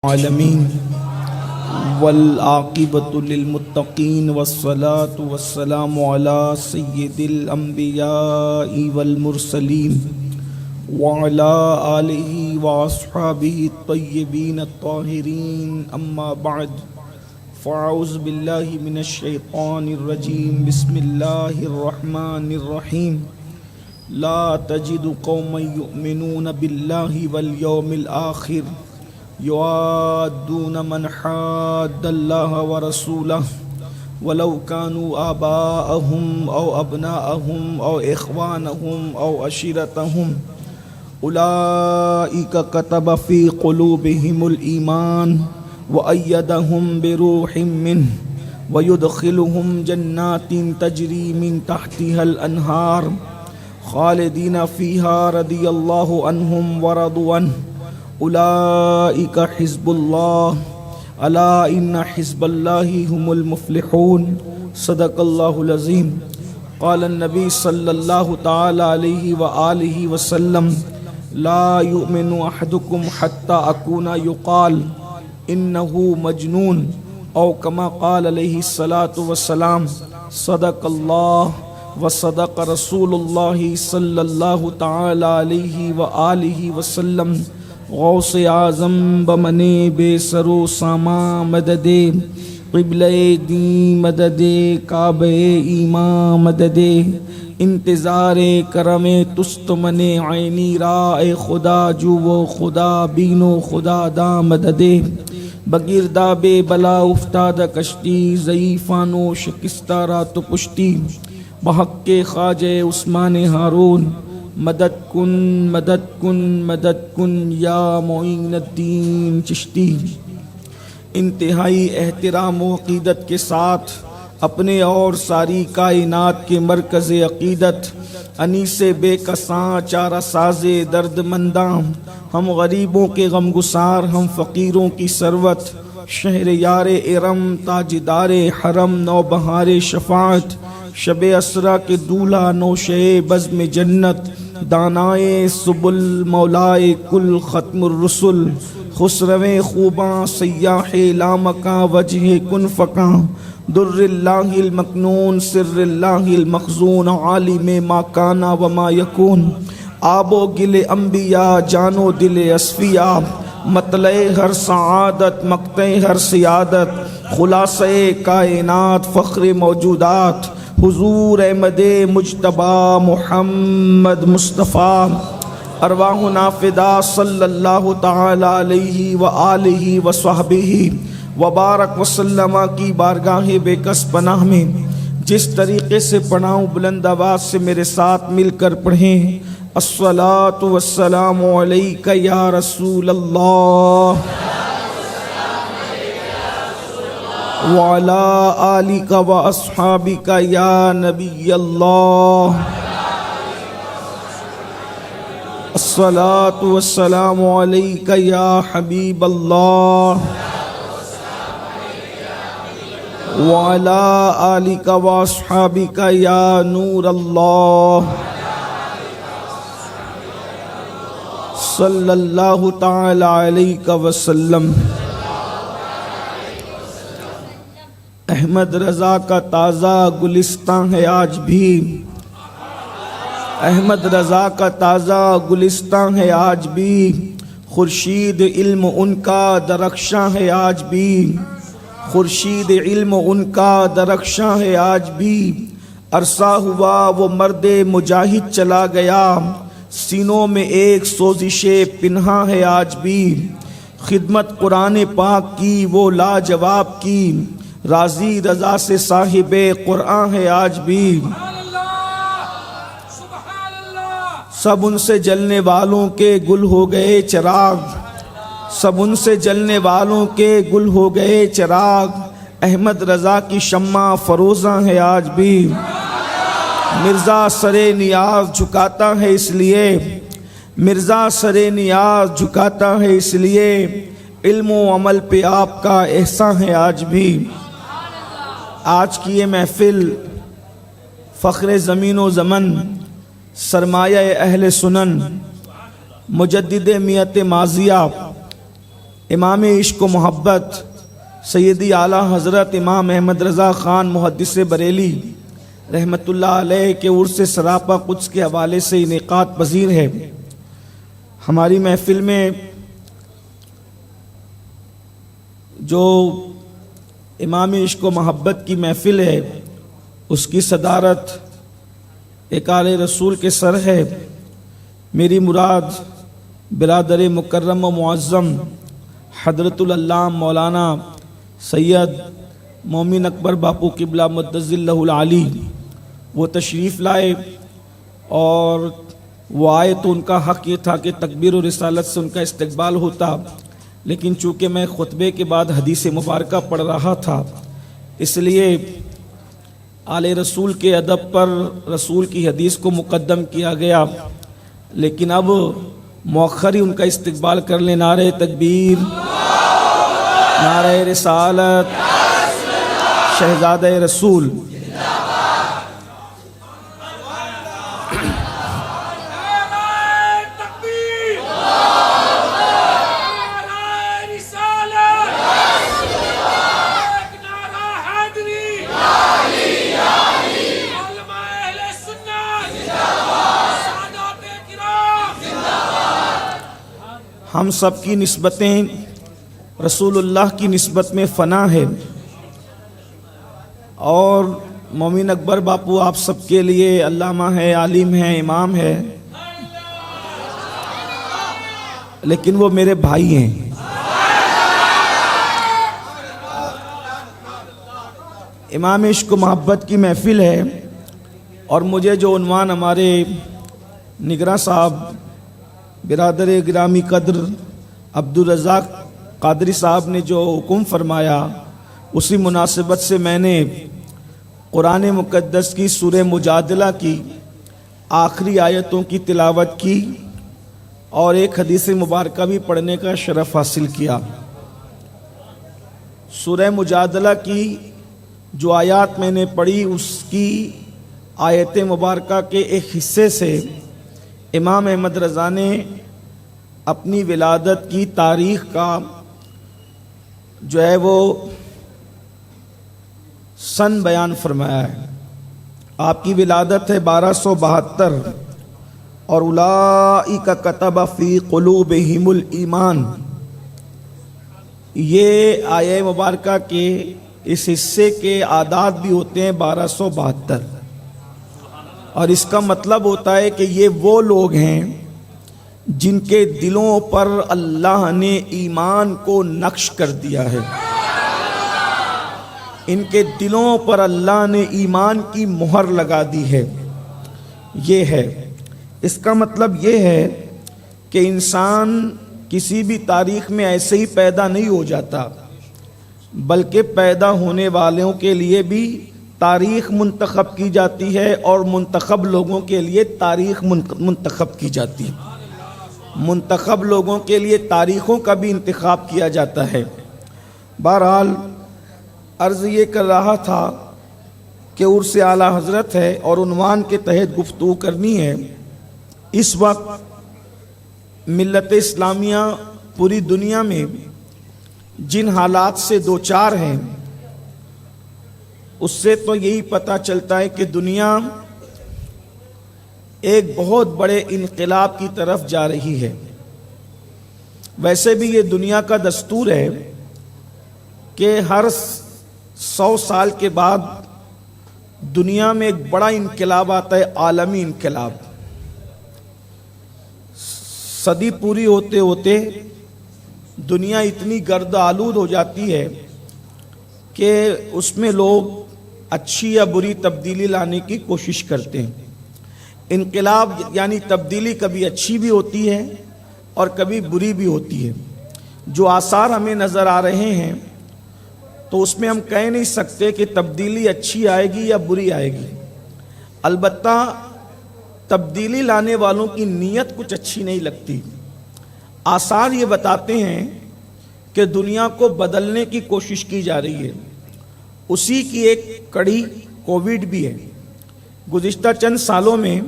العالمین والعاقبۃ للمتقین والصلاة والسلام علی سید الانبیاء والمرسلین وعلی آلہ واصحابہ الطیبین الطاہرین اما بعد فاعوذ باللہ من الشیطان الرجیم بسم اللہ الرحمن الرحیم لا تجد قوما یؤمنون باللہ والیوم الآخر یوادون من حاد اللہ ورسولہ ولو كانوا آباءهم او ابناءهم او اخوانهم او عشیرتهم اولئک كتب في قلوبهم الایمان وأيدهم بروح منه ويدخلهم جنات تجري من تحتها الأنهار خالدين فيها رضي الله عنهم ورضوا عنه اولئک حزب اللہ الا ان حزب اللہ هم المفلحون صدق اللہ العظیم قال النبی صلی اللہ تعالی علیہ وآلہ وسلم لا یؤمن احدکم حتی اکون یقال انه مجنون او کما قال علیہ الصلاة والسلام صدق اللہ وصدق رسول اللہ صلی اللہ تعالی علیہ وآلہ وسلم غوث اعظم بمنے بے سرو ساما مدد قبلہ دین مدد کعبہ ایمان مدد انتظار کرم تست من عینی رائے خدا جو و خدا بینو خدا دا مدد بگردہ بے بلا افتاد کشتی ضعیفانو شکستہ رات پشتی بحق کے خواجہ عثمان ہارون مدد کن مدد کن مدد کن یا معین الدین چشتی انتہائی احترام و عقیدت کے ساتھ اپنے اور ساری کائنات کے مرکز عقیدت انیس بے کساں چارہ ساز درد منداں ہم غریبوں کے غم گسار ہم فقیروں کی ثروت شہر یار ارم تاجدار حرم نو بہار شفاعت شب اسرا کے دولہا نوشے بزم جنت دانائے سبل مولائے کل ختم الرسل خسرو خوباں سیاح لامکاں وجہ کن فکاں در اللہ المکنون سر اللہ المخزون عالم ما کانا وما یکون آب و گل انبیاء جانو دل اصفیاء مطلع ہر سعادت مقطع ہر سیادت خلاصہ کائنات فخر موجودات حضور احمد مجتبی محمد مصطفیٰ ارواحنا فدا صلی اللہ تعالی علیہ وآلہ وصحبہ وبارک وسلم کی بارگاہ بے کس پناہ میں جس طریقے سے پڑھاؤں بلند آواز سے میرے ساتھ مل کر پڑھیں الصلاۃ والسلام علیک یا رسول اللہ وعلى آلك وأصحابك يا نبي الله الصلاة والسلام عليك يا حبيب الله وعلى آلك وأصحابك يا نور الله صلى الله تعالى عليك وسلم احمد رضا کا تازہ گلستان ہے آج بھی احمد رضا کا تازہ گلستان ہے آج بھی خورشید علم ان کا درخشاں ہے آج بھی خورشید علم ان کا درخشاں ہے آج بھی عرصہ ہوا وہ مرد مجاہد چلا گیا سینوں میں ایک سوزش پنہا ہے آج بھی خدمت قرآن پاک کی وہ لاجواب کی راضی رضا سے صاحب قرآن ہے آج بھی سب ان سے جلنے والوں کے گل ہو گئے چراغ سب ان سے جلنے والوں کے گل ہو گئے چراغ احمد رضا کی شمع فروزاں ہے آج بھی مرزا سر نیاز جھکاتا ہے اس لیے مرزا سر نیاز جھکاتا ہے اس لیے علم و عمل پہ آپ کا احسان ہے آج بھی آج کی یہ محفل فخر زمین و زمن سرمایہ اہل سنن مجدد میت ماضیہ امام عشق و محبت سیدی اعلیٰ حضرت امام احمد رضا خان محدث بریلی رحمۃ اللہ علیہ کے عرس سراپا قدس کے حوالے سے انعقاد پذیر ہے۔ ہماری محفل میں جو امام عشق و محبت کی محفل ہے اس کی صدارت ایک آل رسول کے سر ہے۔ میری مراد برادر مکرم و معظم حضرت العلامہ مولانا سید مومن اکبر باپو قبلہ مدظ اللہ العالی وہ تشریف لائے، اور وہ آئے تو ان کا حق یہ تھا کہ تکبیر و رسالت سے ان کا استقبال ہوتا، لیکن چونکہ میں خطبے کے بعد حدیث مبارکہ پڑھ رہا تھا اس لیے آل رسول کے ادب پر رسول کی حدیث کو مقدم کیا گیا، لیکن اب مؤخر ہی ان کا استقبال کر لیں۔ نعرہ تکبیر، نعرہ رسالت، شہزادہ رسول۔ ہم سب کی نسبتیں رسول اللہ کی نسبت میں فنا ہے، اور مومن اکبر باپو آپ سب کے لیے علامہ ہے، عالم ہے، امام ہے، لیکن وہ میرے بھائی ہیں۔ امام عشق و محبت کی محفل ہے، اور مجھے جو عنوان ہمارے نگراں صاحب برادر گرامی قدر عبدالرزاق قادری صاحب نے جو حکم فرمایا، اسی مناسبت سے میں نے قرآن مقدس کی سورہ مجادلہ کی آخری آیتوں کی تلاوت کی اور ایک حدیث مبارکہ بھی پڑھنے کا شرف حاصل کیا۔ سورہ مجادلہ کی جو آیات میں نے پڑھی اس کی آیت مبارکہ کے ایک حصے سے امام احمد رضا نے اپنی ولادت کی تاریخ کا جو ہے وہ سن بیان فرمایا ہے۔ آپ کی ولادت ہے 1272، اور اولئک کتب فی قلوبہم الایمان، یہ آیہ مبارکہ کے اس حصے کے اعداد بھی ہوتے ہیں 1272، اور اس کا مطلب ہوتا ہے کہ یہ وہ لوگ ہیں جن کے دلوں پر اللہ نے ایمان کو نقش کر دیا ہے، ان کے دلوں پر اللہ نے ایمان کی مہر لگا دی ہے۔ یہ ہے، اس کا مطلب یہ ہے کہ انسان کسی بھی تاریخ میں ایسے ہی پیدا نہیں ہو جاتا، بلکہ پیدا ہونے والوں کے لیے بھی تاریخ منتخب کی جاتی ہے، اور منتخب لوگوں کے لیے تاریخ منتخب کی جاتی ہے۔ منتخب لوگوں کے لیے تاریخوں کا بھی انتخاب کیا جاتا ہے۔ بہرحال عرض یہ کر رہا تھا کہ عرس اعلیٰ حضرت ہے اور عنوان کے تحت گفتگو کرنی ہے۔ اس وقت ملت اسلامیہ پوری دنیا میں جن حالات سے دوچار ہیں اس سے تو یہی پتہ چلتا ہے کہ دنیا ایک بہت بڑے انقلاب کی طرف جا رہی ہے۔ ویسے بھی یہ دنیا کا دستور ہے کہ ہر 100 سال کے بعد دنیا میں ایک بڑا انقلاب آتا ہے، عالمی انقلاب۔ صدی پوری ہوتے ہوتے دنیا اتنی گرد آلود ہو جاتی ہے کہ اس میں لوگ اچھی یا بری تبدیلی لانے کی کوشش کرتے ہیں۔ انقلاب یعنی تبدیلی کبھی اچھی بھی ہوتی ہے اور کبھی بری بھی ہوتی ہے۔ جو آثار ہمیں نظر آ رہے ہیں تو اس میں ہم کہہ نہیں سکتے کہ تبدیلی اچھی آئے گی یا بری آئے گی، البتہ تبدیلی لانے والوں کی نیت کچھ اچھی نہیں لگتی۔ آثار یہ بتاتے ہیں کہ دنیا کو بدلنے کی کوشش کی جا رہی ہے، اسی کی ایک کڑی کووڈ بھی ہے۔ گزشتہ چند سالوں میں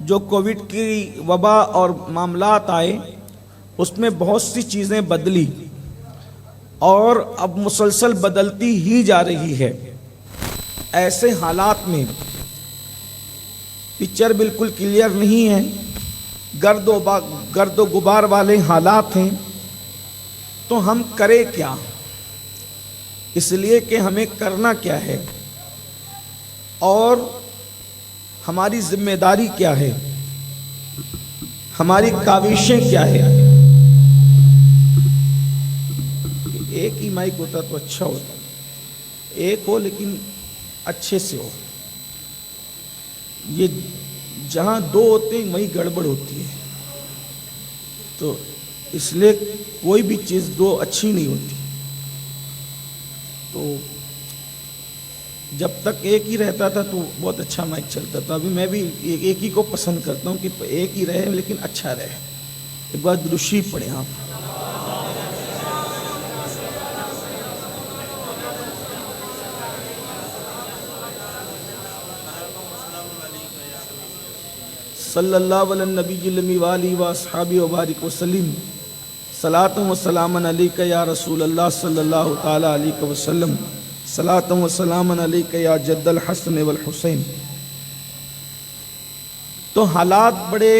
جو کووڈ کی وبا اور معاملات آئے اس میں بہت سی چیزیں بدلی اور اب مسلسل بدلتی ہی جا رہی ہے۔ ایسے حالات میں پکچر بالکل کلیئر نہیں ہے، گرد و غبار والے حالات ہیں، تو ہم کریں کیا؟ اس لیے کہ ہمیں کرنا کیا ہے اور ہماری ذمہ داری کیا ہے، ہماری کاوشیں کیا ہے۔ ایک ہی مائک ہوتا تو اچھا ہوتا، ایک ہو لیکن اچھے سے ہو۔ یہ جہاں دو ہوتے ہیں وہیں گڑبڑ ہوتی ہے، تو اس لیے کوئی بھی چیز دو اچھی نہیں ہوتی۔ تو جب تک ایک ہی رہتا تھا تو بہت اچھا مائک چلتا تھا، ابھی میں بھی ایک ہی کو پسند کرتا ہوں کہ ایک ہی رہے لیکن اچھا رہے۔ ایک بار درود شریف پڑھیں آپ۔ صلی اللہ علی النبی الامی وآلہ واصحابہ وبارک وسلم، صلاۃ و سلام علیک یا رسول اللہ صلی اللہ تعالی علیہ وسلم، صلاۃ و سلام علیک یا جد الحسن والحسین۔ تو حالات بڑے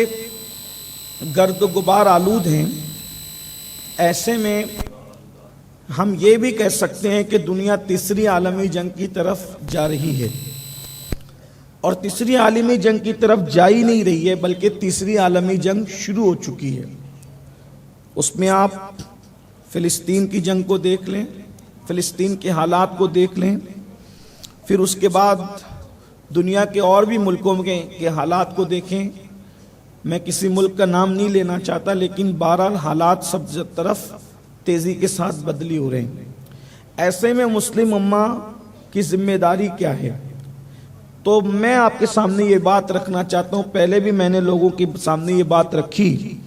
گرد و غبار آلود ہیں۔ ایسے میں ہم یہ بھی کہہ سکتے ہیں کہ دنیا تیسری عالمی جنگ کی طرف جا رہی ہے، اور تیسری عالمی جنگ کی طرف جا ہی نہیں رہی ہے بلکہ تیسری عالمی جنگ شروع ہو چکی ہے۔ اس میں آپ فلسطین کی جنگ کو دیکھ لیں، فلسطین کے حالات کو دیکھ لیں، پھر اس کے بعد دنیا کے اور بھی ملکوں کے حالات کو دیکھیں۔ میں کسی ملک کا نام نہیں لینا چاہتا، لیکن بہرحال حالات سب طرف تیزی کے ساتھ بدلی ہو رہے ہیں۔ ایسے میں مسلم امہ کی ذمہ داری کیا ہے؟ تو میں آپ کے سامنے یہ بات رکھنا چاہتا ہوں، پہلے بھی میں نے لوگوں کے سامنے یہ بات رکھی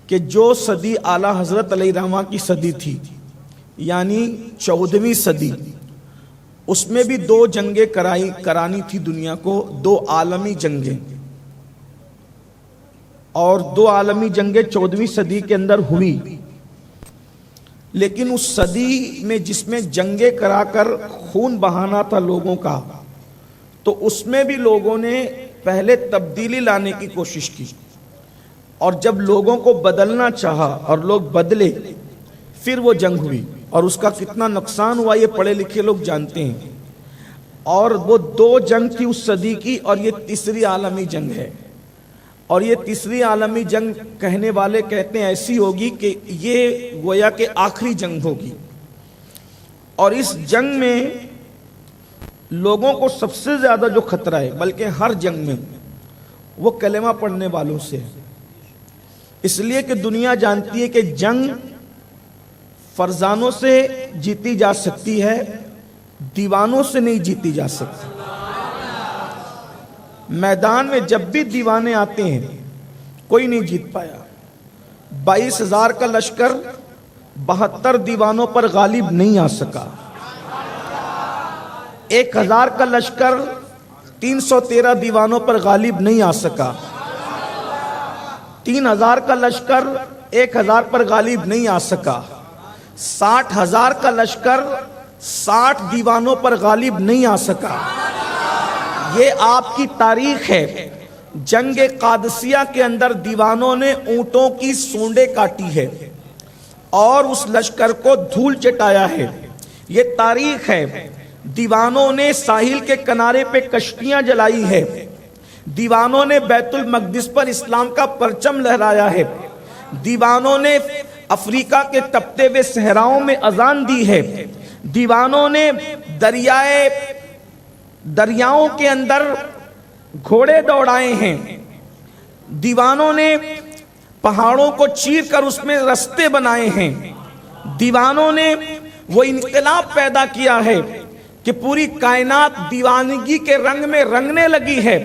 کہ جو صدی اعلیٰ حضرت علیہ الرحمہ کی صدی تھی، یعنی 14ویں صدی، اس میں بھی دو جنگیں کرانی تھی دنیا کو، دو عالمی جنگیں، اور دو عالمی جنگیں 14ویں صدی کے اندر ہوئی۔ لیکن اس صدی میں جس میں جنگیں کرا کر خون بہانا تھا لوگوں کا، تو اس میں بھی لوگوں نے پہلے تبدیلی لانے کی کوشش کی، اور جب لوگوں کو بدلنا چاہا اور لوگ بدلے، پھر وہ جنگ ہوئی، اور اس کا کتنا نقصان ہوا یہ پڑھے لکھے لوگ جانتے ہیں۔ اور وہ دو جنگ تھی اس صدی کی، اور یہ تیسری عالمی جنگ ہے، اور یہ تیسری عالمی جنگ کہنے والے کہتے ہیں ایسی ہوگی کہ یہ گویا کہ آخری جنگ ہوگی۔ اور اس جنگ میں لوگوں کو سب سے زیادہ جو خطرہ ہے، بلکہ ہر جنگ میں، وہ کلمہ پڑھنے والوں سے ہے۔ اس لیے کہ دنیا جانتی ہے کہ جنگ فرزانوں سے جیتی جا سکتی ہے، دیوانوں سے نہیں جیتی جا سکتی۔ میدان میں جب بھی دیوانے آتے ہیں کوئی نہیں جیت پایا۔ 22,000 کا لشکر 72 دیوانوں پر غالب نہیں آ سکا۔ 1,000 کا لشکر 313 دیوانوں پر غالب نہیں آ سکا۔ 3,000 کا لشکر 1,000 پر غالب نہیں آ سکا۔ 60,000 کا لشکر 60 دیوانوں پر غالب نہیں آ سکا۔ یہ آپ کی تاریخ ہے۔ جنگ قادسیہ کے اندر دیوانوں نے اونٹوں کی سونڈیں کاٹی ہے اور اس لشکر کو دھول چٹایا ہے، یہ تاریخ ہے۔ دیوانوں نے ساحل کے کنارے پہ کشتیاں جلائی ہے، دیوانوں نے بیت المقدس پر اسلام کا پرچم لہرایا ہے، دیوانوں نے افریقہ کے تپتے ہوئے صحراؤں میں اذان دی ہے، دیوانوں نے دریاؤں کے اندر گھوڑے دوڑائے ہیں، دیوانوں نے پہاڑوں کو چیر کر اس میں رستے بنائے ہیں، دیوانوں نے وہ انقلاب پیدا کیا ہے کہ پوری کائنات دیوانگی کے رنگ میں رنگنے لگی ہے۔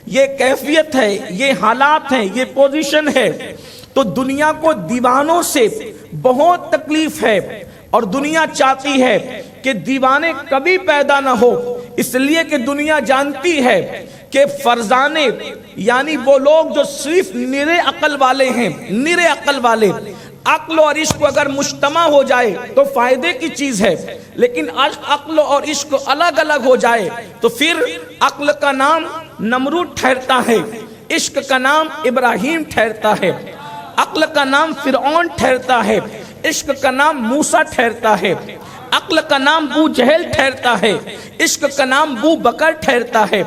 یہ کیفیت ہے، یہ حالات ہیں، یہ پوزیشن ہے۔ تو دنیا کو دیوانوں سے بہت تکلیف ہے، اور دنیا چاہتی ہے کہ دیوانے کبھی پیدا نہ ہو، اس لیے کہ دنیا جانتی ہے کہ فرزانے یعنی وہ لوگ جو صرف نرے عقل والے ہیں، نرے عقل والے، عقل اور عشق اگر مجتمع ہو جائے تو فائدے کی چیز ہے، لیکن عقل اور عشق الگ الگ ہو جائے تو پھر عقل کا نام نمرود ٹھہرتا ہے، عشق کا نام ابراہیم ٹھہرتا ہے، عقل کا نام فرعون ٹھہرتا ہے، عشق کا نام موسیٰ ٹھہرتا ہے، عقل کا نام بو جہل ٹھہرتا ہے، عشق کا نام بو بکر ٹھہرتا ہے۔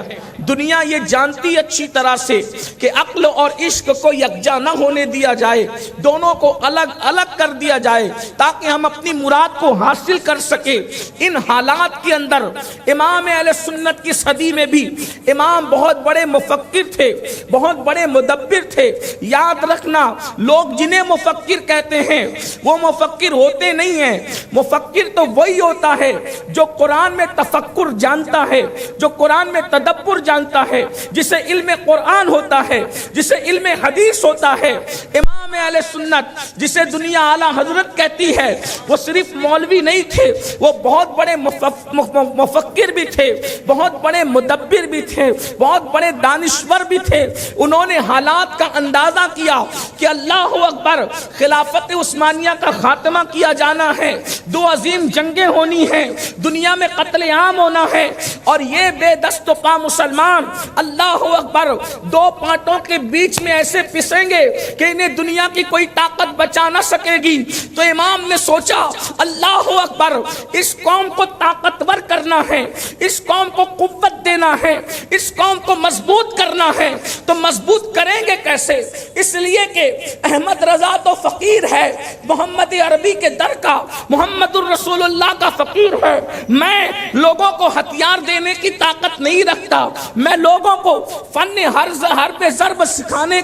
دنیا یہ جانتی اچھی طرح سے کہ عقل اور عشق کو یکجا نہ ہونے دیا جائے، دونوں کو الگ الگ کر دیا جائے تاکہ ہم اپنی مراد کو حاصل کر سکے۔ ان حالات کے اندر امام اہل سنت کی صدی میں بھی امام بہت بڑے مفکر تھے، بہت بڑے مدبر تھے۔ یاد رکھنا، لوگ جنہیں مفکر کہتے ہیں وہ مفکر ہوتے نہیں ہیں، مفکر تو وہی ہوتا ہے جو قرآن میں تفکر جانتا ہے، جو قرآن میں تدبر جانتا ہے، جسے علم قرآن ہوتا ہے، جسے علم حدیث ہوتا ہے۔ امام اہل سنت جسے دنیا اعلیٰ حضرت کہتی ہے وہ صرف مولوی نہیں تھے، وہ بہت بڑے مفکر بھی تھے، بہت بڑے مدبر بھی تھے، بہت بڑے دانشور بھی تھے۔ انہوں نے حالات کا اندازہ کیا کہ اللہ اکبر، خلافت عثمانیہ کا خاتمہ کیا جانا ہے، دو عظیم جنگیں ہونی ہیں، دنیا میں قتل عام ہونا ہے، اور یہ بے دست و پا مسلمان اللہ اکبر دو پانٹوں کے بیچ میں ایسے پسیں گے کہ انہیں دنیا کی کوئی طاقت بچا نہ سکے گی۔ تو امام نے سوچا اللہ اکبر، اس قوم کو طاقتور کرنا ہے، اس قوم کو قوت دینا ہے، اس قوم کو مضبوط کرنا ہے، تو مضبوط کریں گے کیسے؟ اس لیے کہ احمد رضا تو فقیر ہے، محمد عربی کے در کا، محمد الرسول اللہ کا فقیر ہے۔ میں لوگوں کو ہتھیار دینے کی طاقت نہیں رکھتا، میں لوگوں کو فن حرب ضرب سکھانے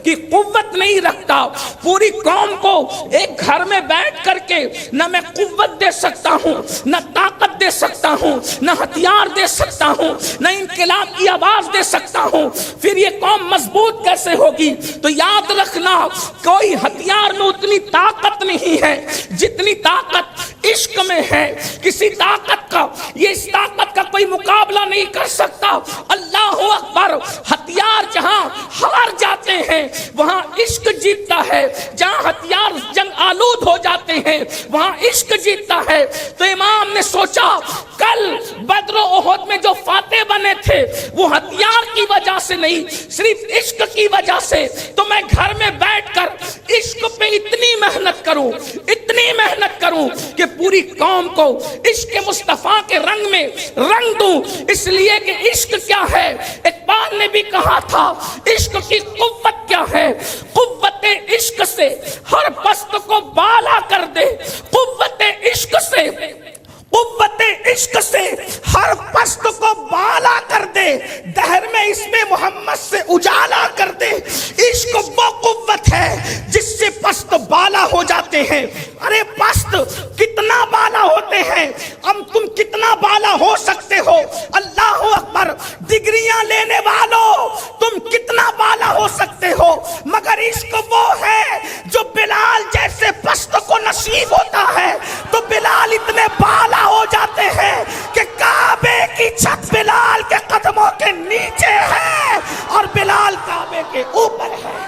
کی قوت نہیں رکھتا۔ پوری قوم کو ایک گھر میں بیٹھ کر کے نہ میں قوت دے سکتا ہوں، نہ طاقت دے سکتا ہوں، نہ ہتھیار دے سکتا ہوں، نہ انقلاب کی آواز دے سکتا ہوں، پھر یہ قوم مضبوط کیسے ہوگی؟ تو یاد رکھنا، کوئی ہتھیار میں اتنی طاقت نہیں ہے جتنی طاقت عشق میں ہے۔ کسی طاقت کا، یہ اس طاقت کا کوئی مقابلہ نہیں کر سکتا۔ اللہ اکبر، ہتھیار جہاں ہار جاتے ہیں وہاں عشق جیتتا ہے، جہاں ہتھیار جنگ آلود ہو جاتے ہیں وہاں عشق جیتتا ہے۔ تو امام نے سوچا کل بدر و احد میں جو فاتح بنے تھے وہ ہتھیار کی وجہ سے نہیں، صرف عشق کی وجہ سے۔ تو میں گھر میں بیٹھ کر عشق پہ اتنی محنت کروں، اتنی محنت کروں کہ پوری قوم کو عشق مصطفیٰ کے رنگ میں رنگ دوں۔ اس لیے کہ عشق کیا ہے؟ اقبال نے بھی کہا تھا عشق کی قوت کیا ہے؟ قوت عشق سے ہر پست کو بالا کر دے، قوت عشق سے، قوت عشق سے ہر پست کو بالا کر دے، دہر میں اس میں محمد سے اجالا کر دے۔ عشق وہ قوت ہے جس سے پست بالا ہو جاتے ہیں۔ ارے پست کتنا بالا ہوتے ہیں، تم کتنا بالا ہو سکتے ہو؟ اللہ اکبر، ڈگریاں لینے والوں تم کتنا بالا ہو سکتے ہو، مگر عشق وہ ہے جو بلال جیسے پست کو نصیب ہوتا ہے۔ تو بلال اتنے بالا ہو جاتے ہیں کہ کعبے کی چھت بلال کے قدموں کے نیچے ہے اور بلال کعبے کے اوپر ہے۔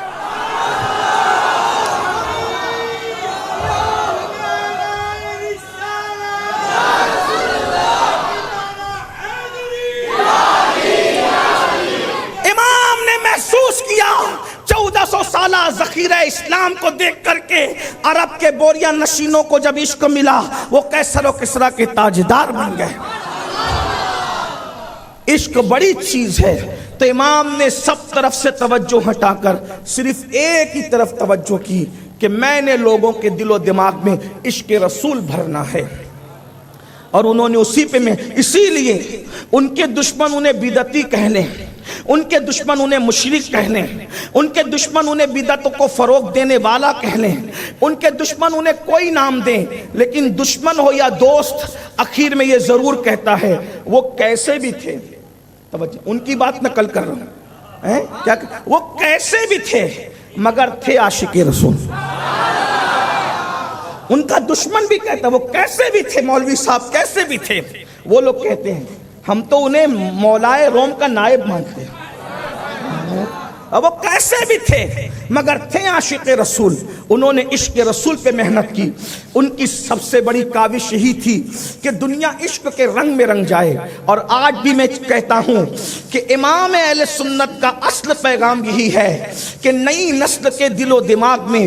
امام نے محسوس کیا 1400 سالہ ذخیرہ اسلام کو دیکھ کر کے عرب کے بوریا نشینوں کو جب عشق ملا وہ کیسر و کسریٰ کے تاجدار بن گئے۔ عشق بڑی چیز ہے۔ تو امام نے سب طرف سے توجہ ہٹا کر صرف ایک ہی طرف توجہ کی کہ میں نے لوگوں کے دل و دماغ میں عشق رسول بھرنا ہے، اور انہوں نے اسی پہ میں، اسی لیے ان کے دشمن انہیں بدعتی کہہ لیں، ان کے دشمن انہیں مشرک کہہ لیں، ان کے دشمن انہیں بدعتوں کو فروغ دینے والا کہہ لیں، ان کے دشمن انہیں کوئی نام دیں، لیکن دشمن ہو یا دوست آخر میں یہ ضرور کہتا ہے وہ کیسے بھی تھے، توجہ ان کی بات نقل کر رہا ہوں، کیا وہ کیسے بھی تھے مگر تھے عاشق رسول۔ ان کا دشمن بھی کہتا وہ کیسے بھی تھے، مولوی صاحب کیسے بھی تھے۔ وہ لوگ کہتے ہیں ہم تو انہیں مولائے روم کا نائب مانتے ہیں۔ اب وہ کیسے بھی تھے مگر تھے عاشق رسول، انہوں نے عشق رسول پہ محنت کی۔ ان کی سب سے بڑی کاوش یہی تھی کہ دنیا عشق کے رنگ میں رنگ جائے۔ اور آج بھی میں کہتا ہوں کہ امام اہل سنت کا اصل پیغام یہی ہے کہ نئی نسل کے دل و دماغ میں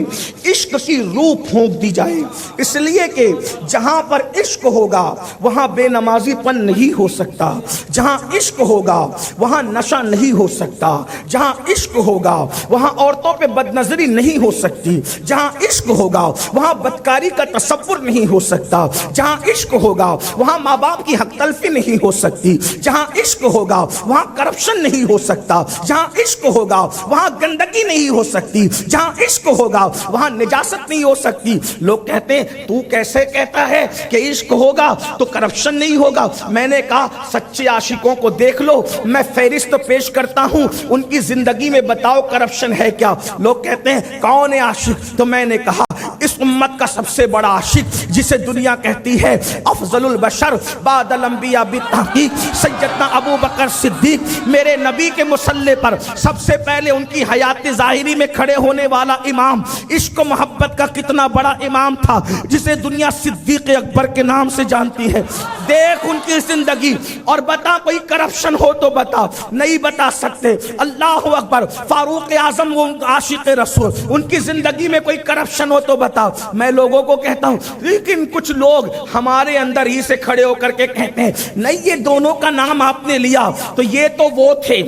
عشق کی روح پھونک دی جائے، اس لیے کہ جہاں پر عشق ہوگا وہاں بے نمازی پن نہیں ہو سکتا، جہاں عشق ہوگا وہاں نشہ نہیں ہو سکتا، جہاں عشق ہوگا وہاں عورتوں پہ بد نظری نہیں ہو سکتی، جہاں عشق ہوگا وہاں بدکاری کا تصور نہیں ہو سکتا، جہاں عشق ہوگا وہاں ماں باپ کی حق تلفی نہیں ہو سکتی، جہاں عشق ہوگا وہاں کرپشن نہیں ہو سکتا، جہاں عشق ہوگا وہاں گندگی نہیں ہو سکتی، جہاں عشق ہوگا وہاں نجاست نہیں ہو سکتی۔ لوگ کہتے ہیں تو کیسے کہتا ہے کہ عشق ہوگا تو کرپشن نہیں ہوگا؟ میں نے کہا سچے عاشقوں کو دیکھ لو، میں فہرست پیش کرتا ہوں ان کی زندگی میں، بتاؤ کرپشن ہے کیا؟ لوگ کہتے ہیں کون ہے عاشق؟ تو میں نے کہا اس امت کا سب سے بڑا عاشق جسے دنیا کہتی ہے افضل البشر بعد الانبیاء بالتحقیق، سیدنا ابو بکر صدیق، میرے نبی کے مصلی پر سب سے پہلے ان کی حیات ظاہری میں کھڑے ہونے والا امام، عشق و محبت کا کتنا بڑا امام تھا جسے دنیا صدیق اکبر کے نام سے جانتی ہے۔ دیکھ ان کی زندگی اور بتا کوئی کرپشن ہو تو بتا، نہیں بتا سکتے۔ اللہ اکبر، فاروق اعظم وہ عاشق رسول، ان کی زندگی میں کوئی کرپشن ہو تو بتا۔ میں لوگوں کو کہتا ہوں، لیکن کچھ لوگ ہمارے اندر ہی سے کھڑے ہو کر کے کہتے ہیں نہیں یہ دونوں کا نام آپ نے لیا تو یہ تو وہ تھے،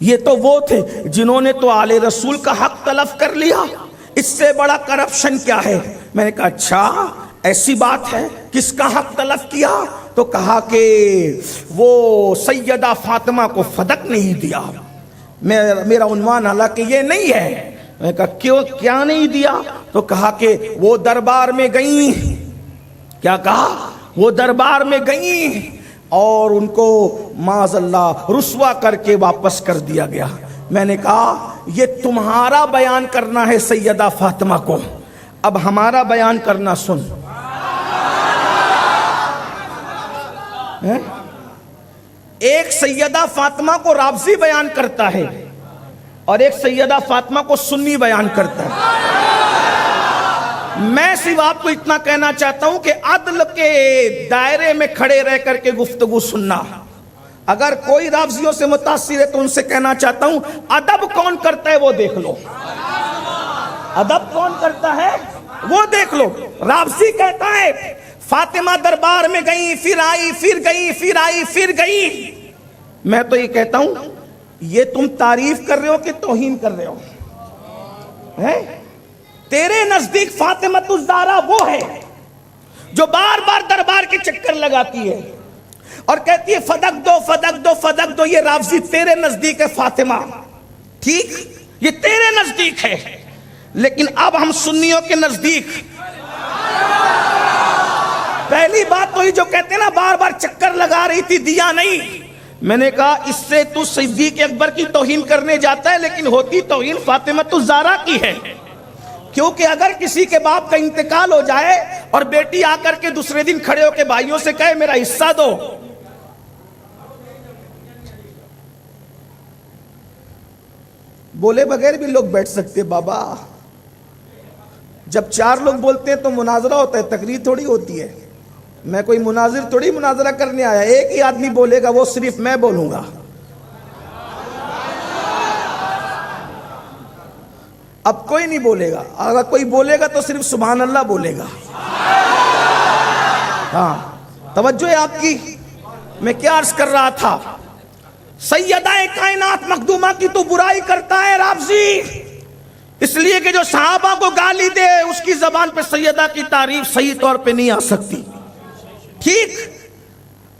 یہ تو وہ تھے جنہوں نے تو آل رسول کا حق تلف کر لیا، اس سے بڑا کرپشن کیا ہے؟ میں نے کہا اچھا ایسی بات ہے، کس کا حق تلف کیا؟ تو کہا کہ وہ سیدہ فاطمہ کو فدق نہیں دیا۔ میرا عنوان حالانکہ یہ نہیں ہے۔ میں نے کہا کیوں، کیا نہیں دیا؟ تو کہا کہ وہ دربار میں گئیں، کیا کہا؟ وہ دربار میں گئیں اور ان کو معاذ اللہ رسوا کر کے واپس کر دیا گیا۔ میں نے کہا یہ تمہارا بیان کرنا ہے سیدہ فاطمہ کو، اب ہمارا بیان کرنا سن۔ ایک سیدہ فاطمہ کو رافضی بیان کرتا ہے اور ایک سیدہ فاطمہ کو سنی بیان کرتا ہے۔ میں صرف آپ کو اتنا کہنا چاہتا ہوں کہ عدل کے دائرے میں کھڑے رہ کر کے گفتگو سننا۔ اگر کوئی رافضیوں سے متاثر ہے تو ان سے کہنا چاہتا ہوں ادب کون کرتا ہے وہ دیکھ لو، ادب کون کرتا ہے وہ دیکھ لو۔ رافضی کہتا ہے فاطمہ دربار میں گئی، پھر آئی، پھر گئی، پھر آئی، پھر گئی۔ میں تو یہ کہتا ہوں یہ تم تعریف کر رہے ہو کہ توہین کر رہے ہو؟ تیرے نزدیک فاطمہ الزہرا وہ ہے جو بار بار دربار کے چکر لگاتی ہے اور کہتی ہے فدق دو فدق دو فدق دو، یہ رافضی تیرے نزدیک ہے فاطمہ، ٹھیک یہ تیرے نزدیک ہے، لیکن اب ہم سنیوں کے نزدیک پہلی بات تو یہ جو کہتے ہیں نا بار بار چکر لگا رہی تھی دیا نہیں، میں نے کہا اس سے تو صدیق اکبر کی توہین کرنے جاتا ہے، لیکن ہوتی توہین فاطمہ الزہرا کی ہے، کیونکہ اگر کسی کے باپ کا انتقال ہو جائے اور بیٹی آ کر کے دوسرے دن کھڑے ہو کے بھائیوں سے کہے میرا حصہ دو، بولے بغیر بھی لوگ بیٹھ سکتے بابا، جب چار لوگ بولتے ہیں تو مناظرہ ہوتا ہے، تقریر تھوڑی ہوتی ہے۔ میں کوئی مناظر تھوڑی مناظرہ کرنے آیا، ایک ہی آدمی بولے گا وہ صرف میں بولوں گا۔ اب کوئی نہیں بولے گا، اگر کوئی بولے گا تو صرف سبحان اللہ بولے گا۔ ہاں توجہ ہے آپ کی، میں کیا عرض کر رہا تھا؟ سیدہ کائنات مخدومہ کی تو برائی کرتا ہے رافضی، اس لیے کہ جو صحابہ کو گالی دے اس کی زبان پہ سیدہ کی تعریف صحیح طور پہ نہیں آ سکتی، ٹھیک؟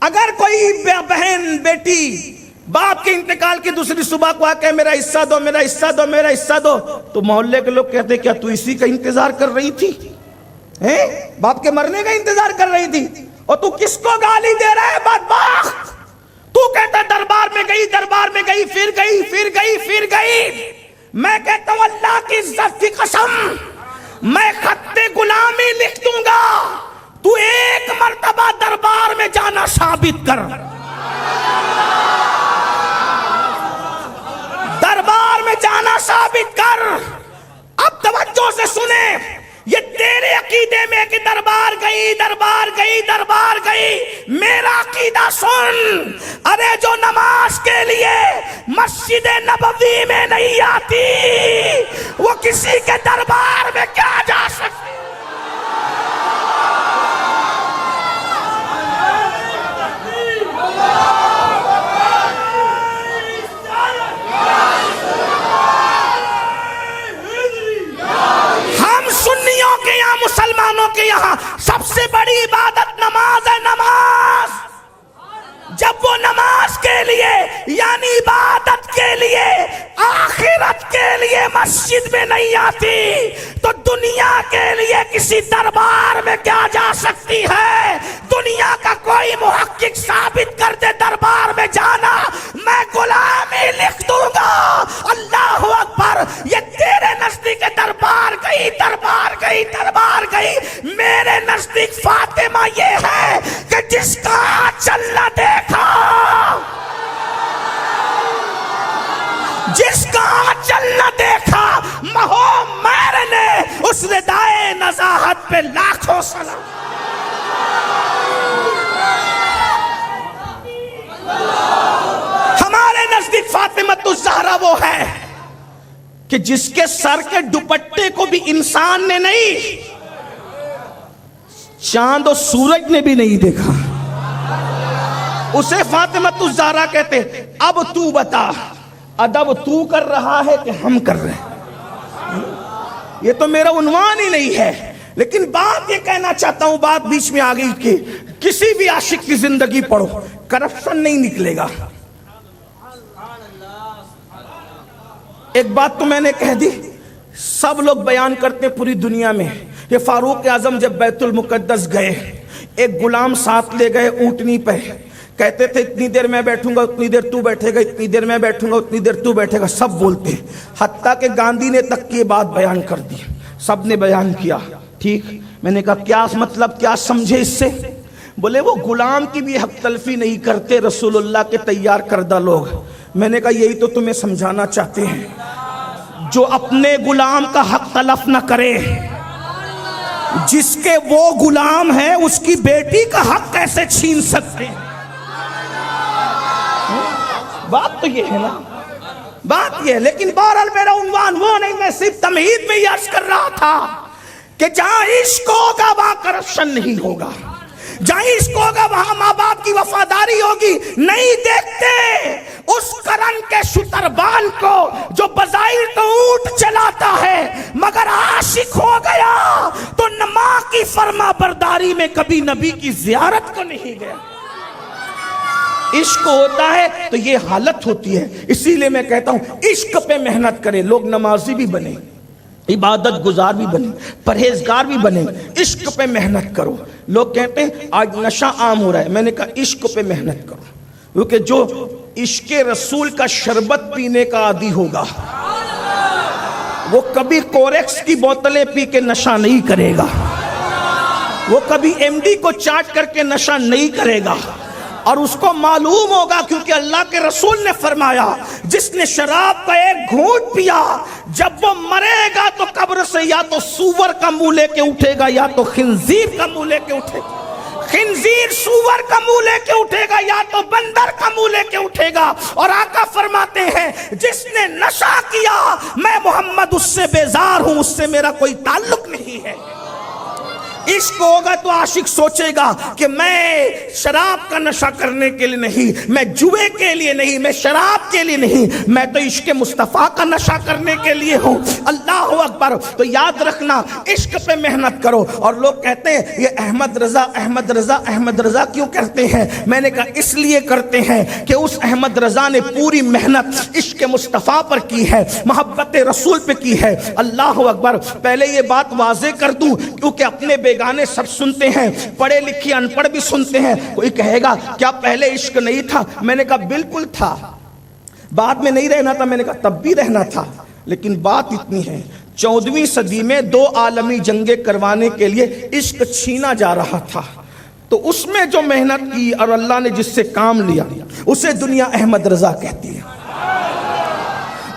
اگر کوئی بہن بیٹی باپ کے انتقال کی دوسری صبح کو آ کے میرا حصہ دو میرا حصہ دو میرا حصہ دو، تو محلے کے لوگ کہتے کیا تو اسی کا انتظار کر رہی تھی؟ باپ کے مرنے کا انتظار کر رہی تھی؟ اور تو کس کو گالی دے رہا ہے بدبخت؟ تو کہتا دربار میں گئی دربار میں گئی پھر گئی پھر گئی پھر گئی۔ میں کہتا ہوں اللہ کی عزت کی قسم میں خط غلامی لکھ دوں گا، تو ایک مرتبہ دربار میں جانا ثابت کر۔ سنے، یہ تیرے عقیدے میں کہ دربار گئی دربار گئی دربار گئی، میرا عقیدہ سن، ارے جو نماز کے لیے مسجد نبوی میں نہیں آتی وہ کسی کے دربار میں کیا جا سکتی؟ مسلمانوں کے یہاں سب سے بڑی عبادت نماز ہے، نماز۔ جب وہ نماز کے لیے یعنی عبادت کے لیے آخرت کے لیے مسجد میں نہیں آتی تو دنیا کے لیے کسی دربار میں کیا جا سکتی ہے؟ دنیا کا کوئی محقق ثابت کر دے دربار میں جانا، میں غلامی لکھ دوں گا۔ اللہ اکبر، یہ تیرے نزدیک دربار گئی دربار گئی دربار گئی، میرے نزدیک فاطمہ یہ ہے کہ جس کا چلنا دیکھا، جس کا چلنا دیکھا مہو میر نے اس ردائے نزاہت پہ لاکھوں سلام۔ ہمارے نزدیک فاطمۃ الزہرا وہ ہے کہ جس کے سر کے دوپٹے کو بھی انسان نے نہیں، چاند و سورج نے بھی نہیں دیکھا، اسے فاطمۃ الزہرا کہتے۔ اب تو بتا، ادب تو کر رہا ہے کہ ہم کر رہے ہیں؟ یہ تو میرا عنوان ہی نہیں ہے، لیکن بات یہ کہنا چاہتا ہوں، بات بیچ میں آ گئی کہ کسی بھی عاشق کی زندگی پڑھو، کرپشن نہیں نکلے گا۔ ایک بات تو میں نے کہہ دی، سب لوگ بیان کرتے پوری دنیا میں، یہ فاروق اعظم جب بیت المقدس گئے، ایک غلام ساتھ لے گئے اونٹنی پہ، کہتے تھے اتنی دیر میں بیٹھوں گا اتنی دیر تو بیٹھے گا، اتنی دیر میں بیٹھوں گا اتنی دیر تو بیٹھے گا، سب بولتے ہیں، حتیٰ کہ گاندھی نے تک یہ بات بیان کر دی، سب نے بیان کیا۔ ٹھیک، میں نے کہا کیا مطلب، کیا سمجھے اس سے؟ بولے وہ غلام کی بھی حق تلفی نہیں کرتے رسول اللہ کے تیار کردہ لوگ۔ میں نے کہا یہی تو تمہیں سمجھانا چاہتے ہیں، جو اپنے غلام کا حق تلف نہ کرے، جس کے وہ غلام ہے اس کی بیٹی کا حق کیسے چھین سکتے ہیں؟ بات تو یہ ہے نا، بات یہ ہے۔ لیکن بہرحال میرا عنوان وہ نہیں، میں صرف تمہید میں یہ عرض کر رہا تھا کہ جہاں عشق ہوگا وہاں کرپشن نہیں ہوگا، جہاں عشق ہوگا وہاں ماں باپ کی وفاداری ہوگی۔ نہیں دیکھتے اس کرن کے شتربان کو جو بظاہر تو اونٹ چلاتا ہے مگر عاشق ہو گیا تو ماں کی فرما برداری میں کبھی نبی کی زیارت کو نہیں گیا۔ عشق ہوتا ہے تو یہ حالت ہوتی ہے، اسی لیے میں کہتا ہوں عشق پہ محنت کریں، لوگ نمازی بھی بنے، عبادت گزار بھی بنے، پرہیزگار بھی بنے، عشق پہ محنت کرو۔ لوگ کہتے ہیں آج نشہ عام ہو رہا ہے، میں نے کہا عشق پہ محنت کرو، کیونکہ جو عشق رسول کا شربت پینے کا عادی ہوگا وہ کبھی کوریکس کی بوتلیں پی کے نشہ نہیں کرے گا، وہ کبھی ایم ڈی کو چاٹ کر کے نشہ نہیں کرے گا، اور اس کو معلوم ہوگا کیونکہ اللہ کے رسول نے فرمایا جس نے شراب کا ایک گھونٹ پیا جب وہ مرے گا تو قبر سے یا تو سور کا منہ لے کے اٹھے گا یا تو خنزیر کا منہ لے کے اٹھے گا، خنزیر سور کا منہ لے کے اٹھے گا یا تو بندر کا منہ لے کے اٹھے گا۔ اور آقا فرماتے ہیں جس نے نشہ کیا میں محمد اس سے بیزار ہوں، اس سے میرا کوئی تعلق نہیں ہے۔ عشق ہوگا تو عاشق سوچے گا کہ میں شراب کا نشہ کرنے کے لیے نہیں، میں جوے کے لیے نہیں، میں شراب کے لیے نہیں، میں تو عشق مصطفیٰ کا نشہ کرنے کے لیے ہوں۔ اللہ اکبر۔ تو یاد رکھنا عشق پہ محنت کرو۔ اور لوگ کہتے ہیں یہ احمد رضا احمد رضا احمد رضا کیوں کرتے ہیں؟ میں نے کہا اس لیے کرتے ہیں کہ اس احمد رضا نے پوری محنت عشق مصطفیٰ پر کی ہے، محبت رسول پہ کی ہے۔ اللہ اکبر۔ پہلے یہ بات واضح کر دوں کیونکہ اپنے گانے سب سنتے ہیں، پڑھے لکھے ان پڑھ بھی سنتے ہیں۔ کوئی کہے گا کیا پہلے عشق نہیں تھا؟ میں نے کہا بالکل تھا، بعد میں نہیں رہنا تھا، میں نے کہا تب بھی رہنا تھا، لیکن بات اتنی ہے 14ویں صدی میں 2 عالمی جنگیں کروانے کے لیے عشق چھینا جا رہا تھا، تو اس میں جو محنت کی اور اللہ نے جس سے کام لیا اسے دنیا احمد رضا کہتی ہے۔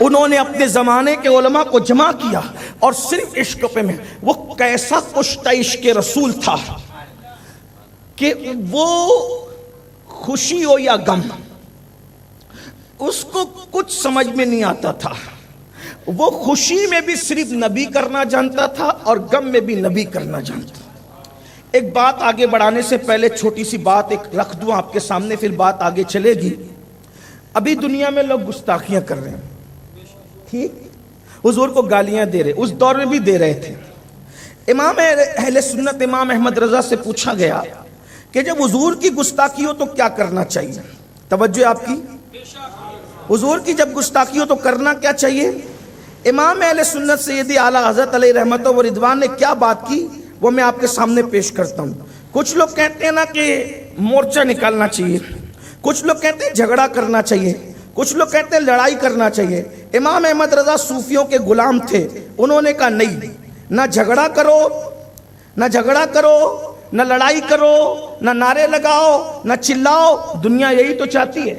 انہوں نے اپنے زمانے کے علماء کو جمع کیا، اور صرف عشق پہ میں. وہ کیسا کشتہ عشق رسول تھا کہ وہ خوشی ہو یا غم اس کو کچھ سمجھ میں نہیں آتا تھا. وہ خوشی میں بھی صرف نبی کرنا جانتا تھا اور غم میں بھی نبی کرنا جانتا تھا. ایک بات آگے بڑھانے سے پہلے چھوٹی سی بات ایک رکھ دوں آپ کے سامنے، پھر بات آگے چلے گی. ابھی دنیا میں لوگ گستاخیاں کر رہے ہیں، ٹھیک، حضور کو گالیاں دے رہے، اس دور میں بھی دے رہے تھے. امام اہل سنت امام احمد رضا سے پوچھا گیا کہ جب حضور کی گستاخی ہو تو کیا کرنا چاہیے؟ توجہ آپ کی، حضور کی جب گستاخی ہو تو کرنا کیا چاہیے؟ امام اہل سنت سیدی اعلیٰ حضرت علیہ رحمت و رضوان نے کیا بات کی وہ میں آپ کے سامنے پیش کرتا ہوں. کچھ لوگ کہتے ہیں نا کہ مورچہ نکالنا چاہیے، کچھ لوگ کہتے ہیں جھگڑا کرنا چاہیے، کچھ لوگ کہتے ہیں لڑائی کرنا چاہیے. امام احمد رضا صوفیوں کے غلام تھے، انہوں نے کہا نہیں، نہ جھگڑا کرو، نہ جھگڑا کرو، نہ لڑائی کرو، نہ نعرے لگاؤ، نہ چلاؤ. دنیا یہی تو چاہتی ہے،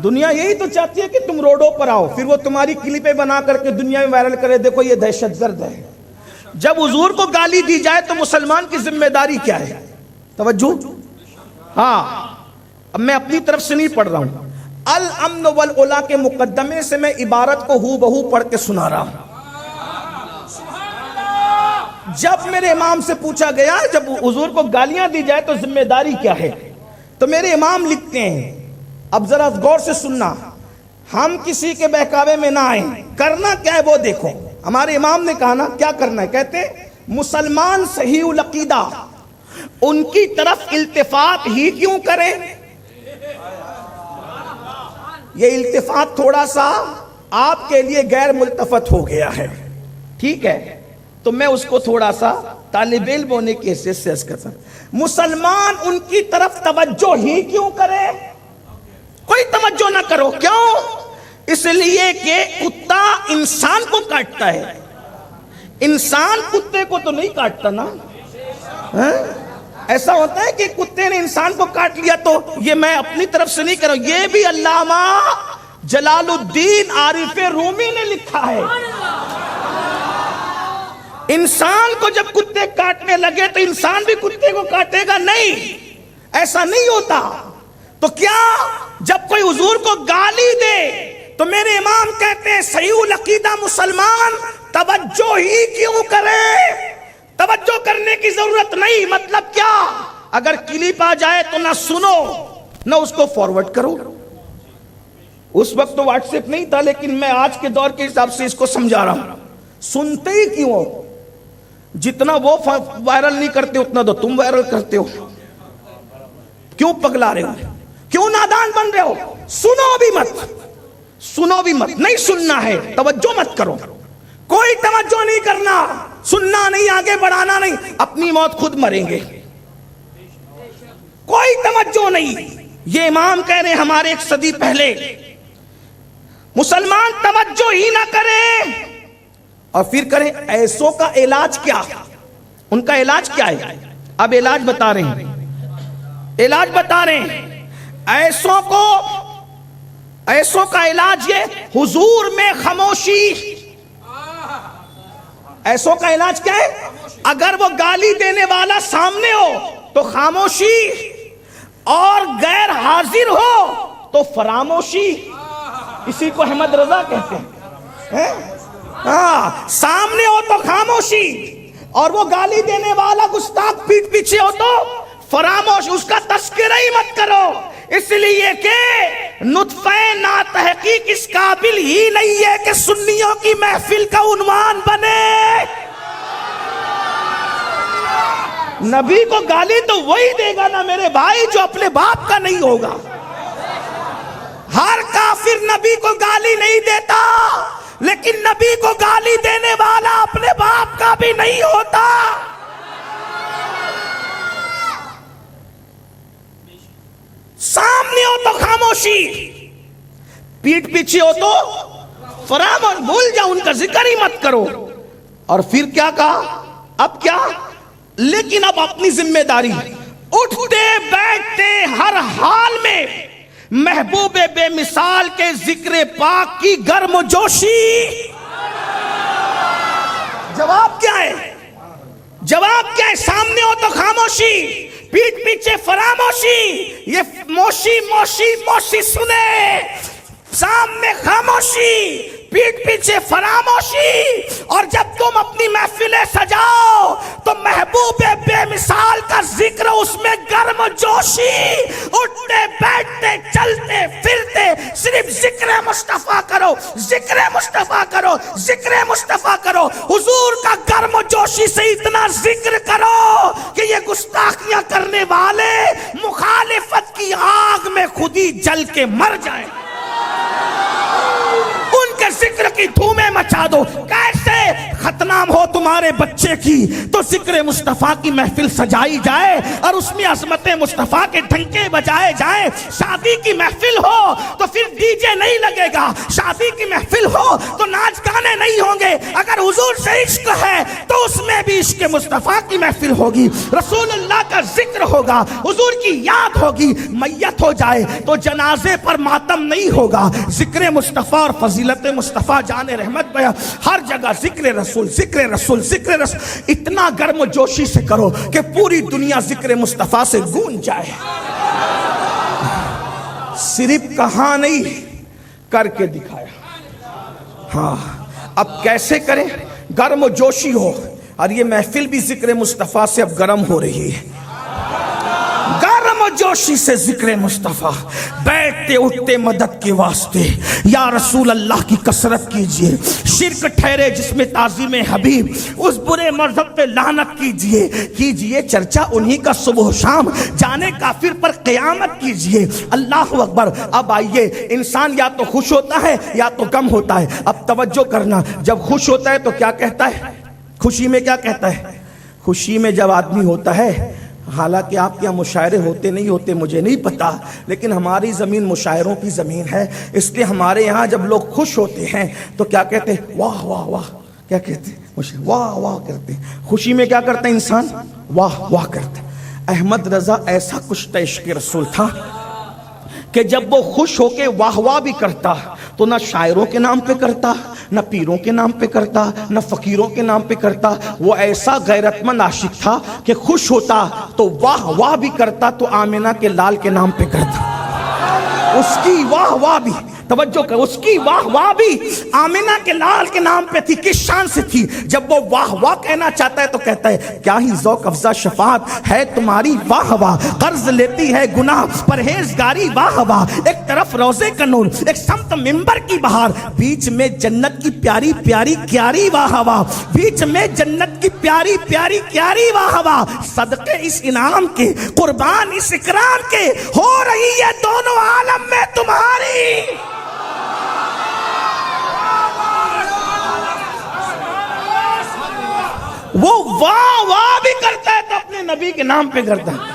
دنیا یہی تو چاہتی ہے کہ تم روڈوں پر آؤ، پھر وہ تمہاری کلپیں بنا کر کے دنیا میں وائرل کرے، دیکھو یہ دہشت گرد ہے. جب حضور کو گالی دی جائے تو مسلمان کی ذمہ داری کیا ہے؟ توجہ. ہاں، اب میں اپنی طرف سے نہیں پڑھ رہا ہوں، الامن والعلا کے مقدمے سے میں عبارت کو ہو بہو پڑھ کے سنا رہا ہوں. جب میرے امام سے پوچھا گیا جب حضور کو گالیاں دی جائے تو ذمہ داری کیا ہے، تو میرے امام لکھتے ہیں، اب ذرا غور سے سننا، ہم کسی کے بہکاوے میں نہ آئیں، کرنا کیا ہے وہ دیکھو. ہمارے امام نے کہا نا کیا کرنا ہے، کہتے مسلمان صحیح العقیدہ ان کی طرف التفات ہی کیوں کریں. یہ التفات تھوڑا سا آپ کے لیے غیر ملتفت ہو گیا ہے، ٹھیک ہے، تو میں اس کو تھوڑا سا طالب علم ہونے کی حیثیت سے عرض کرتا ہوں. مسلمان ان کی طرف توجہ ہی کیوں کرے، کوئی توجہ نہ کرو. کیوں؟ اس لیے کہ کتا انسان کو کاٹتا ہے، انسان کتے کو تو نہیں کاٹتا نا. ایسا ہوتا ہے کہ کتے نے انسان کو کاٹ لیا تو یہ میں اپنی طرف سے نہیں کروں، یہ بھی علامہ جلال الدین عارف رومی نے لکھا ہے. انسان کو جب کتے کاٹنے لگے تو انسان بھی کتے کو کاٹے گا؟ نہیں، ایسا نہیں ہوتا. تو کیا جب کوئی حضور کو گالی دے تو میرے امام کہتے ہیں صحیح العقیدہ مسلمان توجہ ہی کیوں کرے، توجہ کرنے کی ضرورت نہیں. مطلب کیا؟ اگر کلپ آ جائے تو نہ سنو نہ اس کو فارورڈ کرو. اس وقت تو واٹس ایپ نہیں تھا، لیکن میں آج کے دور کے حساب سے اس کو سمجھا رہا ہوں. سنتے ہی کیوں ہو؟ جتنا وہ وائرل نہیں کرتے اتنا تو تم وائرل کرتے ہو. کیوں پگلا رہے ہو، کیوں نادان بن رہے ہو؟ سنو بھی مت، سنو بھی مت، نہیں سننا ہے، توجہ مت کرو، کوئی توجہ نہیں کرنا، سننا نہیں، آگے بڑھانا نہیں، اپنی موت خود مریں گے، کوئی توجہ نہیں. یہ امام کہہ رہے ہیں ہمارے ایک صدی پہلے مسلمان توجہ ہی نہ کرے، اور پھر کریں ایسوں کا علاج کیا؟ ان کا علاج کیا ہے؟ اب علاج بتا رہے ہیں، علاج بتا رہے ہیں. ایسوں کا علاج یہ حضور میں خاموشی. ایسوں کا علاج کیا ہے؟ اگر وہ گالی دینے والا سامنے ہو تو خاموشی، اور غیر حاضر ہو تو فراموشی. اسی کو احمد رضا کہتے ہیں. سامنے ہو تو خاموشی، اور وہ گالی دینے والا گستاخ پیٹ پیچھے ہو تو فراموش، اس کا تذکرہ ہی مت کرو. اس لیے کہ نطفہ ناتحقیق اس قابل ہی نہیں ہے کہ سنیوں کی محفل کا عنوان بنے. نبی کو گالی تو وہی دے گا نا میرے بھائی جو اپنے باپ کا نہیں ہوگا. ہر کافر نبی کو گالی نہیں دیتا، لیکن نبی کو گالی دینے والا اپنے باپ کا بھی نہیں ہوتا. سامنے ہو تو خاموشی، پیٹ پیچھے ہو تو فراموش، بھول جاؤ، ان کا ذکر ہی مت کرو. اور پھر کیا کہا؟ اب کیا؟ لیکن اب اپنی ذمہ داری، اٹھتے بیٹھتے ہر حال میں محبوب بے مثال کے ذکر پاک کی گرم جوشی. جواب کیا ہے؟ جواب کیا ہے؟ سامنے ہو تو خاموشی، پیٹھ پیچھے فراموشی. یہ موشی موشی موشی سنے، سامنے خاموشی، پیٹھ پیچھے فراموشی. اور جب تم اپنی محفلیں سجاؤ تو محبوب بے مثال کا ذکر، اس میں گرم جوشی، اٹھتے بیٹھتے چلتے پھرتے صرف ذکر مصطفیٰ کرو، ذکر مصطفیٰ کرو، ذکر مصطفیٰ کرو. حضور کا گرم جوشی سے اتنا ذکر کرو کہ یہ گستاخیاں کرنے والے مخالفت کی آگ میں خود ہی جل کے مر جائیں. ان کے ذکر کی دھومیں مچا دو. کیسے؟ ختنام ہو تمہارے بچے کی تو ذکر مصطفیٰ کی محفل سجائی جائے اور اس میں عظمت مصطفیٰ کے ڈھنکے بجائے جائیں. شادی کی محفل ہو تو پھر ڈی جے نہیں لگے گا، شادی کی محفل ہو تو ناچ گانے نہیں ہوں گے. اگر حضور سے عشق ہے تو اس میں بھی عشق مصطفیٰ کی محفل ہوگی، رسول اللہ کا ذکر ہوگا، حضور کی یاد ہوگی. میت ہو جائے تو جنازے پر ماتم نہیں ہوگا. ذکر مصطفیٰ اور فضیلت مصطفیٰ جان رحمت بیان، ہر جگہ ذکر رسول، ذکر رسول، ذکر رسول. اتنا گرم و جوشی سے کرو کہ پوری دنیا ذکر مصطفیٰ سے گونج جائے. صرف کہاں نہیں، کر کے دکھایا. ہاں اب کیسے کریں؟ گرم و جوشی ہو. اور یہ محفل بھی ذکر مصطفیٰ سے اب گرم ہو رہی ہے. گرم و جوشی سے ذکر مصطفیٰ، بیٹھتے اٹھتے مدد کے واسطے یا رسول اللہ کی کثرت کیجئے. شرک ٹھہرے جس میں تعظیم حبیب، اس برے مذہب پہ لعنت کیجئے چرچا انہی کا صبح و شام، جانے کافر پر قیامت کیجئے. اللہ اکبر. اب آئیے، انسان یا تو خوش ہوتا ہے یا تو غم ہوتا ہے. اب توجہ کرنا، جب خوش ہوتا ہے تو کیا کہتا ہے؟ خوشی میں کیا کہتا ہے؟ خوشی میں جب آدمی ہوتا ہے، حالانکہ آپ کے یہاں مشاعرے ہوتے نہیں ہوتے مجھے نہیں پتا، لیکن ہماری زمین مشاعروں کی زمین ہے، اس لیے ہمارے یہاں جب لوگ خوش ہوتے ہیں تو کیا کہتے ہیں؟ واہ واہ واہ. کیا کہتے ہیں؟ واہ واہ کرتے ہیں. خوشی میں کیا کرتا ہے انسان؟ واہ واہ کرتا ہے. احمد رضا ایسا کچھ عشق رسول تھا کہ جب وہ خوش ہو کے واہ واہ بھی کرتا تو نہ شاعروں کے نام پہ کرتا، نہ پیروں کے نام پہ کرتا، نہ فقیروں کے نام پہ کرتا. وہ ایسا غیرت مند عاشق تھا کہ خوش ہوتا تو واہ واہ بھی کرتا تو آمنہ کے لال کے نام پہ کرتا. اس کی واہ واہ بھی، توجہ کر، اس کی واہ واہ بھی آمنہ کے لال کے نام پہ تھی. کس شان سے تھی؟ جب وہ واہ واہ کہنا چاہتا ہے تو کہتا ہے کیا ہی ذوق افزا شفاعت ہے تمہاری واہ واہ، قرض لیتی ہے گناہ پرہیزگاری واہ واہ. ایک طرف روزے کا نور، ایک سمت منبر کی بہار، بیچ میں جنت کی پیاری پیاری کیاری واہ واہ، بیچ میں جنت کی پیاری پیاری کیاری واہ واہ. صدقے اس انعام کے، قربان اس اکرام کے، ہو رہی ہے دونوں عالم میں تمہاری. وہ واہ واہ بھی کرتا ہے تو اپنے نبی کے نام پہ کرتا ہے.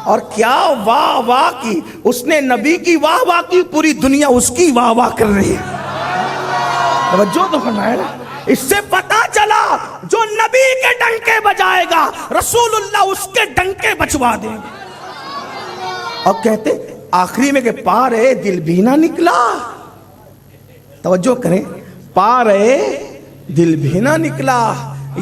اور کیا واہ واہ کی، اس نے نبی کی واہ واہ کی، پوری دنیا اس کی واہ واہ کر رہی ہے. توجہ تو فرمایا. اس سے پتا چلا جو نبی کے ڈنکے بجائے گا رسول اللہ اس کے ڈنکے بچوا دیں گے. اور کہتے آخری میں کہ پارے دل بھی نہ نکلا. توجہ کریں، پارے دل بھی نہ نکلا.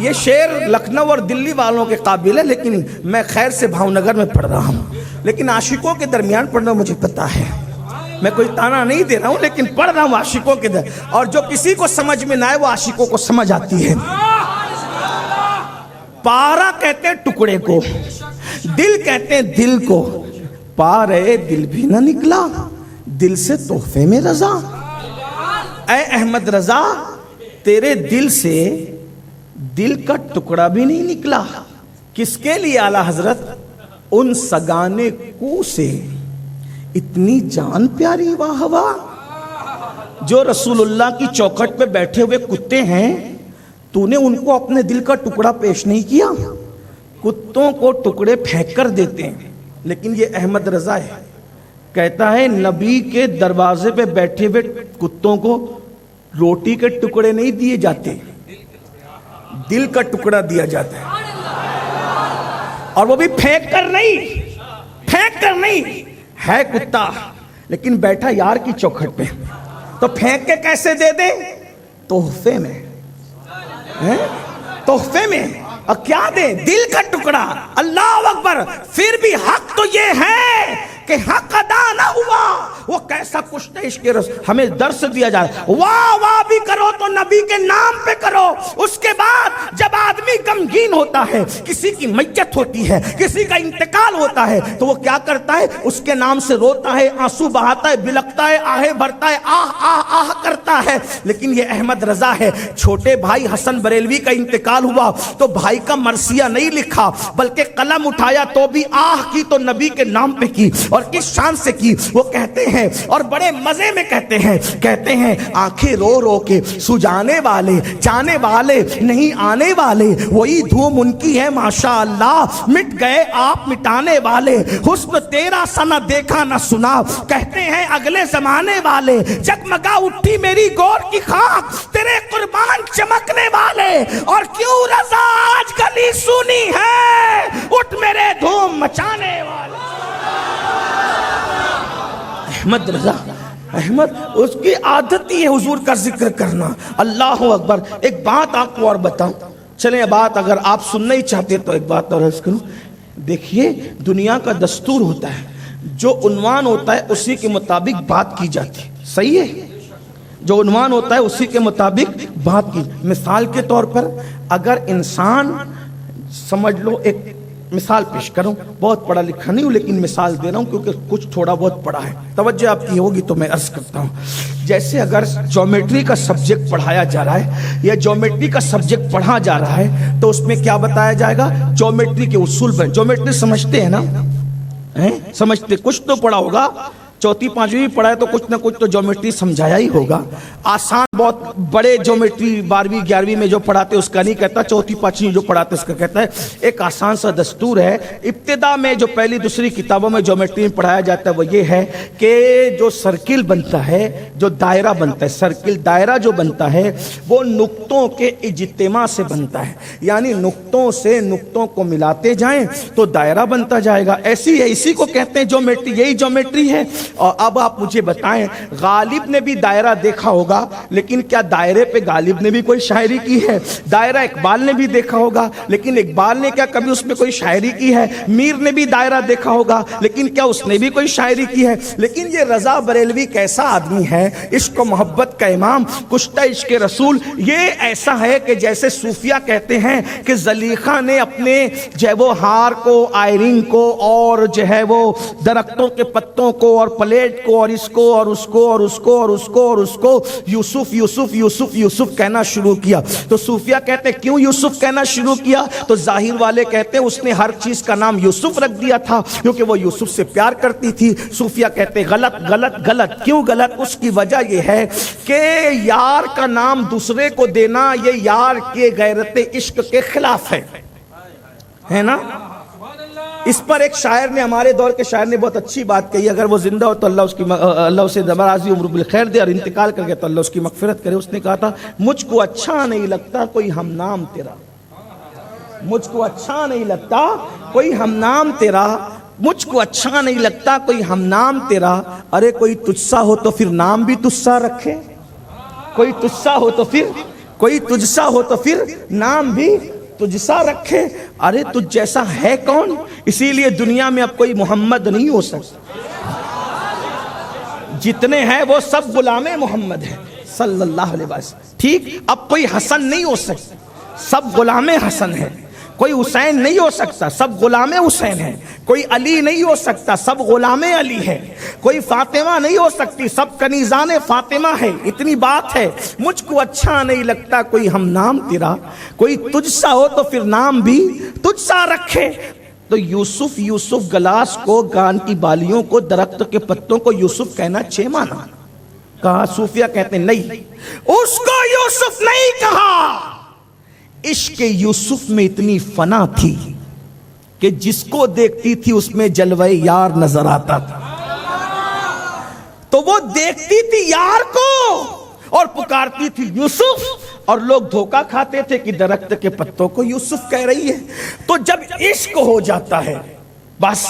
یہ شعر لکھنؤ اور دلی والوں کے قابل ہے، لیکن میں خیر سے بھاؤنگر میں پڑھ رہا ہوں، لیکن عاشقوں کے درمیان پڑھنا مجھے پتا ہے. میں کوئی تانا نہیں دے رہا ہوں، لیکن پڑھ رہا ہوں عاشقوں کے در، اور جو کسی کو سمجھ میں نہ آئے وہ عاشقوں کو سمجھ آتی ہے. پارا کہتے ہیں ٹکڑے کو، دل کہتے ہیں دل کو. پارے دل بھی نہ نکلا، دل سے تحفے میں رضا. اے احمد رضا، تیرے دل سے دل کا ٹکڑا بھی نہیں نکلا. کس کے لیے اعلیٰ حضرت؟ ان سگانے کو سے اتنی جان پیاری واہ واہ. جو رسول اللہ کی چوکھٹ پہ بیٹھے ہوئے کتے ہیں، تو نے ان کو اپنے دل کا ٹکڑا پیش نہیں کیا. کتوں کو ٹکڑے پھینک کر دیتے ہیں، لیکن یہ احمد رضا ہے، کہتا ہے نبی کے دروازے پہ بیٹھے ہوئے کتوں کو روٹی کے ٹکڑے نہیں دیے جاتے، دل کا ٹکڑا دیا جاتا ہے. اور وہ بھی پھینک کر نہیں ہے کتا، لیکن بیٹھا یار کی چوکھٹ پہ، تو پھینک کے کیسے دے دیں؟ تحفے میں. تحفے میں، اور کیا دے؟ دل کا ٹکڑا. اللہ اکبر. پھر بھی حق تو یہ ہے کہ حق ادا نہ ہوا. وہ کیسا کچھ عشق رسول ہمیں درس دیا جا رہا ہے. واہ واہ بھی کرو تو نبی کے نام پہ کرو. اس کے بعد جب آدمی غمگین ہوتا ہے، کسی کی میت ہوتی ہے، کسی کا انتقال ہوتا ہے، تو وہ کیا کرتا ہے؟ اس کے نام سے روتا ہے، آنسو بہاتا ہے، بلکتا ہے، آہیں بھرتا ہے، آہ آہ آہ کرتا ہے. لیکن یہ احمد رضا ہے، چھوٹے بھائی حسن بریلوی کا انتقال ہوا تو بھائی کا مرثیہ نہیں لکھا، بلکہ قلم اٹھایا تو بھی آہ کی تو نبی کے نام پہ کی. اور کس شان سے کی؟ وہ کہتے ہیں اور بڑے مزے میں کہتے ہیں آنکھیں رو رو کے سجانے والے، جانے والے نہیں آنے والے، وہی دھوم ان کی ہے ماشاء اللہ. مٹ گئے آپ مٹانے والے، حسن تیرا سا نہ دیکھا نہ سنا. کہتے ہیں اگلے زمانے والے، جگمگا اٹھی میری گور کی خاک، تیرے قربان چمکنے والے. اور کیوں رضا آج گلی سنی ہے، اٹھ میرے دھوم مچانے والے. احمد رضا، احمد اس کی عادت ہی ہے حضور کا ذکر کرنا. اللہ اکبر. ایک بات آپ کو اور بتاؤں، چلیں بات اگر آپ سننا ہی چاہتے تو ایک بات اور عرض کروں. دیکھیے دنیا کا دستور ہوتا ہے، جو عنوان ہوتا ہے اسی کے مطابق بات کی جاتی ہے. صحیح ہے؟ جو عنوان ہوتا ہے اسی کے مطابق بات کی. مثال کے طور پر اگر انسان، سمجھ لو ایک مثال پیش کروں، بہت پڑھا لکھا نہیں ہوں لیکن مثال دے رہا ہوں کیونکہ کچھ تھوڑا بہت پڑھا ہے، توجہ آپ کی ہوگی تو میں عرض کرتا ہوں. جیسے اگر جیومیٹری کا سبجیکٹ پڑھایا جا رہا ہے یا جیومیٹری کا سبجیکٹ پڑھا جا رہا ہے تو اس میں کیا بتایا جائے گا؟ جیومیٹری کے اصول پر. جیومیٹری سمجھتے ہیں نا؟ سمجھتے؟ کچھ تو پڑھا ہوگا، چوتھی پانچویں پڑھا ہے تو کچھ نہ کچھ تو جیومیٹری سمجھایا ہی ہوگا. آسان بہت بڑے جیومیٹری 12ویں 11ویں میں جو پڑھاتے اس کا نہیں کہتا، چوتھی پانچویں جو پڑھاتے اس کا کہتا ہے. ایک آسان سا دستور ہے. ابتدا میں جو پہلی دوسری کتابوں میں جیومیٹری میں پڑھایا جاتا ہے وہ یہ ہے کہ جو سرکل بنتا ہے، جو دائرہ بنتا ہے، سرکل دائرہ جو بنتا ہے وہ نقطوں کے اجتماع سے بنتا ہے. یعنی نقطوں سے نقطوں کو ملاتے جائیں تو دائرہ بنتا جائے گا. ایسی ہے، اسی کو کہتے ہیں جیومیٹری. یہی جیومیٹری ہے. اور اب آپ مجھے بتائیں، غالب نے بھی دائرہ دیکھا ہوگا لیکن کیا دائرے پہ غالب نے بھی کوئی شاعری کی ہے؟ دائرہ اقبال نے بھی دیکھا ہوگا لیکن اقبال نے کیا کبھی اس میں کوئی شاعری کی ہے؟ میر نے بھی دائرہ دیکھا ہوگا لیکن کیا اس نے بھی کوئی شاعری کی ہے؟ لیکن یہ رضا بریلوی کیسا آدمی ہے، عشق و محبت کا امام، کشتہ عشق رسول. یہ ایسا ہے کہ جیسے صوفیہ کہتے ہیں کہ زلیخا نے اپنے جو ہے وہ ہار کو، آئرنگ کو اور جو ہے وہ درختوں کے پتوں کو اور پلیٹ کو اور اس کو اور اس کو اور اس کو اور اس کو اور اس کو یوسف یوسف یوسف یوسف کہنا شروع کیا. تو صوفیہ کہتے ہیں کیوں یوسف کہنا شروع کیا؟ تو ظاہر والے کہتے ہیں اس نے ہر چیز کا نام یوسف رکھ دیا تھا کیونکہ وہ یوسف سے پیار کرتی تھی. صوفیہ کہتے ہیں غلط غلط غلط. کیوں غلط؟ اس کی وجہ یہ ہے کہ یار کا نام دوسرے کو دینا یہ یار کے غیرت عشق کے خلاف ہے نا. اس پر ایک شاعر نے، ہمارے دور کے شاعر نے بہت اچھی بات کہی. اگر وہ زندہ ہو تو اللہ اسے دراز عمر بالخیر دے، اور انتقال کر گیا تو اللہ اس کی مغفرت کرے. اس نے کہا تھا مجھ کو اچھا نہیں لگتا کوئی ہم نام تیرا، مجھ کو اچھا نہیں لگتا کوئی ہم نام تیرا، مجھ کو اچھا نہیں لگتا کوئی ہم نام تیرا. ارے کوئی تجھ سا ہو تو پھر نام بھی تجھ سا رکھے، کوئی تجھ سا ہو تو پھر، کوئی تجھ سا ہو تو پھر نام بھی تجھ سا رکھے. ارے تجھ جیسا ہے کون؟ اسی لیے دنیا میں اب کوئی محمد نہیں ہو سکتا. جتنے ہیں وہ سب غلام محمد ہیں صلی اللہ علیہ وسلم. ٹھیک؟ اب کوئی حسن نہیں ہو سکتا، سب غلام حسن ہے. کوئی حسین نہیں ہو سکتا، سب غلام حسین ہیں. کوئی علی نہیں ہو سکتا، سب غلام علی ہے. کوئی فاطمہ نہیں ہو سکتی، سب کنیزان فاطمہ ہے. اتنی بات ہے. مجھ کو اچھا نہیں لگتا کوئی ہم نام تیرا، کوئی تجھ سا ہو تو پھر نام بھی تجھ سا رکھے. تو یوسف یوسف گلاس کو، گان کی بالیوں کو، درخت کے پتوں کو یوسف کہنا چھ مانا. کہا صوفیہ کہتے ہیں نہیں، اس کو یوسف نہیں کہا. عشق یوسف میں اتنی فنا تھی کہ جس کو دیکھتی تھی اس میں جلوہ یار نظر آتا تھا. تو وہ دیکھتی تھی یار کو اور پکارتی تھی یوسف، اور لوگ دھوکہ کھاتے تھے کہ درخت کے پتوں کو یوسف کہہ رہی ہے. تو جب عشق ہو جاتا ہے بس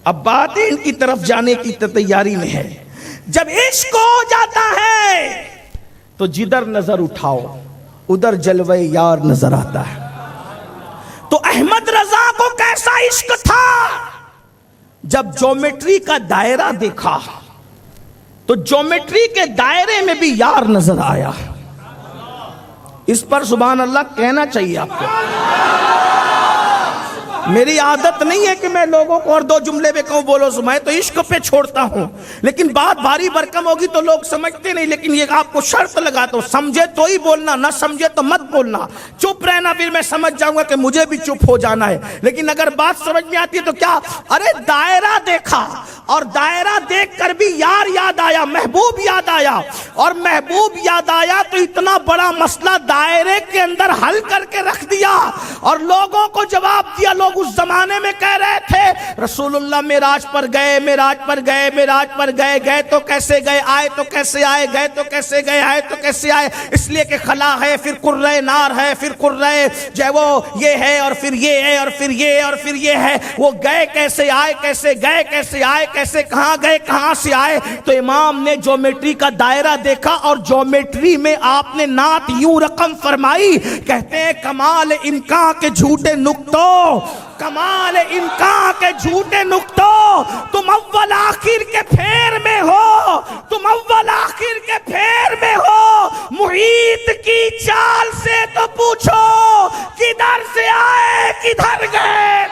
اب بات ان کی طرف جانے کی تیاری میں ہے. جب عشق ہو جاتا ہے تو جدھر نظر اٹھاؤ ادھر جلوے یار نظر آتا ہے۔ تو احمد رضا کو کیسا عشق تھا؟ جب جیومیٹری کا دائرہ دیکھا تو جیومیٹری کے دائرے میں بھی یار نظر آیا۔ اس پر سبحان اللہ کہنا چاہیے آپ کو۔ میری عادت نہیں ہے کہ میں لوگوں کو اور دو جملے میں کہوں بولو میں تو عشق پہ چھوڑتا ہوں، لیکن بات بھاری بھرکم ہوگی تو لوگ سمجھتے نہیں، لیکن یہ آپ کو شرط لگاتا ہوں، سمجھے تو ہی بولنا، نہ سمجھے تو مت بولنا، چپ رہنا، پھر میں سمجھ جاؤں گا کہ مجھے بھی چپ ہو جانا ہے، لیکن اگر بات سمجھ میں آتی ہے تو کیا؟ ارے دائرہ دیکھا اور دائرہ دیکھ کر بھی یار یاد آیا، محبوب یاد آیا، اور محبوب یاد آیا تو اتنا بڑا مسئلہ دائرے کے اندر حل کر کے رکھ دیا اور لوگوں کو جواب دیا۔ لوگ اس زمانے میں کہہ رہے تھے رسول اللہ معراج پر گئے، معراج پر گئے، معراج پر گئے، گئے تو کیسے گئے، آئے تو کیسے آئے، گئے تو کیسے گئے، آئے تو کیسے آئے؟ اس لیے کہ خلا ہے، پھر قرہ نار ہے، پھر قرہ جو ہے وہ یہ ہے، اور پھر یہ ہے، اور پھر یہ، اور پھر یہ ہے۔ وہ گئے کیسے، آئے کیسے، گئے کیسے، آئے کیسے، کہاں گئے، کہاں سے آئے؟ تو امام نے جیومیٹری کا دائرہ دیکھا اور جیومیٹری میں آپ نے نعت یوں رقم فرمائی، کہتے ہیں کمال امکان کے جھوٹے نقطوں، کمال امکان کے جھوٹے نقطوں، تم اول آخر کے پھیر میں ہو، تم اول آخر کے پھیر میں ہو، محیط کی چال سے تو پوچھو کدھر سے آئے کدھر گئے۔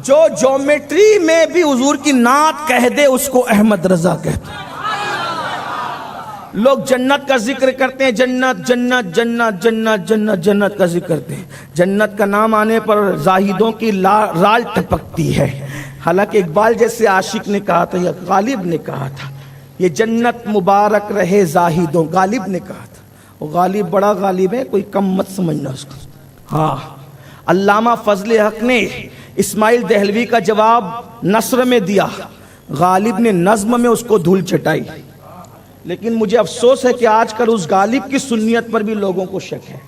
جو جیومیٹری میں بھی حضور کی نعت کہہ دے اس کو احمد رضا کہتے ہیں۔ لوگ جنت کا ذکر کرتے ہیں، جنت جنت جنت جنت جنت جنت کا ذکر کرتے ہیں، جنت کا نام آنے پر زاہدوں کی رال ٹپکتی ہے۔ حالانکہ اقبال جیسے عاشق نے کہا تھا یا غالب نے کہا تھا یہ جنت مبارک رہے زاہدوں، غالب نے کہا تھا۔ وہ غالب بڑا غالب ہے، کوئی کم مت سمجھنا اس کو۔ ہاں، علامہ فضل حق نے اسماعیل دہلوی کا جواب نثر میں دیا، غالب نے نظم میں اس کو دھول چٹائی، لیکن مجھے افسوس ہے کہ آج کل اس غالب کی سنیت پر بھی لوگوں کو شک ہے۔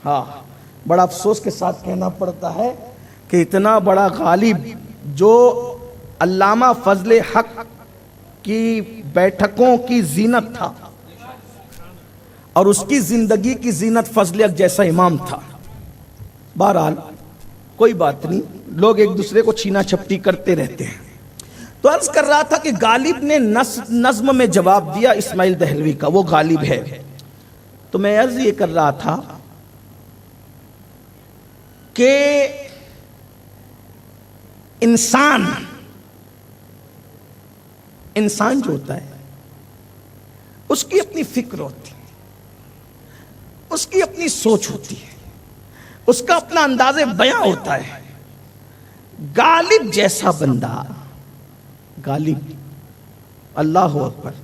ہاں، بڑا افسوس کے ساتھ کہنا پڑتا ہے کہ اتنا بڑا غالب جو علامہ فضل حق کی بیٹھکوں کی زینت تھا اور اس کی زندگی کی زینت فضل حق جیسا امام تھا۔ بہرحال کوئی بات نہیں، لوگ ایک دوسرے کو چھینا چھپٹی کرتے رہتے ہیں۔ تو عرض کر رہا تھا کہ غالب نے نظم میں جواب دیا اسماعیل دہلوی کا، وہ غالب ہے۔ تو میں عرض یہ کر رہا تھا کہ انسان جو ہوتا ہے اس کی اپنی فکر ہوتی ہے، اس کی اپنی سوچ ہوتی ہے، اس کا اپنا انداز بیاں ہوتا ہے۔ غالب جیسا بندہ، غالب اللہ اکبر،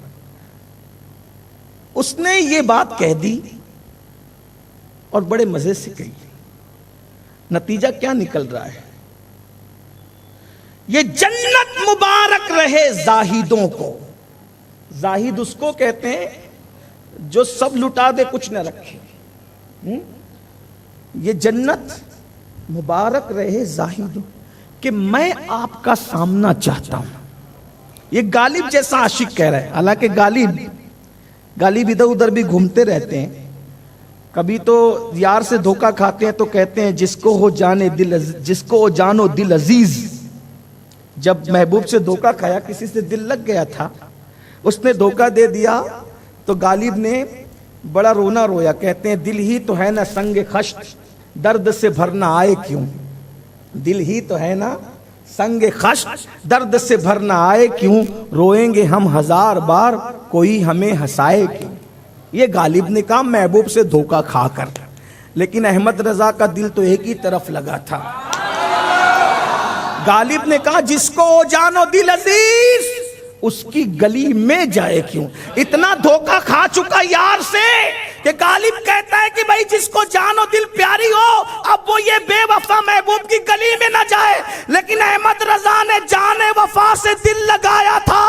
اس نے یہ بات کہہ دی اور بڑے مزے سے کہی۔ نتیجہ کیا نکل رہا ہے؟ یہ جنت مبارک رہے زاہدوں کو۔ زاہد اس کو کہتے ہیں جو سب لٹا دے کچھ نہ رکھے۔ یہ جنت مبارک رہے زاہدوں کہ میں آپ کا سامنا چاہتا ہوں۔ یہ غالب جیسا عاشق کہہ رہا ہے، حالانکہ غالب ادھر ادھر بھی گھومتے رہتے ہیں۔ کبھی تو یار سے دھوکہ کھاتے ہیں تو کہتے ہیں جس کو ہو جانو دل عزیز۔ جب محبوب سے دھوکہ کھایا، کسی سے دل لگ گیا تھا، اس نے دھوکہ دے دیا تو غالب نے بڑا رونا رویا۔ کہتے ہیں دل ہی تو ہے نا سنگ خشت، درد سے بھرنا آئے کیوں؟ دل ہی تو ہے نا سنگ خشت، درد سے بھرنا آئے کیوں؟ روئیں گے ہم ہزار بار، کوئی ہمیں ہنسائے کیوں؟ یہ غالب نے کہا محبوب سے دھوکہ کھا کر، لیکن احمد رضا کا دل تو ایک ہی طرف لگا تھا۔ غالب نے کہا جس کو جانو دل عزیز اس کی گلی میں جائے کیوں؟ اتنا دھوکہ کھا چکا یار سے کہ غالب کہتا ہے کہ بھائی جس کو جان و دل پیاری ہو اب وہ یہ بے وفا محبوب کی گلی میں نہ جائے، لیکن احمد رضا نے جان وفا سے دل لگایا تھا۔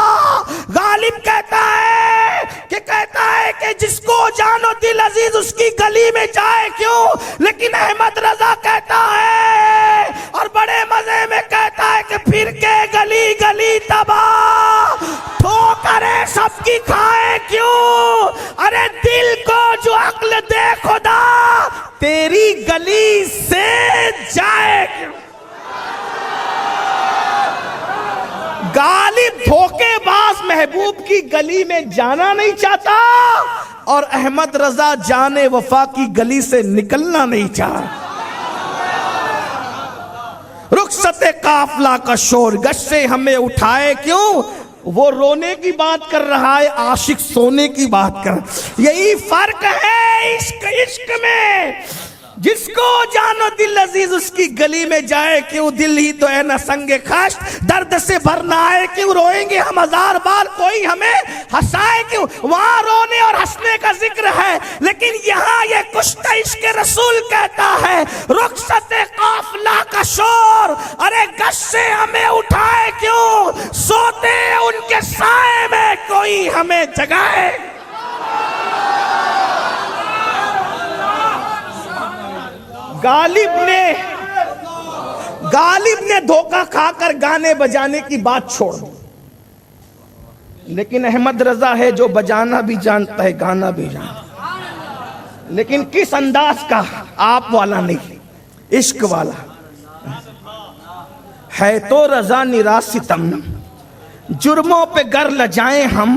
غالب کہتا ہے کہ جس کو جان و دل عزیز اس کی گلی میں جائے کیوں، لیکن احمد رضا کہتا ہے اور بڑے مزے میں کہتا ہے کہ پھر کے گلی گلی تباہ، ٹھوکریں سب کی کھائے کیوں، ارے دل کو جو عقل دے خدا تیری گلی سے جائے کیوں۔ غالب دھوکے باز محبوب کی گلی میں جانا نہیں چاہتا اور احمد رضا جان وفا کی گلی سے نکلنا نہیں چاہتا۔ رخصت قافلہ کا شور گش سے ہمیں اٹھائے کیوں، وہ رونے کی بات کر رہا ہے، عاشق سونے کی بات کر، یہی فرق ہے عشق میں، جس کو جان و دل عزیز اس کی گلی میں جائے کیوں، دل ہی تو ہے نہ سنگ خشت، درد سے بھرنا ہے کیوں، روئیں گے ہم ہزار بار کوئی ہمیں ہنسائے کیوں، وہاں رونے اور ہنسنے کا ذکر ہے، لیکن یہاں یہ کشتہ عشق رسول کہتا ہے رخصت قافلہ کا شور، ارے گش سے ہمیں اٹھائے کیوں، سوتے ان کے سائے میں کوئی ہمیں جگائے۔ غالب نے دھوکہ کھا کر گانے بجانے کی بات چھوڑ دی، لیکن احمد رضا ہے جو بجانا بھی جانتا ہے گانا بھی جانتا ہے، لیکن کس انداز کا، آپ والا نہیں، عشق والا ہے تو رضا نرا ستم، جرموں پہ گر لجائیں ہم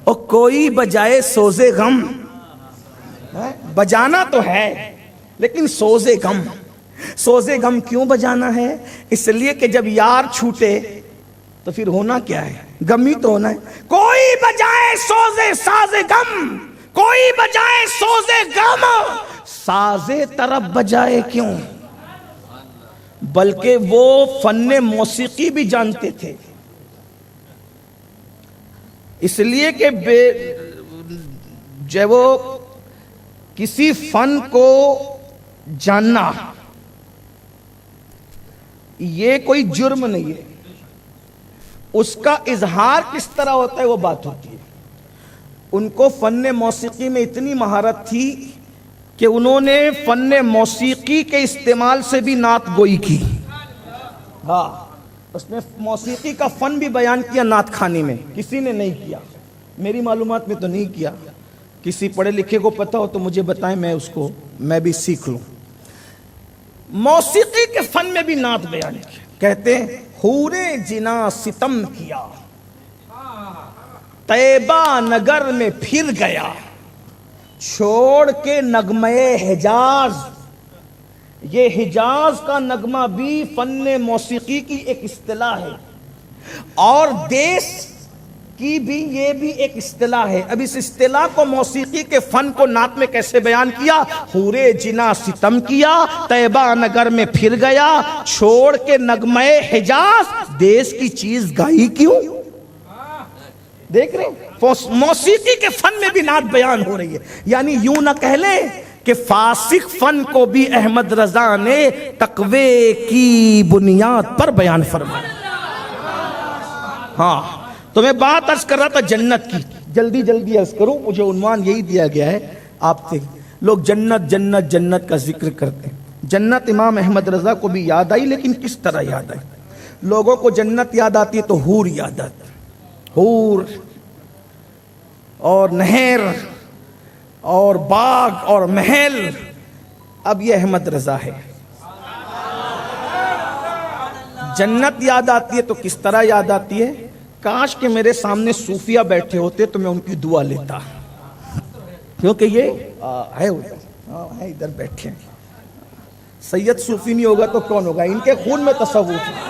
اور کوئی بجائے سوزے غم، بجانا تو ہے لیکن سوزے غم کیوں بجانا ہے، اس لیے کہ جب یار چھوٹے تو پھر ہونا کیا ہے، غم ہی تو ہونا ہے۔ کوئی بجائے سوزے سازے غم، کوئی بجائے سوزے غم، سازے طرب بجائے کیوں، بلکہ وہ فن موسیقی بھی جانتے تھے، اس لیے کہ جب وہ کسی فن کو جاننا یہ کوئی جرم نہیں ہے، اس کا اظہار کس طرح ہوتا ہے وہ بات ہوتی ہے۔ ان کو فن موسیقی میں اتنی مہارت تھی کہ انہوں نے فن موسیقی کے استعمال سے بھی نعت گوئی کی، ہاں اس میں موسیقی کا فن بھی بیان کیا نعت خوانی میں، کسی نے نہیں کیا، میری معلومات میں تو نہیں کیا، کسی پڑھے لکھے کو پتہ ہو تو مجھے بتائیں، میں بھی سیکھ لوں۔ موسیقی کے فن میں بھی نعت بیان کیا، کہتے ہیں حور جنا ستم کیا، طیبہ نگر میں پھر گیا، چھوڑ کے نغمے حجاز، یہ حجاز کا نغمہ بھی فن موسیقی کی ایک اصطلاح ہے، اور دیس کی بھی یہ بھی ایک اصطلاح ہے۔ اب اس اصطلاح کو موسیقی کے فن کو نعت میں کیسے بیان کیا، حور جنا ستم کیا، طیبہ نگر میں پھر گیا، چھوڑ کے نغمے حجاز، دیس کی چیز گائی کیوں، دیکھ رہے ہیں موسیقی کے فن میں بھی نعت بیان ہو رہی ہے، یعنی یوں نہ کہہ لیں کہ فاسق فن کو بھی احمد رضا نے تقوی کی بنیاد پر بیان فرمایا۔ ہاں تو میں بات عرض کر رہا تھا جنت کی، جلدی عرض کروں، مجھے عنوان یہی دیا گیا ہے، آپ سے لوگ جنت کا ذکر کرتے ہیں۔ جنت امام احمد رضا کو بھی یاد آئی، لیکن کس طرح یاد آئی؟ لوگوں کو جنت یاد آتی ہے تو حور یاد آتی ہے، حور اور نہر اور باغ اور محل، اب یہ احمد رضا ہے۔ جنت یاد آتی ہے تو کس طرح یاد آتی ہے؟ کاش کہ میرے سامنے صوفیہ بیٹھے ہوتے تو میں ان کی دعا لیتا، کیونکہ یہ ہے ادھر بیٹھے ہیں، سید صوفی نہیں ہوگا تو کون ہوگا، ان کے خون میں تصوف ہے۔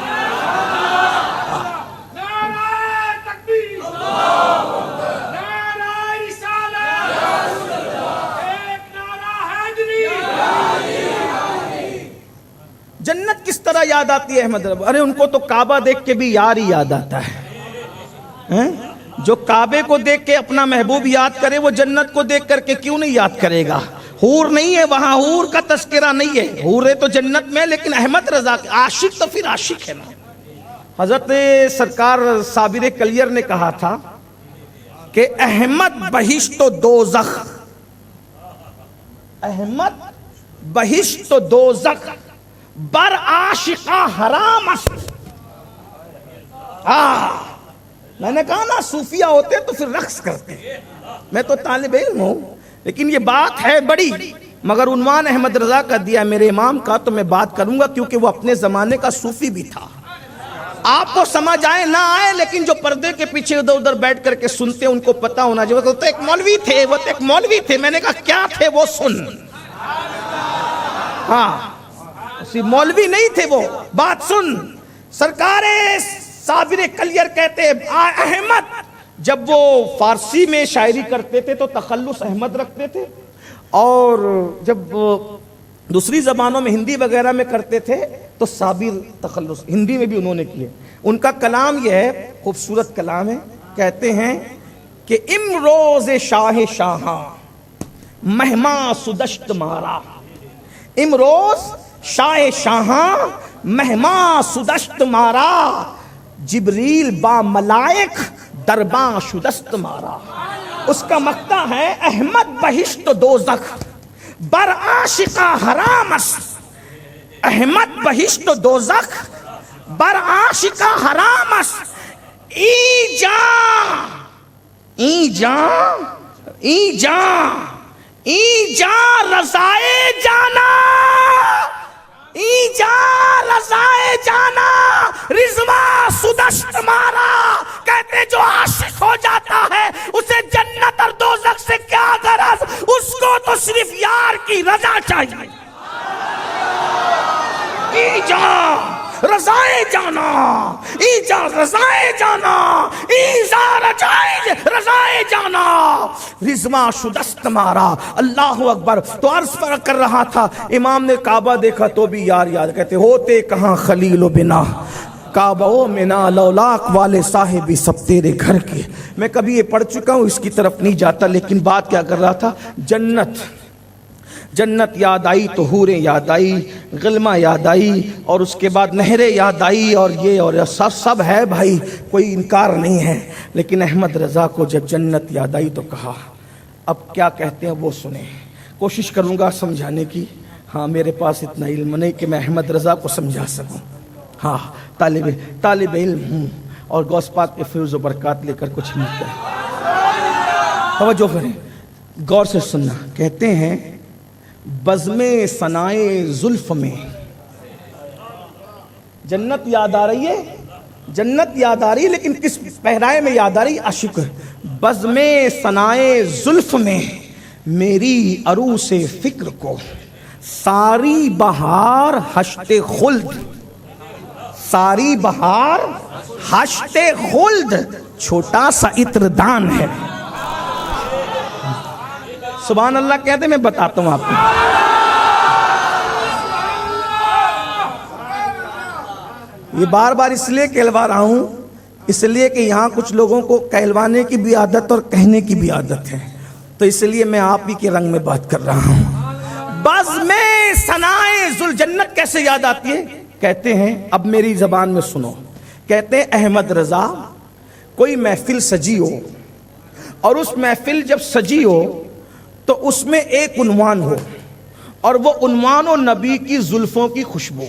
جنت کس طرح یاد آتی ہے احمد رضا؟ ارے ان کو تو کعبہ دیکھ کے بھی یار ہی یاد آتا ہے، جو کعبے کو دیکھ کے اپنا محبوب یاد کرے وہ جنت کو دیکھ کر کے کیوں نہیں یاد کرے گا؟ حور نہیں ہے وہاں، حور کا تذکرہ نہیں ہے، حور ہے تو جنت میں، لیکن احمد رضا عاشق تو پھر عاشق ہے نا۔ حضرت سرکار صابر کلیر نے کہا تھا کہ احمد بہشت و دوزخ، احمد بہشت و دوزخ بر عاشقہ حرام است۔ میں نے کہا نا صوفیہ ہوتے تو پھر رقص کرتے، میں تو طالب علم ہوں لیکن یہ بات ہے بڑی، مگر عنوان احمد رضا کا دیا میرے امام کا تو میں بات کروں گا، کیونکہ وہ اپنے زمانے کا صوفی بھی تھا۔ آپ کو سمجھ آئے نہ آئے لیکن جو پردے کے پیچھے ادھر ادھر بیٹھ کر کے سنتے ان کو پتا ہونا چاہیے۔ وہ تو ایک مولوی تھے، وہ تو ایک مولوی تھے۔ میں نے کہا کیا تھے وہ؟ سن، ہاں مولوی نہیں تھے وہ، بات سن۔ سرکار صابر کلیر کہتے احمد جب وہ فارسی میں شاعری کرتے تھے تو تخلص احمد رکھتے تھے، اور جب دوسری زبانوں میں ہندی وغیرہ میں کرتے تھے تو صابر تخلص، ہندی میں بھی انہوں نے کیے۔ ان کا کلام یہ ہے، خوبصورت کلام ہے، کہتے ہیں کہ امروز شاہ شاہاں مہما سدشت مارا، امروز شاہ شاہاں مہما سدشت مارا، جبریل با ملائک درباں شدست مارا۔ اس کا مقطع ہے احمد بہشت دوزخ بر عاشقہ حرام است، احمد بہشت دوزخ بر عاشقہ حرام است، ای جاں ای جاں ای جاں ای جاں رضائے جانا، ای جاں رضائے جانا رضواں سدشت مارا۔ کہتے جو عاشق ہو جاتا ہے اسے جنت اور دوزخ سے کیا غرض، اس کو تو صرف یار کی رضا چاہیے۔ ای جاں رضائے جانا، ای جاں رضائے جانا، ای جاں رضائے جانا رضواں شدست مارا۔ اللہ اکبر۔ تو عرض پر کر رہا تھا امام نے کعبہ دیکھا تو بھی یار یاد، کہتے ہوتے کہاں خلیل و بنا کعبہ و منا، لولاک والے صاحبی سب تیرے گھر کے۔ میں کبھی یہ پڑھ چکا ہوں، اس کی طرف نہیں جاتا، لیکن بات کیا کر رہا تھا، جنت جنت یاد آئی تو حوریں یاد آئی، غلمہ یاد آئی، اور اس کے بعد نہریں یاد آئی، اور یہ اور سب ہے بھائی، کوئی انکار نہیں ہے۔ لیکن احمد رضا کو جب جنت یاد آئی تو کہا اب کیا کہتے ہیں وہ سنیں، کوشش کروں گا سمجھانے کی۔ ہاں میرے پاس اتنا علم نہیں کہ میں احمد رضا کو سمجھا سکوں، ہاں طالب علم ہوں، اور غوث پاک کے فیض و برکات لے کر کچھ نہیں کریں۔ توجہ کریں، غور سے سننا۔ کہتے ہیں بزم ثنائے زلف میں، جنت یاد آ رہی ہے، جنت یاد آ رہی ہے، لیکن کس پہرائے میں یاد آ رہی؟ عاشق۔ بزم ثنائے زلف میں میری عروس فکر کو ساری بہار حشت خلد، ساری بہار حشت خلد چھوٹا سا عطر دان ہے۔ سبحان اللہ کہتے میں بتاتا ہوں آپ کو۔ یہ بار بار اس لیے کہلوا رہا ہوں، اس لیے کہ یہاں کچھ لوگوں کو کہلوانے کی بھی عادت اور کہنے کی بھی عادت ہے، تو اس لیے میں آپ ہی کے رنگ میں بات کر رہا ہوں۔ بزم ثنائے ذل، جنت کیسے یاد آتی ہے؟ کہتے ہیں، اب میری زبان میں سنو، کہتے ہیں احمد رضا کوئی محفل سجی ہو، اور اس محفل جب سجی ہو تو اس میں ایک عنوان ہو، اور وہ عنوان ہو نبی کی زلفوں کی خوشبو۔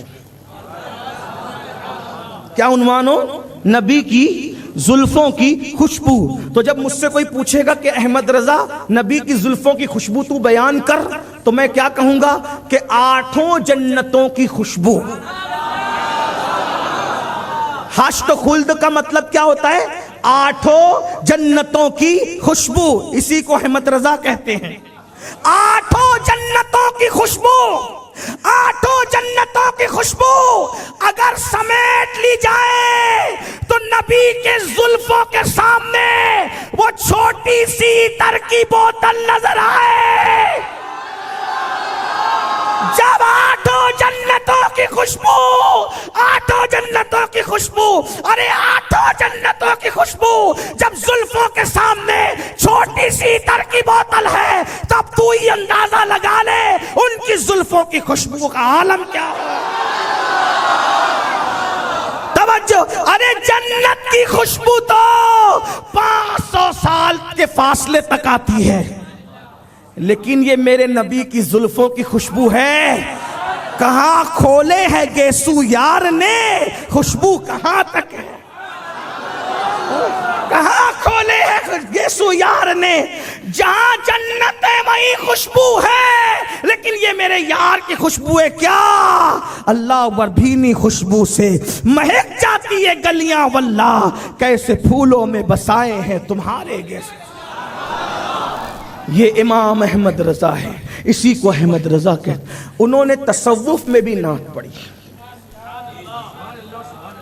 کیا عنوان ہو؟ نبی کی زلفوں کی خوشبو۔ تو جب مجھ سے کوئی پوچھے گا کہ احمد رضا نبی کی زلفوں کی خوشبو تو بیان کر، تو میں کیا کہوں گا کہ 8 جنتوں کی خوشبو۔ حشت خلد کا مطلب کیا ہوتا ہے؟ 8 جنتوں کی خوشبو، اسی کو احمد رضا کہتے ہیں۔ 8 جنتوں کی خوشبو، 8 جنتوں کی خوشبو اگر سمیٹ لی جائے تو نبی کے زلفوں کے سامنے وہ چھوٹی سی عطر کی بوتل نظر آئے۔ جب 8 جنتوں کی کی خوشبو، 8 جنتوں کی خوشبو، ارے 8 جنتوں کی خوشبو جب زلفوں کے سامنے چھوٹی سی تر کی بوتل ہے، تب تو ہی اندازہ لگا لے ان کی زلفوں کی خوشبو کا عالم کیا ہو۔ توجہ، ارے جنت کی خوشبو تو 500 سال کے فاصلے تک آتی ہے، لیکن یہ میرے نبی کی زلفوں کی خوشبو ہے، کہاں کھولے ہیں گیسو یار نے، خوشبو کہاں تک ہے، کہاں کھولے ہیں گیسو یار نے، جہاں جنت ہے وہیں خوشبو ہے، لیکن یہ میرے یار کی خوشبو ہے کیا، اللہ اکبر، بھینی خوشبو سے مہک جاتی ہے گلیاں، واللہ کیسے پھولوں میں بسائے ہیں تمہارے گیسو۔ یہ امام احمد رضا ہے، اسی کو احمد رضا کہتے ہیں۔ انہوں نے تصوف میں بھی نعت پڑھی،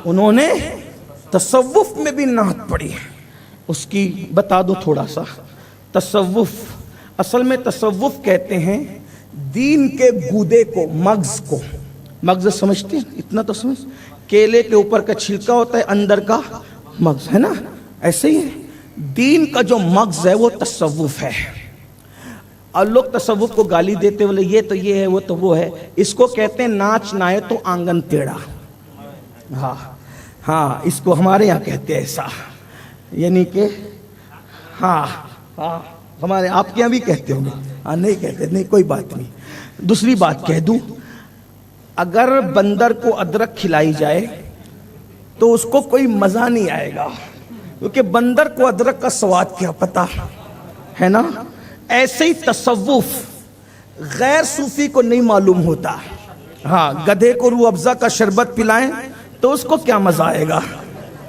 انہوں نے تصوف میں بھی نعت پڑھی، اس کی بتا دو تھوڑا سا۔ تصوف، اصل میں تصوف کہتے ہیں دین کے گودے کو، مغز کو، مغز سمجھتے ہیں؟ اتنا تو سمجھ، کیلے کے اوپر کا چھلکا ہوتا ہے، اندر کا مغز ہے نا، ایسے ہی ہے دین کا جو مغز ہے وہ تصوف ہے۔ اور لوگ تصوف کو گالی دیتے بولے یہ تو یہ ہے، وہ تو وہ ہے، اس کو کہتے ہیں ناچ نائے تو آنگن ٹیڑھا۔ ہاں ہاں، اس کو ہمارے یہاں کہتے ہیں ایسا، یعنی کہ ہاں ہاں، ہمارے آپ کے یہاں بھی کہتے ہوں گے، ہاں نہیں کہتے، نہیں کوئی بات نہیں۔ دوسری بات کہہ دوں، اگر بندر کو ادرک کھلائی جائے تو اس کو کوئی مزہ نہیں آئے گا، کیونکہ بندر کو ادرک کا سواد کیا پتا ہے نا۔ ایسے ہی تصوف غیر صوفی کو نہیں معلوم ہوتا۔ ہاں، گدھے کو روح افزا کا شربت پلائیں تو اس کو کیا مزہ آئے گا،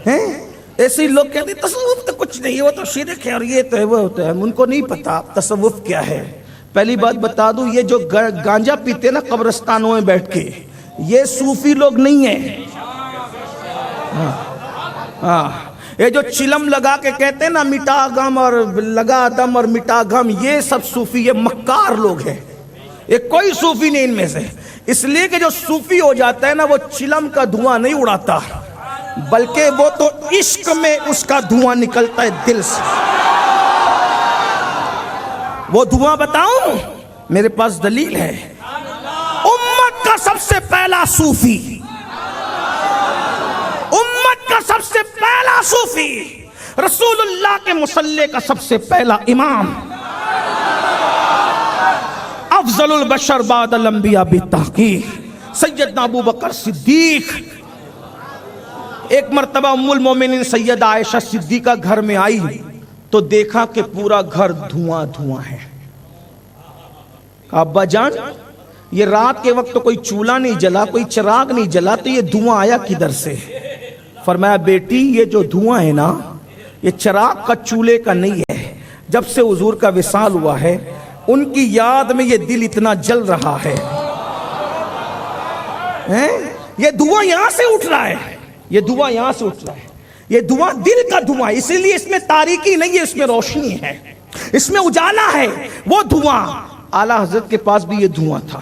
ایسے ہی لوگ کہتے ہیں تصوف تو کچھ نہیں ہے، وہ تو شرک ہے اور یہ تو ہے وہ ہوتا ہے، ان کو نہیں پتا تصوف کیا ہے۔ پہلی بات بتا دوں، یہ جو گانجا پیتے نا قبرستانوں میں بیٹھ کے، یہ صوفی لوگ نہیں ہیں۔ ہاں، یہ جو چلم لگا کے کہتے ہیں نا مٹا غم اور لگا دم اور مٹا غم، یہ سب صوفی، یہ مکار لوگ ہیں، یہ کوئی صوفی نہیں ان میں سے۔ اس لیے کہ جو صوفی ہو جاتا ہے نا وہ چلم کا دھواں نہیں اڑاتا، بلکہ وہ تو عشق میں اس کا دھواں نکلتا ہے دل سے۔ وہ دھواں بتاؤں، میرے پاس دلیل ہے، امت کا سب سے پہلا صوفی، امت کا سب سے پہلا صوفی، رسول اللہ کے مصلی کا سب سے پہلا امام، افضل البشر بعد الانبیاء بالتحقیق، سیدنا ابو بکر صدیق۔ ایک مرتبہ ام المومنین سیدہ عائشہ صدیقہ گھر میں آئی تو دیکھا کہ پورا گھر دھواں دھواں ہے۔ ابا جان، یہ رات کے وقت تو کوئی چولہا نہیں جلا، کوئی چراغ نہیں جلا، تو یہ دھواں آیا کدھر سے؟ فرمایا بیٹی یہ جو دھواں ہے نا یہ چراغ کا چولہے کا نہیں ہے، جب سے حضور کا وصال ہوا ہے ان کی یاد میں یہ دل اتنا جل رہا ہے، یہ دھواں یہاں سے اٹھ رہا ہے، یہ دھواں یہاں سے اٹھ رہا ہے، یہ دھواں دل کا دھواں، اسی لیے اس میں تاریکی نہیں ہے، اس میں روشنی ہے، اس میں اجالا ہے۔ وہ دھواں اعلیٰ حضرت کے پاس بھی یہ دھواں تھا،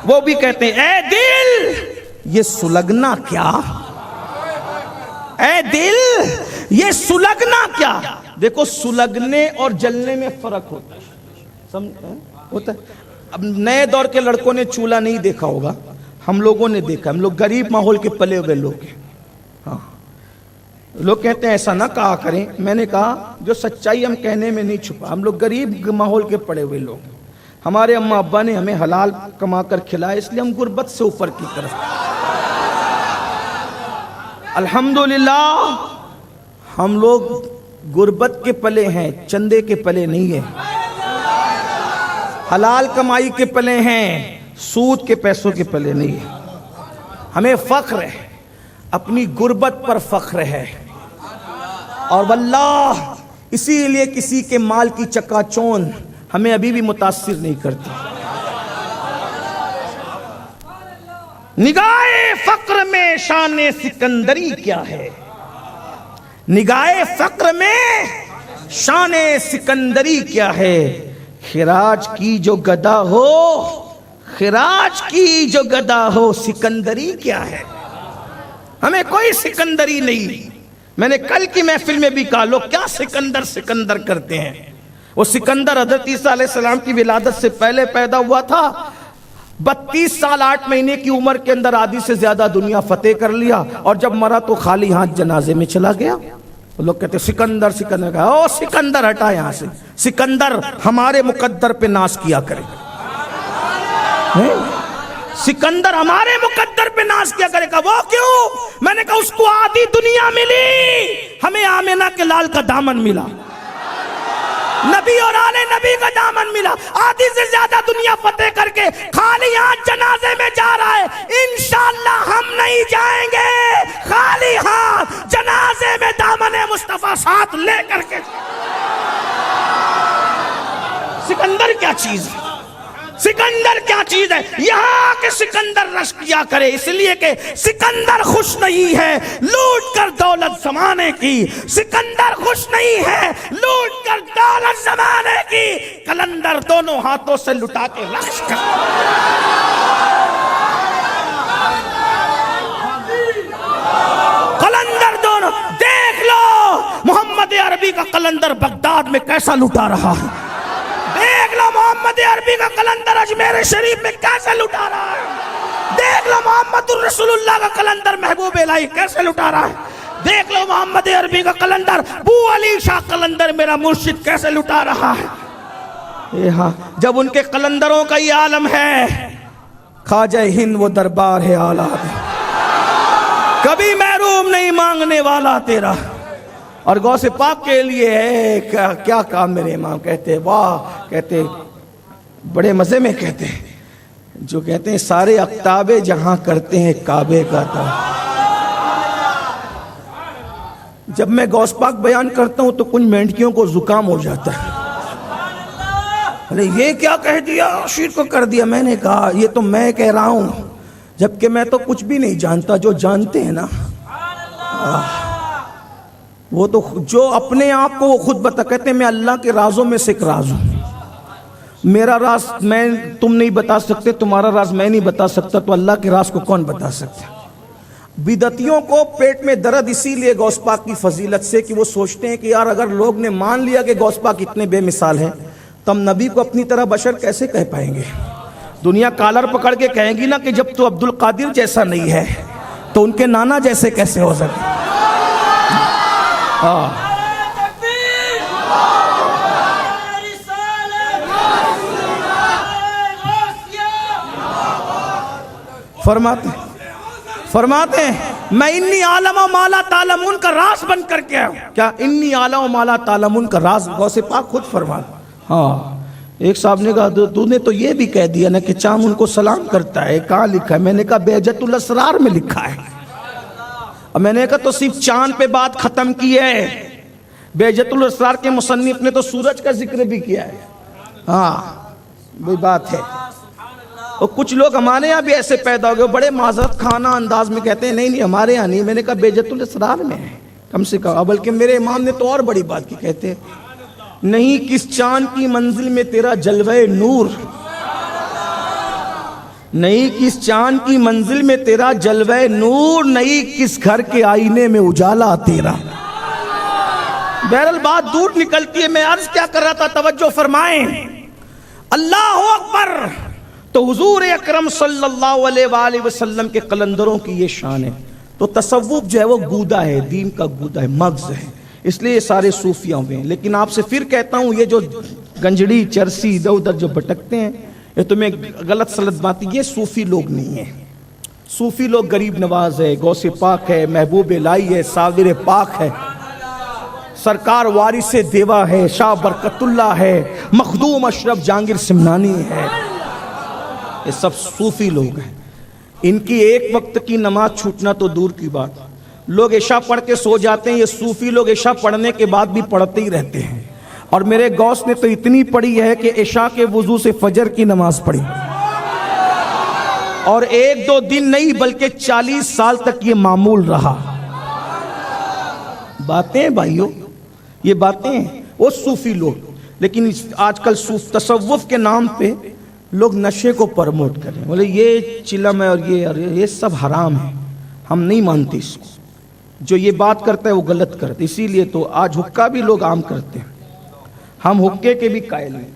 وہ بھی کہتے ہیں اے دل یہ سلگنا کیا، اے دل یہ سلگنا کیا۔ دیکھو سلگنے اور جلنے میں فرق ہوتا ہے، ہوتا ہے۔ اب نئے دور کے لڑکوں نے چولہا نہیں دیکھا ہوگا، ہم لوگوں نے دیکھا، ہم لوگ غریب ماحول کے پلے ہوئے لوگ ہیں۔ ہاں، لوگ کہتے ہیں ایسا نہ کہا کریں، میں نے کہا جو سچائی ہم کہنے میں نہیں چھپا، ہم لوگ غریب ماحول کے پڑے ہوئے لوگ ہیں، ہمارے اماں ابا نے ہمیں حلال کما کر کھلایا، اس لیے ہم غربت سے اوپر کی طرف۔ الحمدللہ ہم لوگ غربت کے پلے ہیں، چندے کے پلے نہیں ہیں، حلال کمائی کے پلے ہیں، سود کے پیسوں کے پلے نہیں ہیں۔ ہمیں فخر ہے، اپنی غربت پر فخر ہے، اور واللہ اسی لیے کسی کے مال کی چکا چوند ہمیں ابھی بھی متاثر نہیں کرتی۔ نگاہ فقر میں شان سکندری کیا ہے، نگاہ فقر میں شان سکندری کیا ہے، خراج کی جو گدا ہو خراج کی جو گدا ہو سکندری کیا ہے. ہمیں کوئی سکندری نہیں. میں نے کل کی محفل میں بھی کہا لوگ کیا سکندر سکندر کرتے ہیں. وہ سکندر حضرت عیسیٰ علیہ السلام کی ولادت سے پہلے پیدا ہوا تھا. 32 سال 8 مہینے کی عمر کے اندر آدھی سے زیادہ دنیا فتح کر لیا, اور جب مرا تو خالی ہاتھ جنازے میں چلا گیا. لوگ کہتے سکندر سکندر. او سکندر ہٹا یہاں سے. سکندر ہمارے مقدر پہ ناز کیا کرے. سکندر ہمارے مقدر پہ ناز کیا کرے گا. وہ کیوں؟ میں نے کہا اس کو آدھی دنیا ملی, ہمیں آمینہ کے لال کا دامن ملا, نبی اور آل نبی کا دامن ملا. آدھی سے زیادہ دنیا فتح کر کے خالی ہاتھ جنازے میں جا رہا ہے. انشاءاللہ ہم نہیں جائیں گے خالی ہاتھ جنازے میں دامن مصطفیٰ ساتھ لے کر کے. سکندر کیا چیز ہے؟ سکندر کیا چیز ہے؟ یہاں کے سکندر رشک کیا کرے, اس لیے کہ سکندر خوش نہیں ہے لوٹ کر دولت زمانے کی. سکندر خوش نہیں ہے لوٹ کر دولت زمانے کی. قلندر دونوں ہاتھوں سے لٹا کے رشک کر. قلندر دونوں دیکھ لو, محمد عربی کا قلندر بغداد میں کیسا لٹا رہا ہے. دیکھ لو محمد عربی کا قلندر اجمیر شریف میں کیسے لٹا رہا ہے. دیکھ لو محمد الرسول اللہ کا قلندر محبوب الہی کیسے لٹا رہا ہے. دیکھ لو محمد عربی کا قلندر بو علی شاہ قلندر میرا مرشد کیسے لٹا رہا ہے. ہاں جب ان کے قلندروں کا یہ عالم ہے, خواجہ ہند وہ دربار ہے اعلیٰ, کبھی محروم نہیں مانگنے والا تیرا. اور غوث پاک کے لیے ہے کیا کام. میرے امام کہتے واہ, کہتے بڑے مزے میں کہتے جو کہتے ہیں سارے اقتابے جہاں کرتے ہیں کعبے کا تھا. جب میں غوث پاک بیان کرتا ہوں تو کچھ مینڈکیوں کو زکام ہو جاتا ہے. ارے یہ کیا کہہ دیا, شیر کو کر دیا. میں نے کہا یہ تو میں کہہ رہا ہوں, جبکہ میں تو کچھ بھی نہیں جانتا. جو جانتے ہیں نا وہ تو جو اپنے آپ کو وہ خود بتا, کہتے ہیں میں اللہ کے رازوں میں سے ایک راز ہوں. میرا راز میں تم نہیں بتا سکتے, تمہارا راز میں نہیں بتا سکتا, تو اللہ کے راز کو کون بتا سکتا. بدعتیوں کو پیٹ میں درد اسی لیے غوث پاک کی فضیلت سے کہ وہ سوچتے ہیں کہ یار اگر لوگ نے مان لیا کہ غوث پاک اتنے بے مثال ہیں تو ہم نبی کو اپنی طرح بشر کیسے کہہ پائیں گے. دنیا کالر پکڑ کے کہیں گی نا کہ جب تو عبد القادر جیسا نہیں ہے تو ان کے نانا جیسے کیسے ہو سکے. فرماتے ہیں میں انی عالم و مالا تعلمون کا راز بن کر کے آیا ہوں. کیا انی عالم و مالا تعلمون کا راز غوث پاک خود فرماتے. ہاں ایک صاحب نے کہا تو نے تو یہ بھی کہہ دیا نا کہ چاند ان کو سلام کرتا ہے. کہاں لکھا ہے؟ میں نے کہا بہجت الاسرار میں لکھا ہے. اور میں نے کہا تو صرف چاند پہ بات ختم کی ہے, بہجت الاسرار کے مصنف نے تو سورج کا ذکر بھی کیا ہے. ہاں وہی بات ہے. اور کچھ لوگ ہمارے یہاں بھی ایسے پیدا ہو گئے, بڑے معذرت خانہ انداز میں کہتے ہیں نہیں ہمارے یہاں نہیں. میں نے کہا بہجت الاسرار میں ہے کم سے کم. بلکہ میرے امام نے تو اور بڑی بات کی, کہتے ہیں نہیں کس چاند کی منزل میں تیرا جلوہ نور, نہیں کس چاند کی منزل میں تیرا جلوہ نور, نہیں کس گھر کے آئینے میں اجالا تیرا. بہرحال بات دور نکلتی ہے. میں عرض کیا کر رہا تھا, توجہ فرمائیں. اللہ اکبر. تو حضور اکرم صلی اللہ علیہ وآلہ وسلم کے قلندروں کی یہ شان ہے. تو تصوف جو ہے وہ گودا ہے, دین کا گودا ہے, مغز ہے, اس لیے یہ سارے صوفیاں ہوئے ہیں. لیکن آپ سے پھر کہتا ہوں یہ جو گنجڑی چرسی ادھر ادھر جو بھٹکتے ہیں یہ تمہیں غلط سلط بات, یہ صوفی لوگ نہیں ہیں. صوفی لوگ غریب نواز ہے, غوث پاک ہے, محبوب الہی ہے, صابر پاک ہے, سرکار وارث دیوا ہے, شاہ برکت اللہ ہے, مخدوم اشرف جہانگیر سمنانی ہے. یہ سب صوفی لوگ ہیں. ان کی ایک وقت کی نماز چھوٹنا تو دور کی بات, لوگ عشاء پڑھ کے سو جاتے ہیں. یہ صوفی لوگ عشاء پڑھنے کے بعد بھی پڑھتے ہی رہتے ہیں. اور میرے غوث نے تو اتنی پڑھی ہے کہ عشاء کے وضو سے فجر کی نماز پڑھی, اور 1-2 دن نہیں بلکہ 40 سال تک یہ معمول رہا. باتیں بھائیو, یہ باتیں ہیں. وہ صوفی لوگ. لیکن آج کل تصوف کے نام پہ لوگ نشے کو پروموٹ کریں، بولے یہ چلم ہے اور یہ سب حرام ہے، ہم نہیں مانتے اس کو، جو یہ بات کرتا ہے وہ غلط کرتا ہے۔ اسی لیے تو آج حقہ بھی لوگ عام کرتے ہیں، ہم حقے کے بھی قائل نہیں،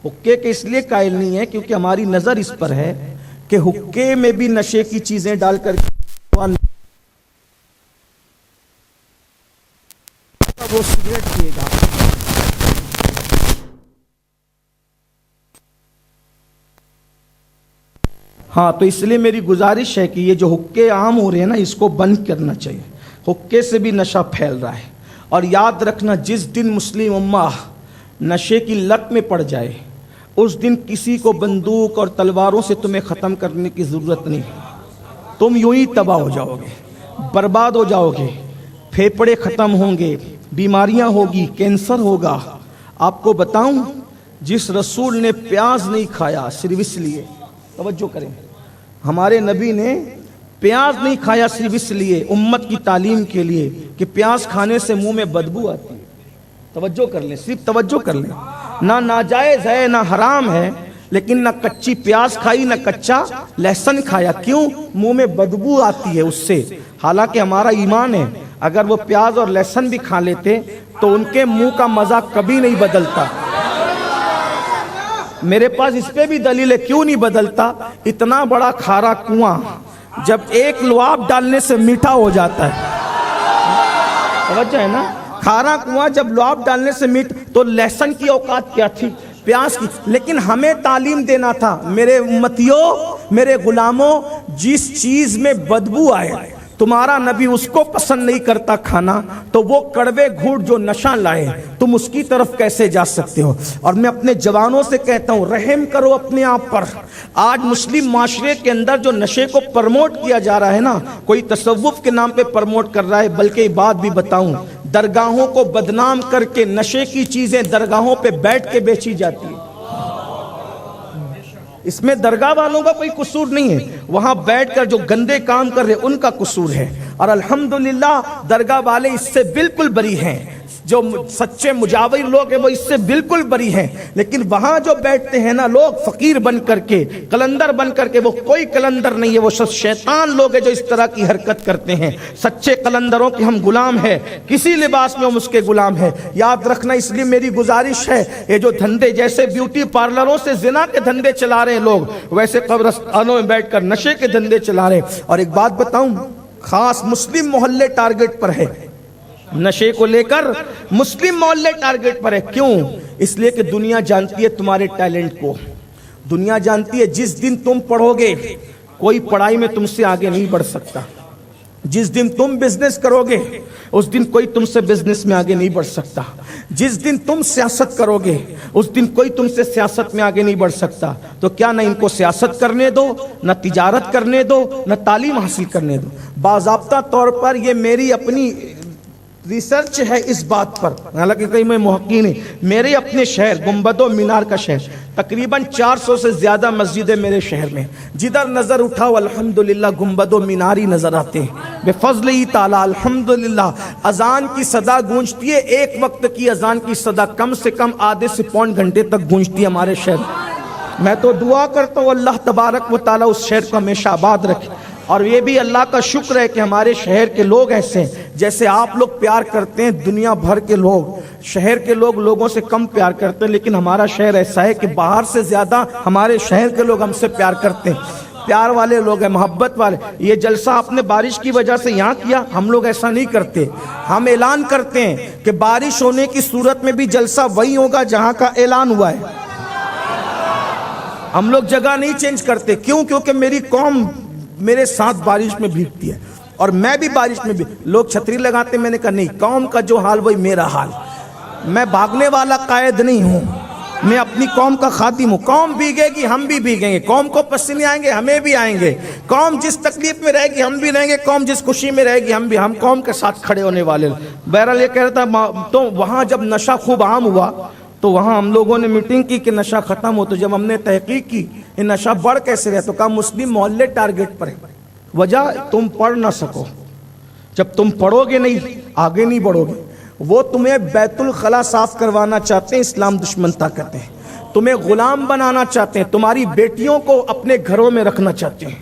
حقے کے اس لیے قائل نہیں ہے کیونکہ ہماری نظر اس پر ہے کہ حقے میں بھی نشے کی چیزیں ڈال کر وہ سگریٹ پیے گا۔ ہاں تو اس لیے میری گزارش ہے کہ یہ جو حقے عام ہو رہے ہیں نا، اس کو بند کرنا چاہیے، حقے سے بھی نشہ پھیل رہا ہے۔ اور یاد رکھنا، جس دن مسلم امہ نشے کی لت میں پڑ جائے، اس دن کسی کو بندوق اور تلواروں سے تمہیں ختم کرنے کی ضرورت نہیں، تم یوں ہی تباہ ہو جاؤ گے، برباد ہو جاؤ گے، پھیپھڑے ختم ہوں گے، بیماریاں ہوگی، کینسر ہوگا۔ آپ کو بتاؤں، جس رسول نے پیاز نہیں کھایا صرف اس لیے، توجہ کریں، ہمارے نبی نے پیاز نہیں کھایا صرف اس لیے، امت کی تعلیم کے لیے، کہ پیاز کھانے سے منہ میں بدبو آتی ہے۔ توجہ کر لیں، صرف توجہ کر لیں، نہ ناجائز ہے نہ حرام ہے، لیکن نہ کچی پیاز کھائی نہ کچا لہسن کھایا، کیوں؟ منہ میں بدبو آتی ہے اس سے۔ حالانکہ ہمارا ایمان ہے اگر وہ پیاز اور لہسن بھی کھا لیتے تو ان کے منہ کا مزہ کبھی نہیں بدلتا۔ میرے پاس اس پہ بھی دلیل ہے کیوں نہیں بدلتا۔ اتنا بڑا کھارا کنواں جب ایک لعاب ڈالنے سے میٹھا ہو جاتا ہے، توجہ ہے نا، کھارا کنواں جب لعاب ڈالنے سے میٹھا، تو لہسن کی اوقات کیا تھی؟ پیاز کی۔ لیکن ہمیں تعلیم دینا تھا، میرے امتیوں، میرے غلاموں، جس چیز میں بدبو آئے تمہارا نبی اس کو پسند نہیں کرتا کھانا، تو وہ کڑوے گھونٹ جو نشہ لائے تم اس کی طرف کیسے جا سکتے ہو؟ اور میں اپنے جوانوں سے کہتا ہوں، رحم کرو اپنے آپ پر۔ آج مسلم معاشرے کے اندر جو نشے کو پرموٹ کیا جا رہا ہے نا، کوئی تصوف کے نام پہ پرموٹ کر رہا ہے، بلکہ یہ بات بھی بتاؤں، درگاہوں کو بدنام کر کے نشے کی چیزیں درگاہوں پہ بیٹھ کے بیچی جاتی ہیں۔ اس میں درگاہ والوں کا کوئی قصور نہیں ہے، وہاں بیٹھ کر جو گندے کام کر رہے ان کا قصور ہے، اور الحمدللہ درگاہ والے اس سے بالکل بری ہیں، جو سچے مجاور لوگ ہیں وہ اس سے بالکل بری ہیں۔ لیکن وہاں جو بیٹھتے ہیں نا لوگ فقیر بن کر کے، کلندر بن کر کے، وہ کوئی کلندر نہیں ہے، وہ شیطان لوگ ہیں جو اس طرح کی حرکت کرتے ہیں۔ سچے کلندروں کے ہم غلام ہیں، کسی لباس میں ہم اس کے غلام ہیں، یاد رکھنا۔ اس لیے میری گزارش ہے، یہ جو دھندے جیسے بیوٹی پارلروں سے زنا کے دھندے چلا رہے ہیں لوگ، ویسے قبرستانوں میں بیٹھ کر نشے کے دھندے چلا رہے ہیں۔ اور ایک بات بتاؤں، خاص مسلم محلے ٹارگٹ پر ہے، نشے کو لے کر مسلم محلے ٹارگٹ پر ہے۔ کیوں؟ اس لیے کہ دنیا جانتی ہے تمہارے ٹیلنٹ کو، دنیا جانتی ہے جس دن تم پڑھو گے کوئی پڑھائی میں تم سے آگے نہیں بڑھ سکتا، جس دن تم بزنس کرو گے اس دن کوئی تم سے بزنس میں آگے نہیں بڑھ سکتا، جس دن تم سیاست کرو گے اس دن کوئی تم سے سیاست میں آگے نہیں بڑھ سکتا۔ تو کیا نہ ان کو سیاست کرنے دو، نہ تجارت کرنے دو، نہ تعلیم حاصل کرنے دو۔ باضابطہ طور پر یہ میری اپنی ریسرچ ہے اس بات پر، حالانکہ کہیں میں محقق نہیں، میرے اپنے شہر گنبد و مینار کا شہر، تقریباً 400 سے زیادہ مسجدیں میرے شہر میں، جدھر نظر اٹھاؤ الحمدللہ گنبد و مینار ہی نظر آتے ہیں بفضل ہی تعالی الحمدللہ۔ اذان کی صدا گونجتی ہے، ایک وقت کی اذان کی صدا کم سے کم آدھے سے پون گھنٹے تک گونجتی ہے ہمارے شہر میں۔ میں تو دعا کرتا ہوں اللہ تبارک و تعالی اس شہر کو ہمیشہ آباد رکھے، اور یہ بھی اللہ کا شکر ہے کہ ہمارے شہر کے لوگ ایسے ہیں، جیسے آپ لوگ پیار کرتے ہیں دنیا بھر کے لوگ، شہر کے لوگ لوگوں سے کم پیار کرتے ہیں، لیکن ہمارا شہر ایسا ہے کہ باہر سے زیادہ ہمارے شہر کے لوگ ہم سے پیار کرتے ہیں، پیار والے لوگ ہیں، محبت والے۔ یہ جلسہ آپ نے بارش کی وجہ سے یہاں کیا، ہم لوگ ایسا نہیں کرتے، ہم اعلان کرتے ہیں کہ بارش ہونے کی صورت میں بھی جلسہ وہی ہوگا جہاں کا اعلان ہوا ہے۔ ہم لوگ جگہ نہیں چینج کرتے، کیوں؟ کیونکہ میری قوم میرے ساتھ بارش میں بھیگتی ہے اور میں بھی بارش میں بھی۔ لوگ چھتری لگاتے، میں نے کہا نہیں، قوم کا جو حال وہی میرا حال، میں بھاگنے والا قائد نہیں ہوں، میں اپنی قوم کا خادم ہوں۔ قوم بھیگے گی ہم بھی بھیگیں گے، قوم کو پسینے آئیں گے ہمیں بھی آئیں گے، قوم جس تکلیف میں رہے گی ہم بھی رہیں گے، قوم جس خوشی میں رہے گی ہم بھی، ہم قوم کے ساتھ کھڑے ہونے والے۔ بہرحال یہ کہہ رہا تھا، تو وہاں جب نشہ خوب عام ہوا تو وہاں ہم لوگوں نے میٹنگ کی کہ نشہ ختم ہو، تو جب ہم نے تحقیق کی یہ نشہ بڑھ کیسے رہا، تو کہا مسلم محلے ٹارگٹ پر ہے۔ وجہ تم پڑھ نہ سکو، جب تم پڑھو گے نہیں آگے نہیں بڑھو گے۔ وہ تمہیں بیت الخلا صاف کروانا چاہتے ہیں، اسلام دشمن طاقتیں، تمہیں غلام بنانا چاہتے ہیں، تمہاری بیٹیوں کو اپنے گھروں میں رکھنا چاہتے ہیں۔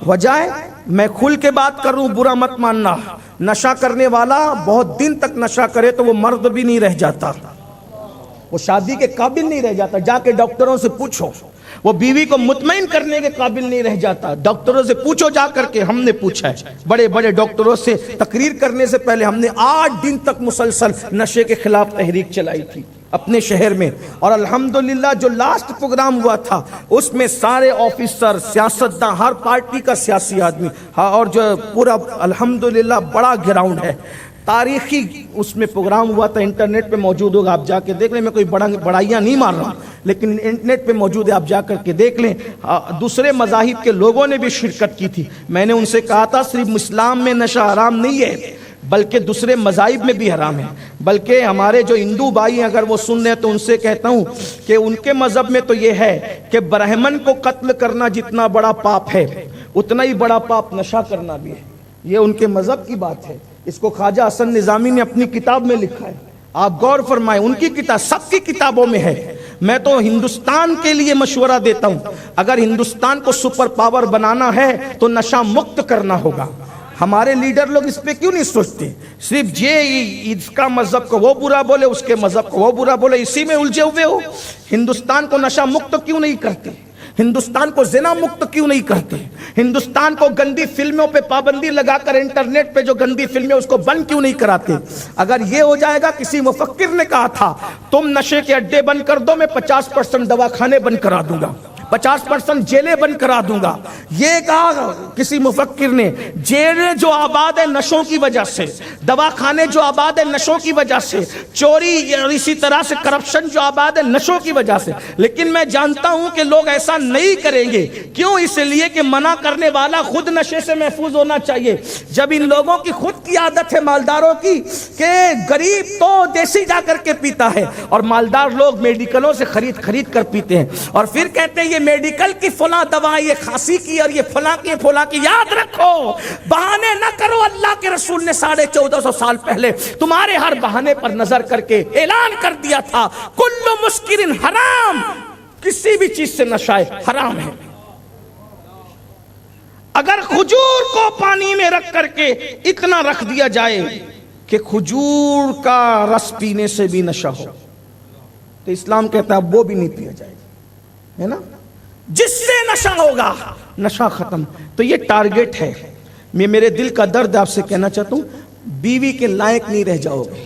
وجہ ہے، میں کھل کے بات کر رہا ہوں، برا مت ماننا، نشہ کرنے والا بہت دن تک نشہ کرے تو وہ مرد بھی نہیں رہ جاتا، وہ شادی کے قابل نہیں رہ جاتا۔ جا کے ڈاکٹروں سے پوچھو، وہ بیوی کو مطمئن کرنے کے قابل نہیں رہ جاتا۔ ڈاکٹروں سے پوچھو جا کر کے، ہم نے پوچھا ہے بڑے بڑے ڈاکٹروں سے، تقریر کرنے سے پہلے ہم نے 8 دن تک مسلسل نشے کے خلاف تحریک چلائی تھی اپنے شہر میں، اور الحمدللہ جو لاسٹ پروگرام ہوا تھا اس میں سارے آفیسر، سیاستداں، ہر پارٹی کا سیاسی آدمی، اور جو پورا الحمدللہ بڑا گراؤنڈ ہے، تاریخی اس میں پروگرام ہوا تھا، انٹرنیٹ پہ موجود ہوگا، آپ جا کے دیکھ لیں، میں کوئی بڑائیاں نہیں مار رہا لیکن انٹرنیٹ پہ موجود ہے، آپ جا کر کے دیکھ لیں۔ دوسرے مذاہب کے لوگوں نے بھی شرکت کی تھی۔ میں نے ان سے کہا تھا صرف اسلام میں نشہ حرام نہیں ہے بلکہ دوسرے مذاہب میں بھی حرام ہے، بلکہ ہمارے جو ہندو بھائی ہیں اگر وہ سن رہے ہیں تو ان سے کہتا ہوں کہ ان کے مذہب میں تو یہ ہے کہ برہمن کو قتل کرنا جتنا بڑا پاپ ہے اتنا ہی بڑا پاپ نشہ کرنا بھی ہے۔ یہ ان کے مذہب کی بات ہے، اس کو خواجہ حسن نظامی نے اپنی کتاب میں لکھا ہے، آپ غور فرمائیں، ان کی کتاب سب کی کتابوں میں ہے۔ میں تو ہندوستان کے لیے مشورہ دیتا ہوں، اگر ہندوستان کو سپر پاور بنانا ہے تو نشہ مکت کرنا ہوگا۔ ہمارے لیڈر لوگ اس پہ کیوں نہیں سوچتے؟ صرف اس کا مذہب کو وہ برا بولے، اس کے مذہب کو وہ برا بولے، اسی میں الجھے ہوئے ہو۔ ہندوستان کو نشہ مکت کیوں نہیں کرتے؟ ہندوستان کو زنا مکت کیوں نہیں کرتے؟ ہندوستان کو گندی فلموں پہ پابندی لگا کر انٹرنیٹ پہ جو گندی فلمیں اس کو بند کیوں نہیں کراتے؟ اگر یہ ہو جائے گا، کسی مفکر نے کہا تھا تم نشے کے اڈے بند کر دو، میں 50% دواخانے بند کرا دوں گا، 50% جیلیں بند کرا دوں گا۔ یہ کہا کسی مفکر نے، جیلیں جو آباد ہے نشوں کی وجہ سے، دواخانے جو آباد ہے نشوں کی وجہ سے، چوری اور اسی طرح سے کرپشن جو آباد ہے نشوں کی وجہ سے۔ لیکن میں جانتا ہوں کہ لوگ ایسا نہیں کریں گے، کیوں؟ اس لیے کہ منع کرنے والا خود نشے سے محفوظ ہونا چاہیے۔ جب ان لوگوں کی خود کی عادت ہے مالداروں کی کہ غریب تو دیسی جا کر کے پیتا ہے اور مالدار لوگ میڈیکلوں سے خرید کر پیتے ہیں، اور پھر کہتے ہیں یہ میڈیکل کی فلاں دوا، یہ کھانسی کی اور یہ فلاں کی۔ یاد رکھو، بہانے نہ کرو، اللہ کے رسول نے 1450 سال پہلے تمہارے ہر بہانے پر نظر کر کے اعلان کر دیا تھا کل مسکر حرام، کسی بھی چیز سے نشہ حرام ہے۔ اگر کھجور کو پانی میں رکھ کر کے اتنا رکھ دیا جائے کہ کھجور کا رس پینے سے بھی نشہ ہو تو اسلام کہتا ہے وہ بھی نہیں پیا جائے گا، ہے نا؟ جس سے نشہ ہوگا نشہ ختم۔ تو یہ ٹارگٹ ہے۔ میں میرے دل کا درد آپ سے کہنا چاہتا ہوں، بیوی کے لائق نہیں رہ جاؤ گے۔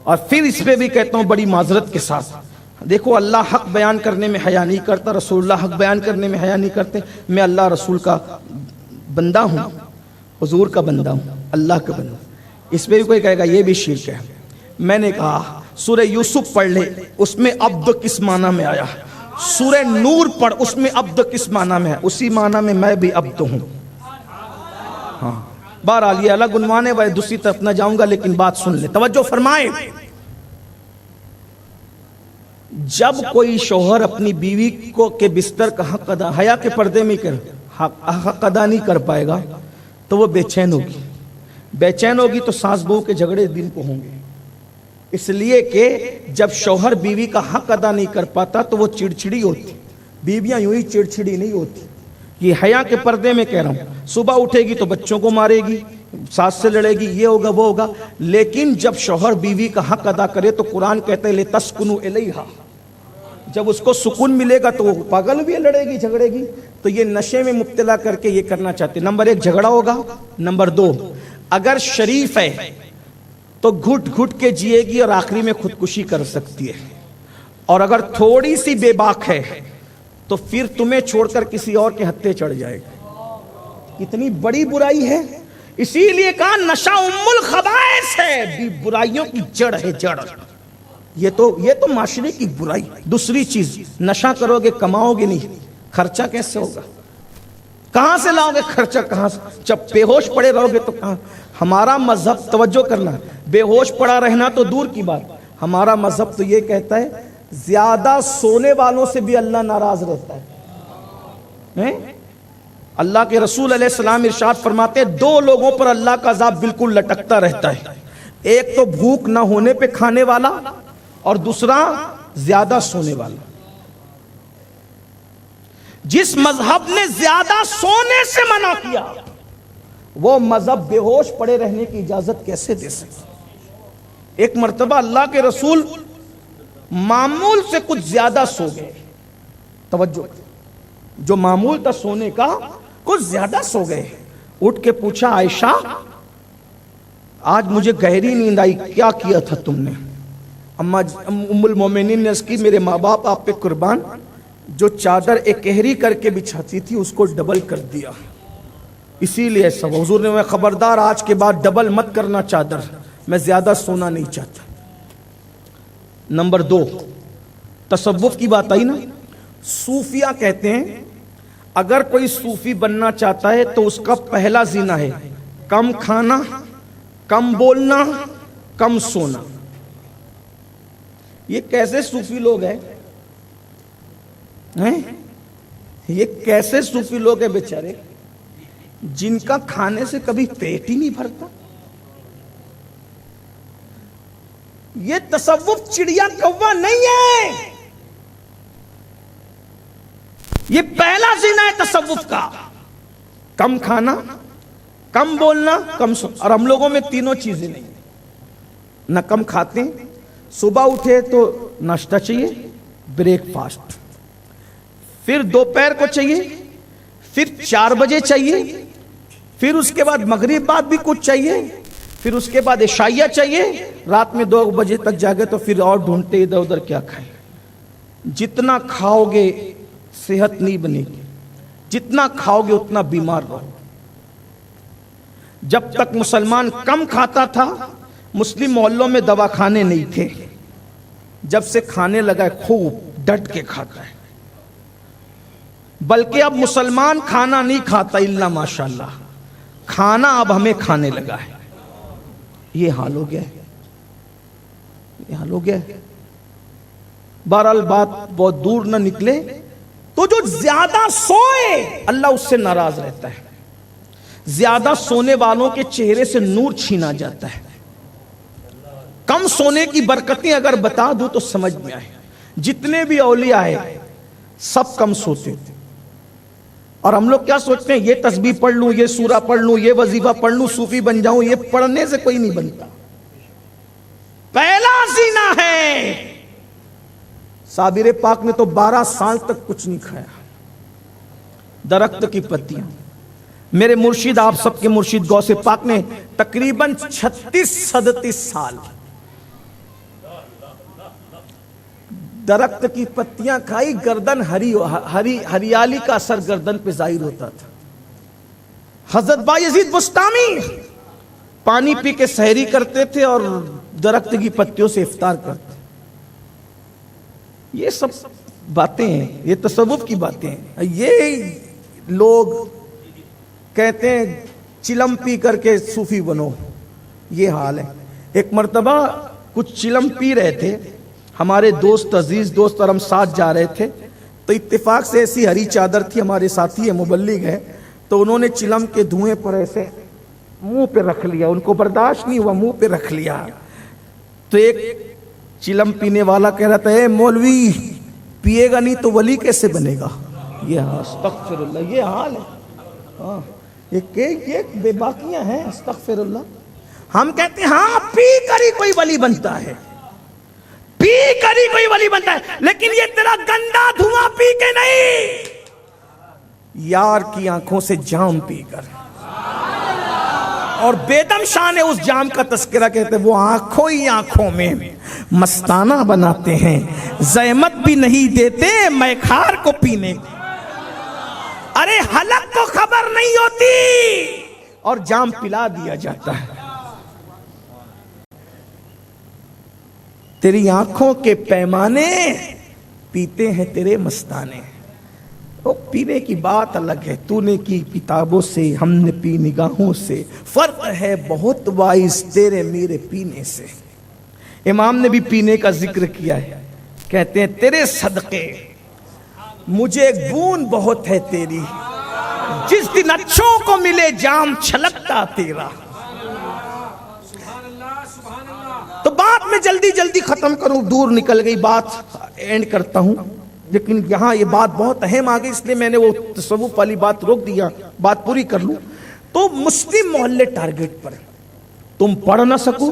اور پھر اس پہ بھی کہتا ہوں بڑی معذرت کے ساتھ، دیکھو اللہ حق بیان کرنے میں حیا نہیں کرتا، رسول اللہ حق بیان کرنے میں حیا نہیں کرتے۔ میں اللہ رسول کا بندہ ہوں، حضور کا بندہ ہوں، اللہ کا بندہ ہوں۔ اس پہ بھی کوئی کہے گا یہ بھی شرک ہے۔ میں نے کہا سورہ یوسف پڑھ لے، اس میں عبد کس معنی میں آیا، سورہ نور پڑھ، اس میں عبد کس معنی میں ہے، اسی معنی میں میں بھی عبد ہوں۔ ہاں، بہرحال یہ الگ عنوان ہے، دوسری طرف نہ جاؤں گا، لیکن بات سن لے، توجہ فرمائے۔ جب کوئی شوہر اپنی بیوی کو کے بستر کا حق ادا، حیا کے پردے میں حق ادا نہیں کر پائے گا تو وہ بے چین ہوگی، بے چین ہوگی تو ساس بہو کے جھگڑے دن کو ہوں گے۔ اس لیے کہ جب شوہر بیوی کا حق ادا نہیں کر پاتا تو وہ چڑچڑی ہوتی۔ بیویاں یوں ہی چڑچڑی نہیں ہوتی، یہ حیا کے پردے میں کہہ رہا ہوں۔ صبح اٹھے گی تو بچوں کو مارے گی، ساس سے لڑے گی، یہ ہوگا وہ ہوگا۔ لیکن جب شوہر بیوی کا حق ادا کرے تو قرآن کہتے ہیں لِتَسْكُنُوا إِلَيْهَا، جب اس کو سکون ملے گا تو وہ پاگل بھی لڑے گی، جھگڑے گی۔ تو یہ نشے میں مبتلا کر کے یہ کرنا چاہتے ہیں۔ نمبر 1 جھگڑا ہوگا، نمبر 2 اگر شریف ہے تو گھٹ گھٹ کے جیے گی اور آخری میں خودکشی کر سکتی ہے، اور اگر تھوڑی سی بے باک ہے تو پھر تمہیں چھوڑ کر کسی اور کے ہتھے چڑھ جائے گی۔ اتنی بڑی برائی ہے، اسی لیے کہا نشہ ام الخبائث ہے، برائیوں کی جڑ ہے، جڑ۔ یہ تو معاشرے کی برائی۔ دوسری چیز، نشہ کرو گے کماؤ گے نہیں، خرچہ کیسے ہوگا؟ کہاں سے لاؤ گے خرچہ؟ کہاں سے؟ جب بے ہوش پڑے رہو گے تو کہاں؟ ہمارا مذہب، توجہ کرنا، بے ہوش پڑا رہنا تو دور کی بات، ہمارا مذہب تو یہ کہتا ہے زیادہ سونے والوں سے بھی اللہ ناراض رہتا ہے۔ اللہ کے رسول علیہ السلام ارشاد فرماتے ہیں 2 لوگوں پر اللہ کا عذاب بالکل لٹکتا رہتا ہے، ایک تو بھوک نہ ہونے پہ کھانے والا، اور دوسرا زیادہ سونے والا۔ جس مذہب نے زیادہ سونے سے منع کیا وہ مذہب بے ہوش پڑے رہنے کی اجازت کیسے دے سکتا؟ ایک مرتبہ اللہ کے رسول معمول سے کچھ زیادہ سو گئے. توجہ، جو معمول تھا سونے کا کچھ زیادہ سو گئے. اٹھ کے پوچھا عائشہ آج مجھے گہری نیند آئی، کیا کیا تھا تم نے؟ ام المومنین نے عرض کی میرے ماں باپ آپ پہ قربان، جو چادر اکہری کر کے بچھاتی تھی اس کو ڈبل کر دیا، اسی لیے سب. حضور نے میں خبردار آج کے بعد ڈبل مت کرنا چادر، میں زیادہ سونا نہیں چاہتا. نمبر 2 تصوف کی بات آئی نا. صوفیہ کہتے ہیں اگر کوئی صوفی بننا چاہتا ہے تو اس کا پہلا زینہ ہے کم کھانا، کم بولنا، کم سونا. یہ کیسے صوفی لوگ ہیں؟ یہ کیسے صوفی لوگ ہیں بیچارے جن کا کھانے سے کبھی پیٹ ہی نہیں بھرتا. یہ تصوف چڑیا کوا نہیں ہے، یہ پہلا زینہ ہے تصوف کا. کم کھانا، کم بولنا، کم سونا. اور ہم لوگوں میں تینوں چیزیں نہیں، نہ کم کھاتے ہیں، صبح اٹھے تو ناشتہ چاہیے، بریک فاسٹ، پھر دوپہر کو چاہیے، پھر 4 بجے چاہیے، پھر اس کے بعد مغرب بعد بھی کچھ چاہیے، پھر اس کے بعد عشائیہ چاہیے، رات میں 2 بجے تک جاگے تو پھر اور ڈھونڈتے ادھر ادھر کیا کھائیں. جتنا کھاؤ گے صحت نہیں بنے گی، جتنا کھاؤ گے اتنا بیمار رہو. جب تک مسلمان کم کھاتا تھا مسلم محلوں میں دواخانے نہیں تھے. جب سے کھانے لگا ہے خوب ڈٹ کے کھاتا ہے. بلکہ اب مسلمان کھانا نہیں کھاتا الا ماشاءاللہ، کھانا اب ہمیں کھانے لگا ہے. یہ حال ہو گیا ہے، یہ حال ہو گیا ہے. بہرحال بات بہت دور نہ نکلے تو جو زیادہ سوئے اللہ اس سے ناراض رہتا ہے. زیادہ سونے والوں کے چہرے سے نور چھینا جاتا ہے. کم سونے کی برکتیں اگر بتا دوں تو سمجھ میں آئے. جتنے بھی اولیاء ہیں سب کم سوتے تھے. اور ہم لوگ کیا سوچتے ہیں یہ تسبیح پڑھ لوں، یہ سورہ پڑھ لوں، یہ وظیفہ پڑھ لوں، صوفی بن جاؤں. یہ پڑھنے سے کوئی نہیں بنتا، پہلا زینہ ہے. صابر پاک نے تو 12 سال تک کچھ نہیں کھایا، درخت کی پتیاں. میرے مرشد آپ سب کے مرشد غوث پاک نے تقریباً 36-37 سال درخت کی پتیاں کھائی. گردن ہریالی کا اثر گردن پہ ظاہر ہوتا تھا. حضرت بایزید بستامی پانی پی کے سحری کرتے تھے اور درخت کی پتیوں سے افطار کرتے. یہ سب باتیں ہیں، یہ تصوف کی باتیں ہیں. یہ لوگ کہتے ہیں چلم پی کر کے صوفی بنو، یہ حال ہے. ایک مرتبہ کچھ چلم پی رہے تھے ہمارے دوست، عزیز دوست، اور ہم ساتھ جا رہے تھے تو اتفاق سے ایسی ہری چادر تھی، ہمارے ساتھی ہے مبلغ ہے، تو انہوں نے چلم کے دھوئیں پر ایسے منہ پہ رکھ لیا. ان کو برداشت نہیں ہوا، منہ پہ رکھ لیا. تو ایک چلم پینے والا کہہ رہا تھا اے مولوی پیے گا نہیں تو ولی کیسے بنے گا. یہ استغفر اللہ، یہ حال ہے. یہ بے باکیاں ہیں، استغفر اللہ. ہم کہتے ہیں ہاں پی کر ہی کوئی ولی بنتا ہے، پی کر ہی کوئی ولی بنتا ہے، لیکن یہ تیرا گندا دھواں پی کے نہیں، یار کی آنکھوں سے جام پی کر. اور بیدم شاہ نے اس جام کا تذکرہ کہتے ہیں وہ آنکھوں ہی آنکھوں میں مستانہ بناتے ہیں، زحمت بھی نہیں دیتے میں خار کو پینے. ارے حلق کو خبر نہیں ہوتی اور جام پلا دیا جاتا ہے. تیری آنکھوں کے پیمانے پیتے ہیں تیرے مستانے. وہ پینے کی بات الگ ہے، تو نے کی کتابوں سے، ہم نے پی نگاہوں سے. فرق ہے بہت وائز تیرے میرے پینے سے. امام نے بھی پینے کا ذکر کیا ہے، کہتے ہیں تیرے صدقے مجھے بون بہت ہے تیری، جس دن اچھوں کو ملے جام چھلکتا تیرا. تو بات میں جلدی ختم کروں، دور نکل گئی بات، اینڈ کرتا ہوں. لیکن یہاں یہ بات بہت اہم آ گئی، اس لیے میں نے وہ تصوف والی بات روک دیا، بات پوری کر لوں. تو مسلم محلے ٹارگٹ پر تم پڑھ نہ سکو،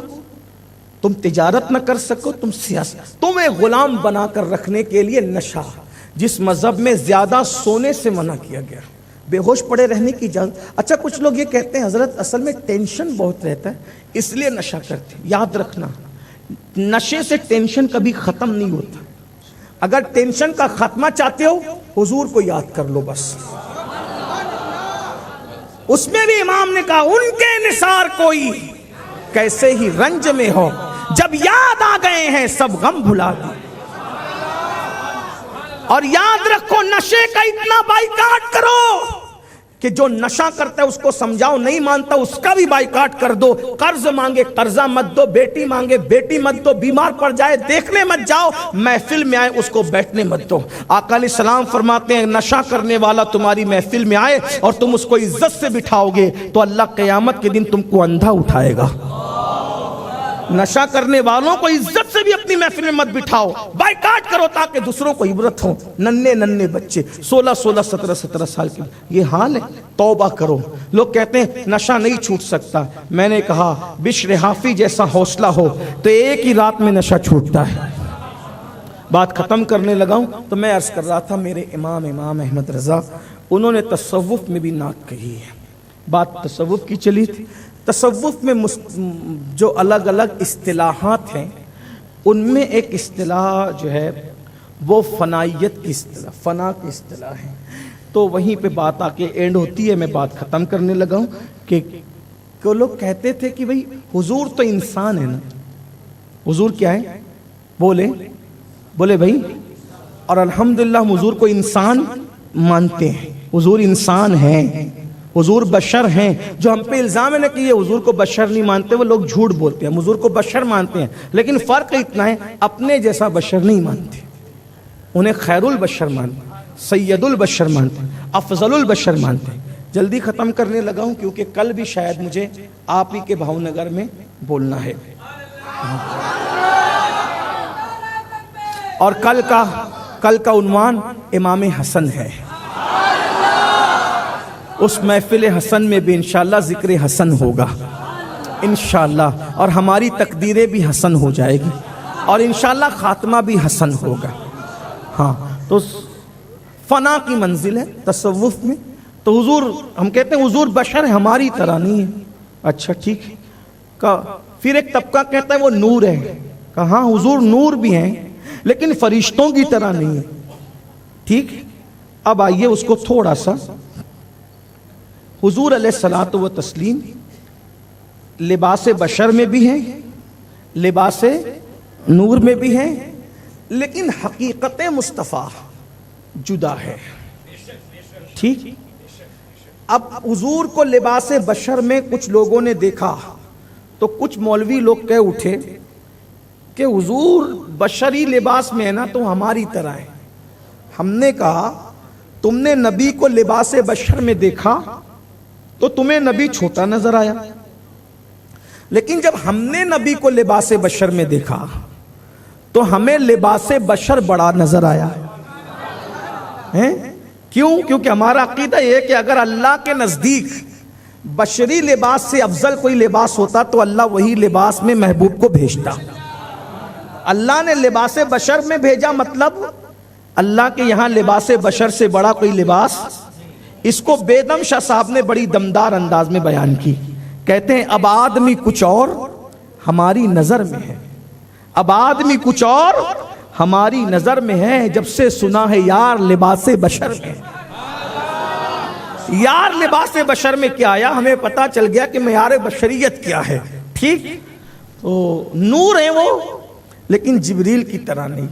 تم تجارت نہ کر سکو، تم سیاست، تمہیں غلام بنا کر رکھنے کے لیے نشہ، جس مذہب میں زیادہ سونے سے منع کیا گیا، بے ہوش پڑے رہنے کی اجازت. اچھا کچھ لوگ یہ کہتے ہیں حضرت اصل میں ٹینشن بہت رہتا ہے اس لیے نشہ کرتے ہیں. یاد رکھنا نشے سے ٹینشن کبھی ختم نہیں ہوتا. اگر ٹینشن کا خاتمہ چاہتے ہو حضور کو یاد کر لو بس. اس میں بھی امام نے کہا ان کے نثار کوئی کیسے ہی رنج میں ہو، جب یاد آ گئے ہیں سب غم بھلا دی. اور یاد رکھو نشے کا اتنا بائیکاٹ کرو کہ جو نشہ کرتا ہے اس کو سمجھاؤ، نہیں مانتا اس کا بھی بائیکاٹ کر دو. قرض مانگے قرضہ مت دو، بیٹی مانگے بیٹی مت دو، بیمار پڑ جائے دیکھنے مت جاؤ، محفل میں آئے اس کو بیٹھنے مت دو. آقا علیہ السلام فرماتے ہیں نشہ کرنے والا تمہاری محفل میں آئے اور تم اس کو عزت سے بٹھاؤ گے تو اللہ قیامت کے دن تم کو اندھا اٹھائے گا. نشہ کرنے والوں کو عزت سے بھی اپنی محفل میں مت بٹھاؤ، بائیکاٹ کرو تاکہ دوسروں کو عبرت ہو. ننھے بچے 16 17 سال کے یہ حال ہے. توبہ کرو. لوگ کہتے ہیں نشہ نہیں چھوٹ سکتا. میں نے کہا بشر حافی جیسا حوصلہ ہو تو ایک ہی رات میں نشہ چھوٹتا ہے. بات ختم کرنے لگاؤں تو میں عرض کر رہا تھا میرے امام احمد رضا انہوں نے تصوف میں بھی نعت کہی ہے. بات تصوف کی چلی تھی. تصوف میں جو الگ الگ اصطلاحات ہیں ان میں ایک اصطلاح جو ہے وہ فنائیت کی اصطلاح، فنا کی اصطلاح ہے. تو وہیں پہ بات آ کے اینڈ ہوتی ہے. میں بات ختم کرنے لگا ہوں کہ لوگ کہتے تھے کہ بھئی حضور تو انسان ہے نا. حضور کیا ہے؟ بولے بھئی. اور الحمدللہ ہم حضور کو انسان مانتے ہیں. حضور انسان ہیں، حضور بشر ہیں. جو ہم پہ الزام ہے نا کہ یہ حضور کو بشر نہیں مانتے وہ لوگ جھوٹ بولتے ہیں. حضور کو بشر مانتے ہیں لیکن فرق اتنا ہے اپنے جیسا بشر نہیں مانتے. انہیں خیر البشر مانتے، سید البشر مانتے، افضل البشر مانتے. جلدی ختم کرنے لگا ہوں کیونکہ کل بھی شاید مجھے آپ ہی کے بھاؤ نگر میں بولنا ہے. اور کل کا عنوان امام حسن ہے. اس محفل حسن میں بھی انشاءاللہ ذکر حسن ہوگا انشاءاللہ، اور ہماری تقدیریں بھی حسن ہو جائے گی اور انشاءاللہ خاتمہ بھی حسن ہوگا. ہاں تو فنا کی منزل ہے تصوف میں. تو حضور ہم کہتے ہیں حضور بشر ہے ہماری طرح نہیں ہے. اچھا ٹھیک ہے. پھر ایک طبقہ کہتا ہے وہ نور ہے. کہاں حضور نور بھی ہیں لیکن فرشتوں کی طرح نہیں ہے. ٹھیک. اب آئیے اس کو تھوڑا سا. حضور علیہ الصلوۃ والتسلیم لباس بشر میں بھی ہیں، لباس نور میں بھی ہیں، لیکن حقیقت مصطفیٰ جدا ہے. ٹھیک. اب حضور کو لباس بشر میں کچھ لوگوں نے دیکھا تو کچھ مولوی لوگ کہہ اٹھے کہ حضور بشری لباس میں ہے نا تو ہماری طرح ہے. ہم نے کہا تم نے نبی کو لباس بشر میں دیکھا تو تمہیں نبی چھوٹا نظر آیا، لیکن جب ہم نے نبی کو لباس بشر میں دیکھا تو ہمیں لباس بشر بڑا نظر آیا. کیوں؟ کیونکہ ہمارا عقیدہ یہ ہے کہ اگر اللہ کے نزدیک بشری لباس سے افضل کوئی لباس ہوتا تو اللہ وہی لباس میں محبوب کو بھیجتا. اللہ نے لباس بشر میں بھیجا، مطلب اللہ کے یہاں لباس بشر سے بڑا کوئی لباس. اس کو بیدم شاہ صاحب نے بڑی دمدار انداز میں بیان کی. کہتے ہیں اب آدمی کچھ اور ہماری نظر میں ہے، اب آدمی کچھ اور ہماری نظر میں ہے، جب سے سنا ہے یار لباس بشر میں. یار لباس بشر میں کیا آیا ہمیں پتا چل گیا کہ معیار بشریت کیا ہے. ٹھیک. تو نور ہیں وہ لیکن جبریل کی طرح نہیں.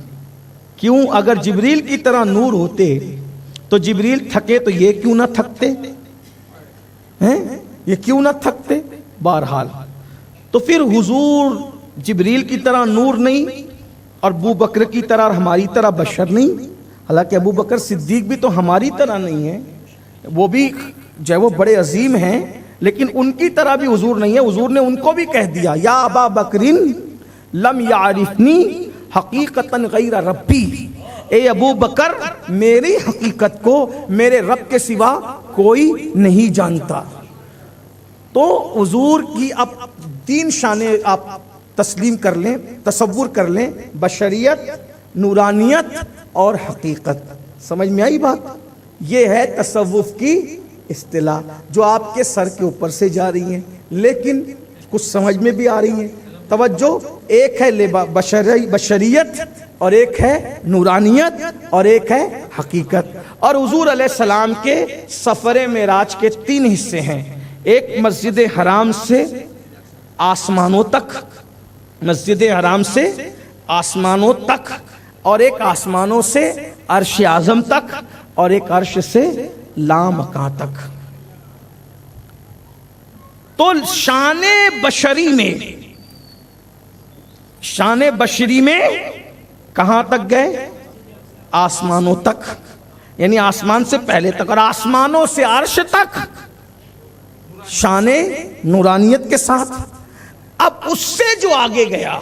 کیوں؟ اگر جبریل کی طرح نور ہوتے تو جبریل تھکے تو یہ کیوں نہ تھکتے یہ کیوں نہ تھکتے. بہرحال تو پھر حضور جبریل کی طرح نور نہیں اور ابو بکر کی طرح اور ہماری طرح بشر نہیں. حالانکہ ابو بکر صدیق بھی تو ہماری طرح نہیں ہے، وہ بھی جو ہے وہ بڑے عظیم ہیں، لیکن ان کی طرح بھی حضور نہیں ہے. حضور نے ان کو بھی کہہ دیا یا ابا بکر لم یعرفنی حقیقتاً غیر ربی. اے ابو بکر میری حقیقت کو میرے رب کے سوا کوئی نہیں جانتا. تو حضور کی اب 3 شانیں آپ تسلیم کر لیں، تصور کر لیں، بشریت، نورانیت اور حقیقت. سمجھ میں آئی بات؟ یہ ہے تصوف کی اصطلاح جو آپ کے سر کے اوپر سے جا رہی ہیں لیکن کچھ سمجھ میں بھی آ رہی ہیں. توجہ، ایک ہے بشریت اور ایک ہے نورانیت اور ایک ہے حقیقت. اور حضور علیہ السلام کے سفر معراج کے 3 حصے ہیں. ایک مسجد حرام سے آسمانوں تک، مسجد حرام سے آسمانوں تک، اور ایک آسمانوں سے عرش اعظم تک، اور ایک عرش سے لامکاں تک. تو شان بشری میں کہاں تک گئے؟ آسمانوں تک، یعنی آسمان سے پہلے تک، اور آسمانوں سے عرش تک شان نورانیت کے ساتھ. اب اس سے جو آگے گیا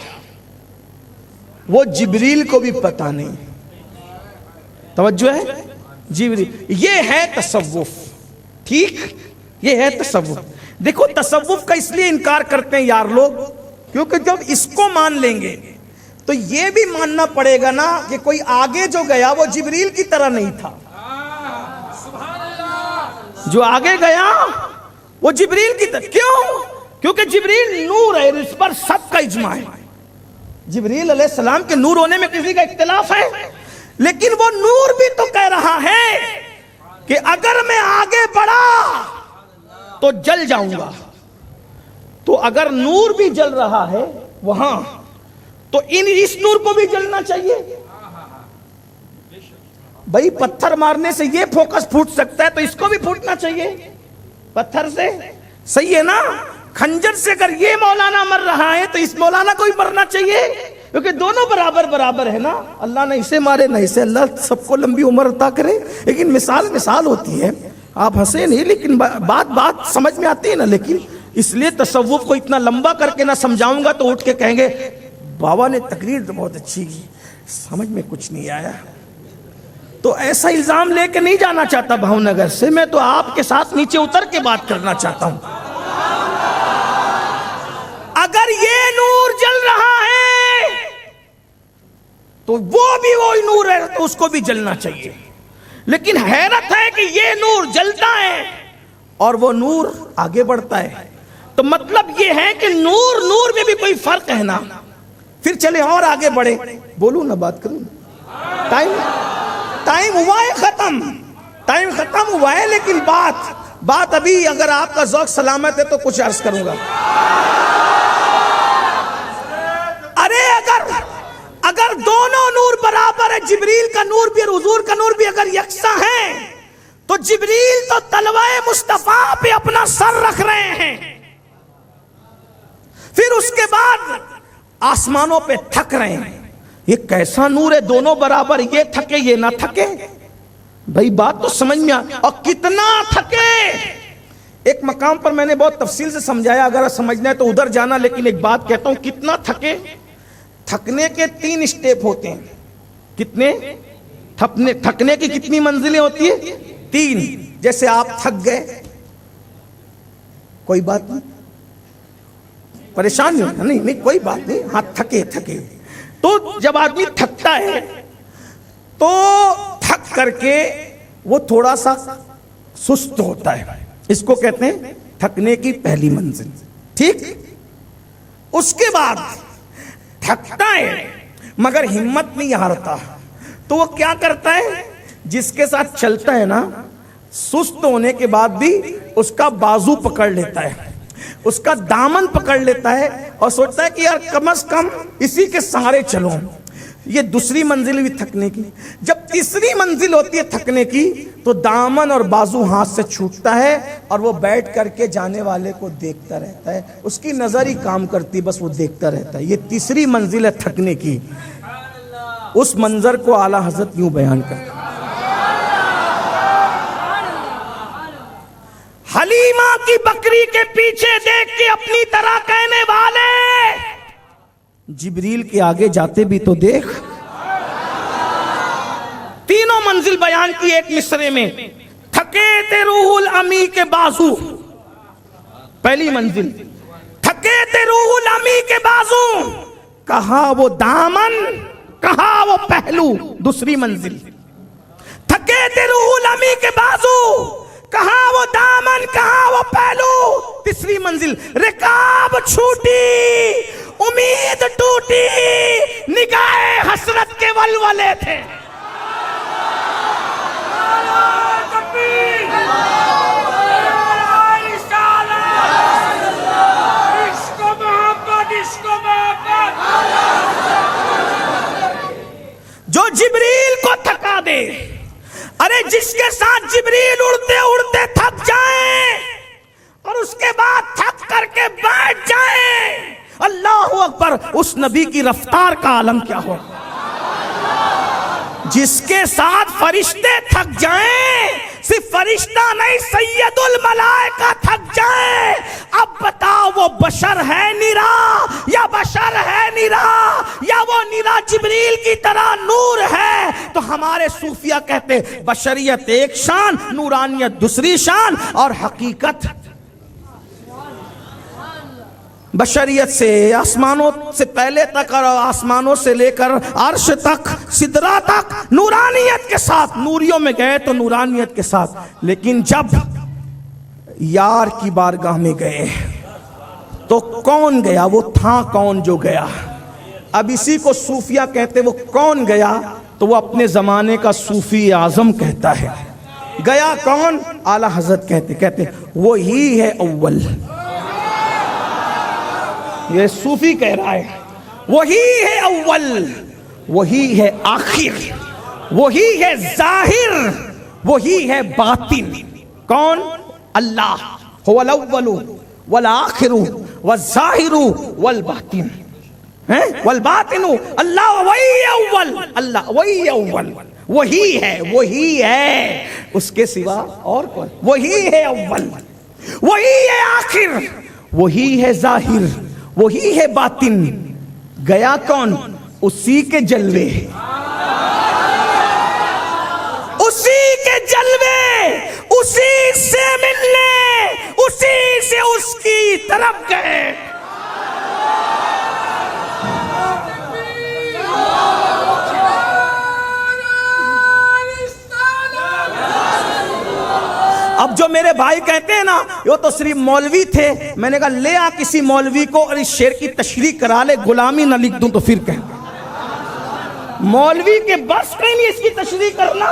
وہ جبریل کو بھی پتہ نہیں. توجہ ہے؟ جبریل. یہ ہے تصوف. ٹھیک، یہ ہے تصوف. دیکھو تصوف کا اس لیے انکار کرتے ہیں یار لوگ کیونکہ جب اس کو مان لیں گے تو یہ بھی ماننا پڑے گا نا کہ کوئی آگے جو گیا وہ جبریل کی طرح نہیں تھا. جو آگے گیا وہ جبریل کی طرح. کیوں؟ کیونکہ جبریل نور ہے، اس پر سب کا اجماع ہے. جبریل علیہ السلام کے نور ہونے میں کسی کا اختلاف ہے، لیکن وہ نور بھی تو کہہ رہا ہے کہ اگر میں آگے بڑھا تو جل جاؤں گا. تو اگر نور بھی جل رہا ہے وہاں تو اس نور کو بھی جلنا چاہیے. بھائی پتھر مارنے سے یہ فوکس پھوٹ سکتا ہے تو اس کو بھی پھوٹنا چاہیے پتھر سے. صحیح ہے نا؟ خنجر سے اگر یہ مولانا مر رہا ہے تو اس مولانا کو بھی مرنا چاہیے کیونکہ دونوں برابر ہے نا. اللہ نہ اسے مارے نہ اسے. اللہ سب کو لمبی عمر عطا کرے. لیکن مثال ہوتی ہے. آپ ہنسے نہیں لیکن بات سمجھ میں آتی ہے نا. لیکن اس لیے تصوف کو اتنا لمبا کر کے نہ سمجھاؤں گا تو اٹھ کے کہیں گے بابا نے تقریر تو بہت اچھی کی، سمجھ میں کچھ نہیں آیا. تو ایسا الزام لے کے نہیں جانا چاہتا بھاؤ نگر سے. میں تو آپ کے ساتھ نیچے اتر کے بات کرنا چاہتا ہوں. اگر یہ نور جل رہا ہے تو وہ بھی وہی نور ہے تو اس کو بھی جلنا چاہیے. لیکن حیرت ہے کہ یہ نور جلتا ہے اور وہ نور آگے بڑھتا ہے. تو مطلب یہ ہے کہ نور میں بھی کوئی فرق ہے نا. پھر چلے اور آگے بڑھے. بولوں نا، بات کروں نا. ٹائم ہوا ہے ختم. ٹائم ختم ہوا ہے لیکن بات ابھی اگر آپ کا ذوق سلامت ہے تو کچھ عرض کروں گا. ارے اگر دونوں نور برابر ہے، جبریل کا نور بھی اور حضور کا نور بھی اگر یکساں ہے تو جبریل تو طلوہ مصطفیٰ پہ اپنا سر رکھ رہے ہیں. پھر اس کے بعد آسمانوں پہ تھک رہے ہیں. یہ کیسا نور ہے؟ دونوں برابر، یہ تھکے یہ نہ تھکے. بھائی بات تو سمجھ میں اور کتنا تھکے. ایک مقام پر میں نے بہت تفصیل سے سمجھایا، اگر سمجھنا ہے تو ادھر جانا. لیکن ایک بات کہتا ہوں، کتنا تھکے. تھکنے کے 3 سٹیپ ہوتے ہیں. کتنے؟ تھکنے کی کتنی منزلیں ہوتی ہیں؟ 3. جیسے آپ تھک گئے، کوئی بات نہیں، پریشان نہیں کوئی بات نہیں. ہاں تھکے. تو جب آدمی تھکتا ہے تو تھک کر کے وہ تھوڑا سا سست ہوتا ہے. اس کو کہتے ہیں تھکنے کی پہلی منزل. ٹھیک. اس کے بعد تھکتا ہے مگر ہمت نہیں ہارتا تو وہ کیا کرتا ہے؟ جس کے ساتھ چلتا ہے نا، سست ہونے کے بعد بھی اس کا بازو پکڑ لیتا ہے، اس کا دامن پکڑ لیتا ہے اور سوچتا ہے کہ یار کم از کم اسی کے سہارے چلو. یہ دوسری منزل بھی تھکنے کی. جب تیسری منزل ہوتی ہے تھکنے کی تو دامن اور بازو ہاتھ سے چھوٹتا ہے اور وہ بیٹھ کر کے جانے والے کو دیکھتا رہتا ہے. اس کی نظر ہی کام کرتی، بس وہ دیکھتا رہتا ہے. یہ تیسری منزل ہے تھکنے کی. اس منظر کو اعلیٰ حضرت یوں بیان کرتے ہیں: حلیمہ کی بکری کے پیچھے دیکھ کے اپنی طرح کہنے والے جبریل کے آگے جاتے بھی تو دیکھ. تینوں منزل بیان کی ایک مصرے میں. تھکے تھے روح الامی کے بازو، پہلی منزل. تھکے تھے روح الامی کے بازو، کہا وہ دامن کہا وہ پہلو، دوسری منزل. تھکے تھے روح الامی کے بازو، کہا وہ دامن کہا وہ پہلو، تیسری منزل. رکاب چھوٹی امید ٹوٹی، نگاہ حسرت کے ولولے تھے. جو جبریل کو تھکا دے، ارے جس کے ساتھ جبریل اڑتے اڑتے تھک جائیں اور اس کے بعد تھک کر کے بیٹھ جائیں، اللہ اکبر، اس نبی کی رفتار کا عالم کیا ہو. جس کے ساتھ فرشتے تھک جائیں، صرف فرشتہ نہیں سید الملائکہ تھک جائیں، اب بتاؤ وہ بشر ہے نرا یا بشر ہے نرا یا وہ نرا جبریل کی طرح نور ہے؟ تو ہمارے صوفیہ کہتے بشریت ایک شان، نورانیت دوسری شان، اور حقیقت بشریت سے آسمانوں سے پہلے تک اور آسمانوں سے لے کر عرش تک سدرہ تک نورانیت کے ساتھ، نوریوں میں گئے تو نورانیت کے ساتھ. لیکن جب یار کی بارگاہ میں گئے تو کون گیا؟ وہ تھا کون جو گیا؟ اب اسی کو صوفیہ کہتے. وہ کون گیا؟ تو وہ اپنے زمانے کا صوفی اعظم کہتا ہے. گیا کون؟ اعلیٰ حضرت کہتے وہی ہے اول. یہ صوفی کہہ رہا ہے وہی ہے اول، وہی ہے آخر، وہی ہے ظاہر، وہی ہے باطن. کون؟ اللہ. هو الاول والآخر والظاہر والباطن والباطن. اللہ وہی اول، اللہ وہی اول، وہی ہے، اس کے سوا اور کون؟ وہی ہے اول، وہی ہے آخر، وہی ہے ظاہر، وہی ہے باطن. گیا کون؟ اسی کے جلوے، اسی کے جلوے، اسی سے ملنے، اسی سے اس کی طرف گئے. اب جو میرے بھائی کہتے ہیں نا وہ تو صرف مولوی تھے، میں نے کہا لے آ کسی مولوی کو اور اس شعر کی تشریح کرا لے، غلامی نہ لکھ دوں تو پھر کہ مولوی کے بس پہ نہیں اس کی تشریح کرنا.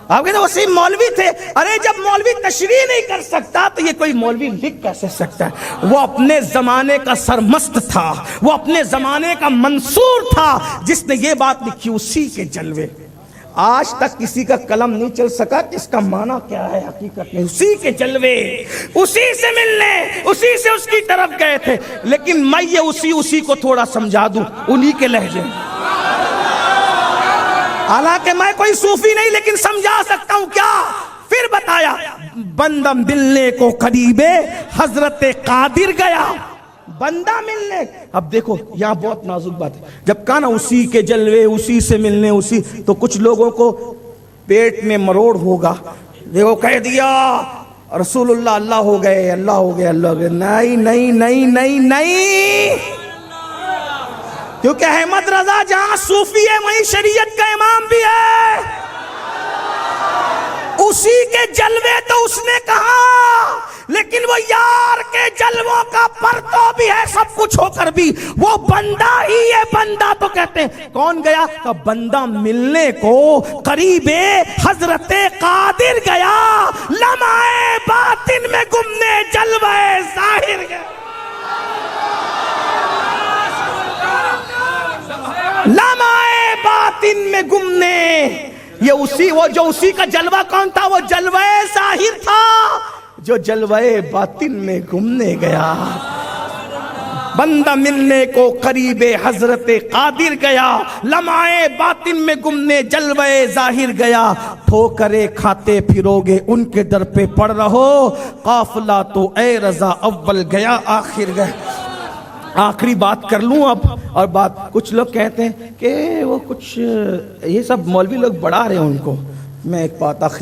آپ کہتے ہیں وہ صرف مولوی تھے. ارے جب مولوی تشریح نہیں کر سکتا تو یہ کوئی مولوی لکھ کیسے سکتا ہے؟ وہ اپنے زمانے کا سرمست تھا، وہ اپنے زمانے کا منصور تھا جس نے یہ بات لکھی، اسی کے جلوے. آج تک کسی کا قلم نہیں چل سکا کہ اس کا معنی کیا ہے حقیقت میں. اسی کے جلوے، اسی سے ملنے، اسی سے اس کی طرف گئے تھے. لیکن میں یہ اسی کو تھوڑا سمجھا دوں انہی کے لہجے میں. حالانکہ میں کوئی صوفی نہیں لیکن سمجھا سکتا ہوں. کیا؟ پھر بتایا بندہ ملنے کو قریب حضرت قادر گیا. بندہ ملنے، اب دیکھو یہاں بہت نازک بات ہے. جب کہا نا اسی کے جلوے، اسی سے ملنے، اسی، تو کچھ لوگوں کو پیٹ میں مروڑ ہوگا. دیکھو کہہ دیا رسول اللہ اللہ ہو گئے، اللہ ہو گئے، اللہ ہو گئے. نہیں نہیں نہیں نہیں نہیں، کیونکہ احمد رضا جہاں صوفی ہے وہیں شریعت کا امام بھی ہے. اسی کے جلوے تو اس نے کہا، لیکن وہ یار کے جلووں کا پرتو بھی ہے سب کچھ ہو کر بھی وہ بندہ ہی ہے. بندہ تو کہتے ہیں کون گیا؟ تو بندہ ملنے کو قریب حضرت قادر گیا، لمحہ باطن میں گمنے جلوہ ظاہر گیا. لمحہ باطن میں گمنے، یہ اسی، وہ جو اسی کا جلوہ کون تھا؟ وہ جلوہ ظاہر تھا جو جلوہ باطن میں گمنے گیا. بندہ ملنے کو قریب حضرت قادر گیا، لمحہ باطن میں گمنے جلوہ ظاہر گیا. ٹھوکرے کھاتے پھروگے ان کے در پہ پڑ رہو، قافلہ تو اے رضا اول گیا آخر گیا. آخری بات کر لوں اب، اور بات کچھ لوگ کہتے ہیں کہ وہ کچھ یہ سب مولوی لوگ بڑھا رہے ہیں ان کو. میں ایک بات آخری